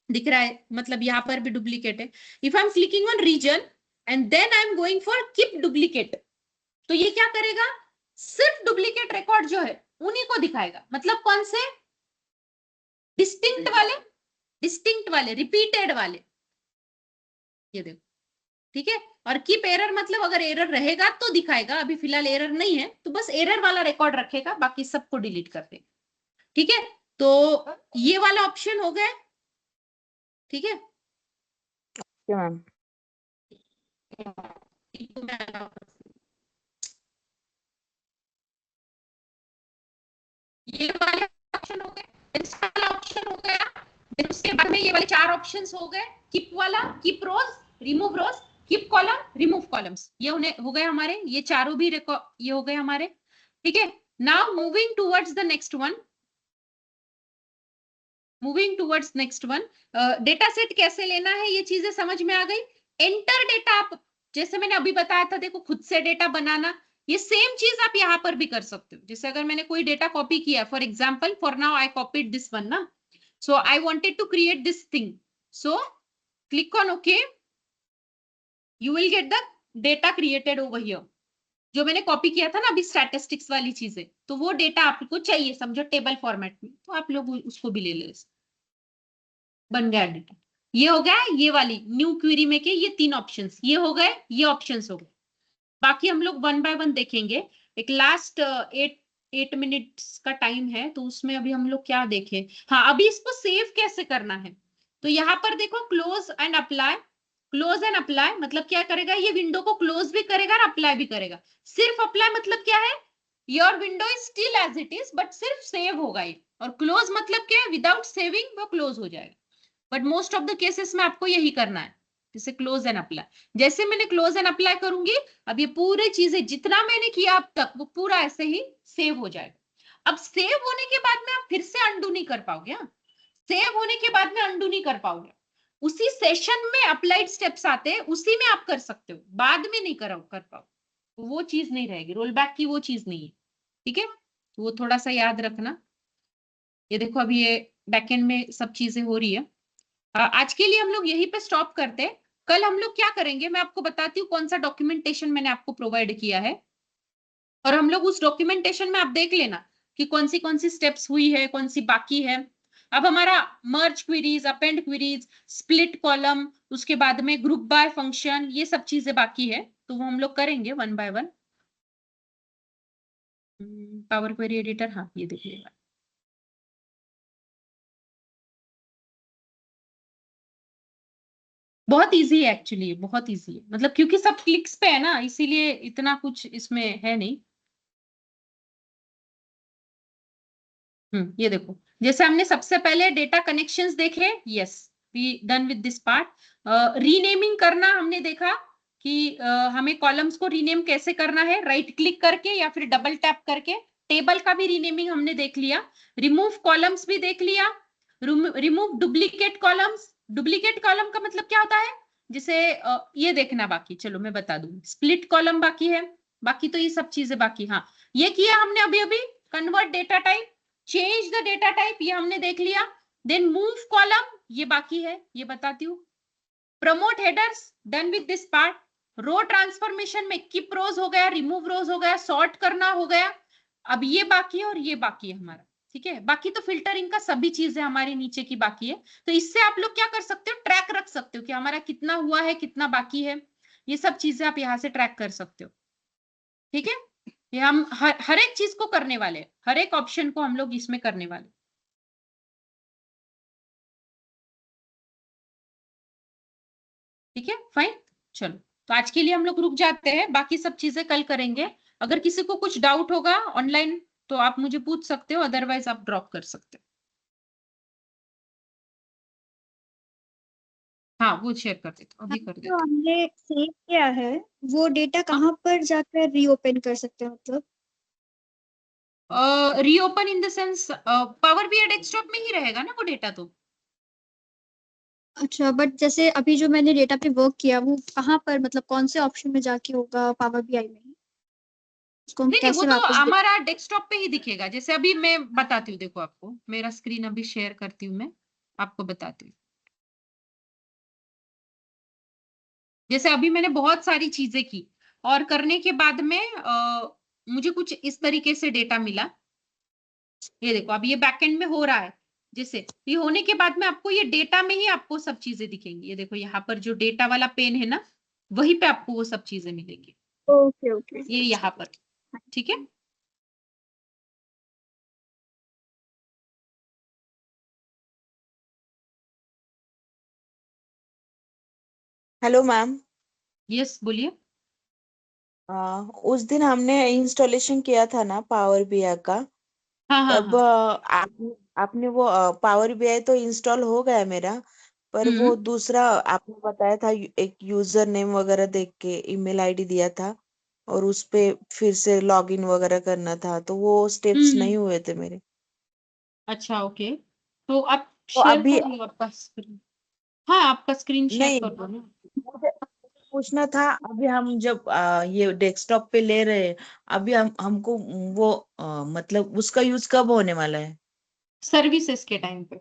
दिख रहा है, मतलब यहाँ पर भी डुप्लीकेट है। If I am clicking on region and then I am going for keep duplicate, तो ये क्या करेगा, सिर्फ डुप्लीकेट रिकॉर्ड जो है उन्हीं को दिखाएगा। मतलब कौन से, डिस्टिंक्ट वाले रिपीटेड वाले, ये देखो, ठीक है। और कीप एरर मतलब अगर एरर रहेगा तो दिखाएगा, अभी फिलहाल एरर नहीं है तो बस एरर वाला रिकॉर्ड रखेगा, बाकी सबको डिलीट कर देगा, ठीक है। तो ये वाला ऑप्शन हो गया, ठीक है। मैम ये वाले ऑप्शन हो गए, इस वाला ऑप्शन हो गया। फिर उसके बाद में ये वाले 4 ऑप्शंस हो गए, कीप वाला, कीप रोज, रिमूव रोज, कीप कॉलम, रिमूव कॉलम्स, ये उन्हें हो गए हमारे, ये चारों भी ये हो गए हमारे, ठीक है। Now moving towards the next one, data set कैसे लेना है ये चीजें समझ में आ गई। एंटर डेटा, आप जैसे मैंने अभी बताया था, देखो खुद से डेटा बनाना, ये सेम चीज आप यहाँ पर भी कर सकते हो। जैसे अगर मैंने कोई डेटा कॉपी किया, for example for now I copied this one ना, so I wanted to create this thing, so click on okay, you will get the data created over here. जो मैंने कॉपी किया था ना अभी स्टैटिस्टिक्स वाली चीजें, तो वो डेटा आपको चाहिए समझो टेबल फॉर्मेट में, तो आप लोग उसको भी ले लो, बन गया डेटा। ये हो गया ये वाली न्यू क्वेरी में के ये 3 ऑप्शंस, ये हो गए, ये ऑप्शंस हो गए। बाकी हम लोग वन बाय वन देखेंगे। एक लास्ट 8 मिनट्स का टाइम है, तो उसमें अभी हम लोग क्या देखें। हाँ, अभी इसको सेव कैसे करना है, तो यहाँ पर देखो close and apply. Close and apply मतलब क्या करेगा, ये विंडो को क्लोज भी करेगा और अप्लाई भी करेगा। सिर्फ अप्लाई मतलब क्या है, your window is still as it is but सिर्फ सेव होगा ये। और क्लोज मतलब क्या है, विदाउट सेविंग वो क्लोज हो जाएगा। But most of the cases में आपको यही करना है, जैसे क्लोज एंड अप्लाई। जैसे मैंने क्लोज एंड अप्लाई करूंगी, अब ये पूरी चीजें जितना मैंने किया अब तक वो पूरा ऐसे ही सेव हो जाएगा। अब सेव होने के बाद में आप फिर से अंडू नहीं कर पाओगे। सेव होने के बाद में अंडू नहीं कर पाओगे, उसी सेशन में अप्लाइड स्टेप्स आते हैं, उसी में आप कर सकते हो, बाद में नहीं कर पाओ, वो चीज नहीं रहेगी, रोल बैक की वो चीज नहीं है, ठीक है। वो थोड़ा सा याद रखना। ये देखो अभी ये बैकएंड में सब चीजें हो रही है। आज के लिए हम लोग यहीं पे स्टॉप करते हैं। कल हम लोग क्या करेंगे मैं आपको बताती हूँ, कौन सा डॉक्यूमेंटेशन मैंने आपको प्रोवाइड किया है, और हम लोग उस डॉक्यूमेंटेशन में आप देख लेना कि कौन सी स्टेप्स हुई है, कौन सी बाकी है। अब हमारा merge queries, append queries, split column, उसके बाद में ग्रुप बाय फंक्शन, ये सब चीजें बाकी है, तो वो हम लोग करेंगे one by one. Power query editor, हाँ ये देख लेगा। बहुत इजी है एक्चुअली, बहुत इजी है, मतलब क्योंकि सब क्लिक्स पे है ना, इसीलिए इतना कुछ इसमें है नहीं। ये देखो, जैसे हमने सबसे पहले डेटा कनेक्शंस देखे, yes we done with this part. Renaming करना हमने देखा कि हमें कॉलम्स को रीनेम कैसे करना है, राइट क्लिक करके या फिर डबल टैप करके। टेबल का भी रीनेमिंग हमने देख लिया। रिमूव कॉलम्स भी देख लिया। Remove duplicate columns. Duplicate column का मतलब क्या होता है, जैसे ये देखना बाकी, चलो मैं बता दूं। स्प्लिट कॉलम बाकी है, बाकी तो ये सब चीजें बाकी। हाँ, ये किया हमने अभी अभी। Convert data type, change the data type, ये हमने देख लिया। देन मूव कॉलम, ये बाकी है, ये बताती हूँ। Promote headers, done with this part. Row transformation में कीप रोज हो गया, रिमूव रोज हो गया, सॉर्ट करना हो गया। अब ये बाकी है और ये बाकी है हमारा, ठीक है। बाकी तो फिल्टरिंग का सभी चीजें हमारे नीचे की बाकी है। तो इससे आप लोग क्या कर सकते हो, ट्रैक रख सकते हो कि हमारा कितना हुआ है, कितना बाकी है। ये सब चीजें आप यहाँ से ट्रैक कर सकते हो, ठीक है। ये हम हर एक चीज को करने वाले, हर एक ऑप्शन को हम लोग इसमें करने वाले, ठीक है। फाइन, चलो तो आज के लिए हम लोग रुक जाते हैं, बाकी सब चीजें कल करेंगे। अगर किसी को कुछ डाउट होगा ऑनलाइन तो आप मुझे पूछ सकते हो, अदरवाइज आप ड्रॉप कर सकते हो। हाँ वो शेयर कर देता हूँ, हाँ, अभी कर जो देता हमने सेव किया है वो डेटा हूँ। कहाँ पर जाकर रीओपन कर सकते हैं, मतलब? Reopen in the sense power BI desktop में ही रहेगा ना वो डेटा तो। अच्छा, बट जैसे अभी जो मैंने डेटा पे वर्क किया वो कहाँ पर, मतलब कौन से ऑप्शन में जाके होगा? पावर बीआई में ही उसको हम नहीं नहीं, वो कैसे तो वापस दे? हमारा डेस्कटॉप पे ही दिखेगा। जैसे अभी मैं बताती हूँ, देखो आपको मेरा स्क्रीन अभी शेयर करती हूँ, मैं आपको बताती हूँ। जैसे अभी मैंने बहुत सारी चीजें की और करने के बाद में मुझे कुछ इस तरीके से डेटा मिला। ये देखो अब ये बैकएंड में हो रहा है। जैसे ये होने के बाद में आपको ये डेटा में ही आपको सब चीजें दिखेंगी। ये देखो यहाँ पर जो डेटा वाला पेन है ना, वहीं पे आपको वो सब चीजें मिलेंगी, ओके ओके। ये यहाँ पर, ठीक है। Hello ma'am. यस बोलिए। उस दिन हमने इंस्टॉलेशन किया था ना पावर बीआई का। हाँ हाँ तब हाँ। आपने वो पावर बीआई तो इंस्टॉल हो गया मेरा। पर वो हम्म दूसरा आपने बताया था, एक यूजर नेम वगैरह देख के ईमेल आईडी दिया था, और उस पे फिर से लॉगिन वगैरह करना था, तो वो स्टेप्स हम्म। नहीं हुए थे मेरे। अच्छा ओके, तो आप तो शेयर अभी कर लो आपका स्क्रीन। हाँ आपका स्क्रीन शेयर नहीं, कर दो ना। मुझे पूछना था, अभी हम जब ये डेस्कटॉप पे ले रहे हैं, अभी हमको वो मतलब उसका यूज कब होने वाला है? सर्विसेज के टाइम पे।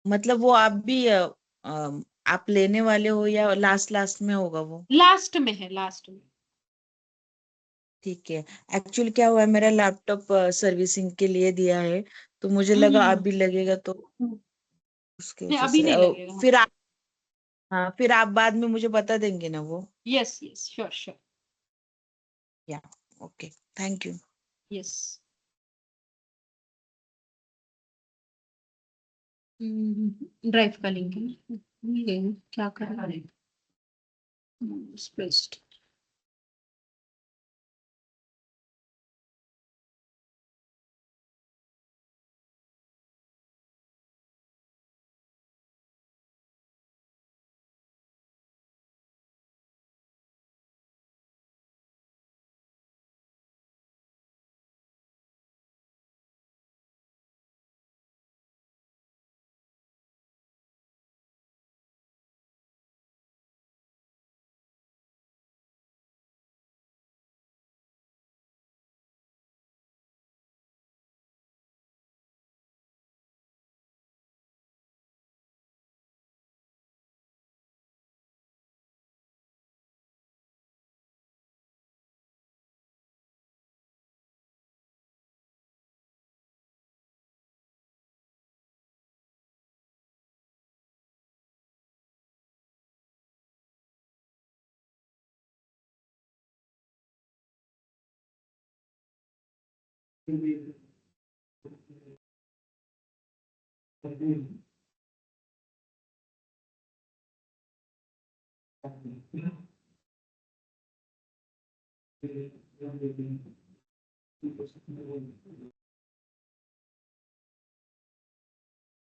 मतलब वो आप भी आप लेने वाले हो या लास्ट लास्ट में होगा वो? लास्ट में है, लास्ट में। ठीक है। एक्चुअली क्या हुआ है, मेरा लैपटॉप सर्विसिंग के लिए दिया है, तो मुझे लगा हम्म। अभी लगेगा, तो उसके नहीं वजह अभी से नहीं लगेगा। फिर आप, हाँ फिर आप बाद में मुझे बता देंगे ना वो? Yes yes sure sure. या okay, thank you. Yes. Drive का लिंक है ना? ये क्या कर रहा है, पेस्ट।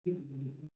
है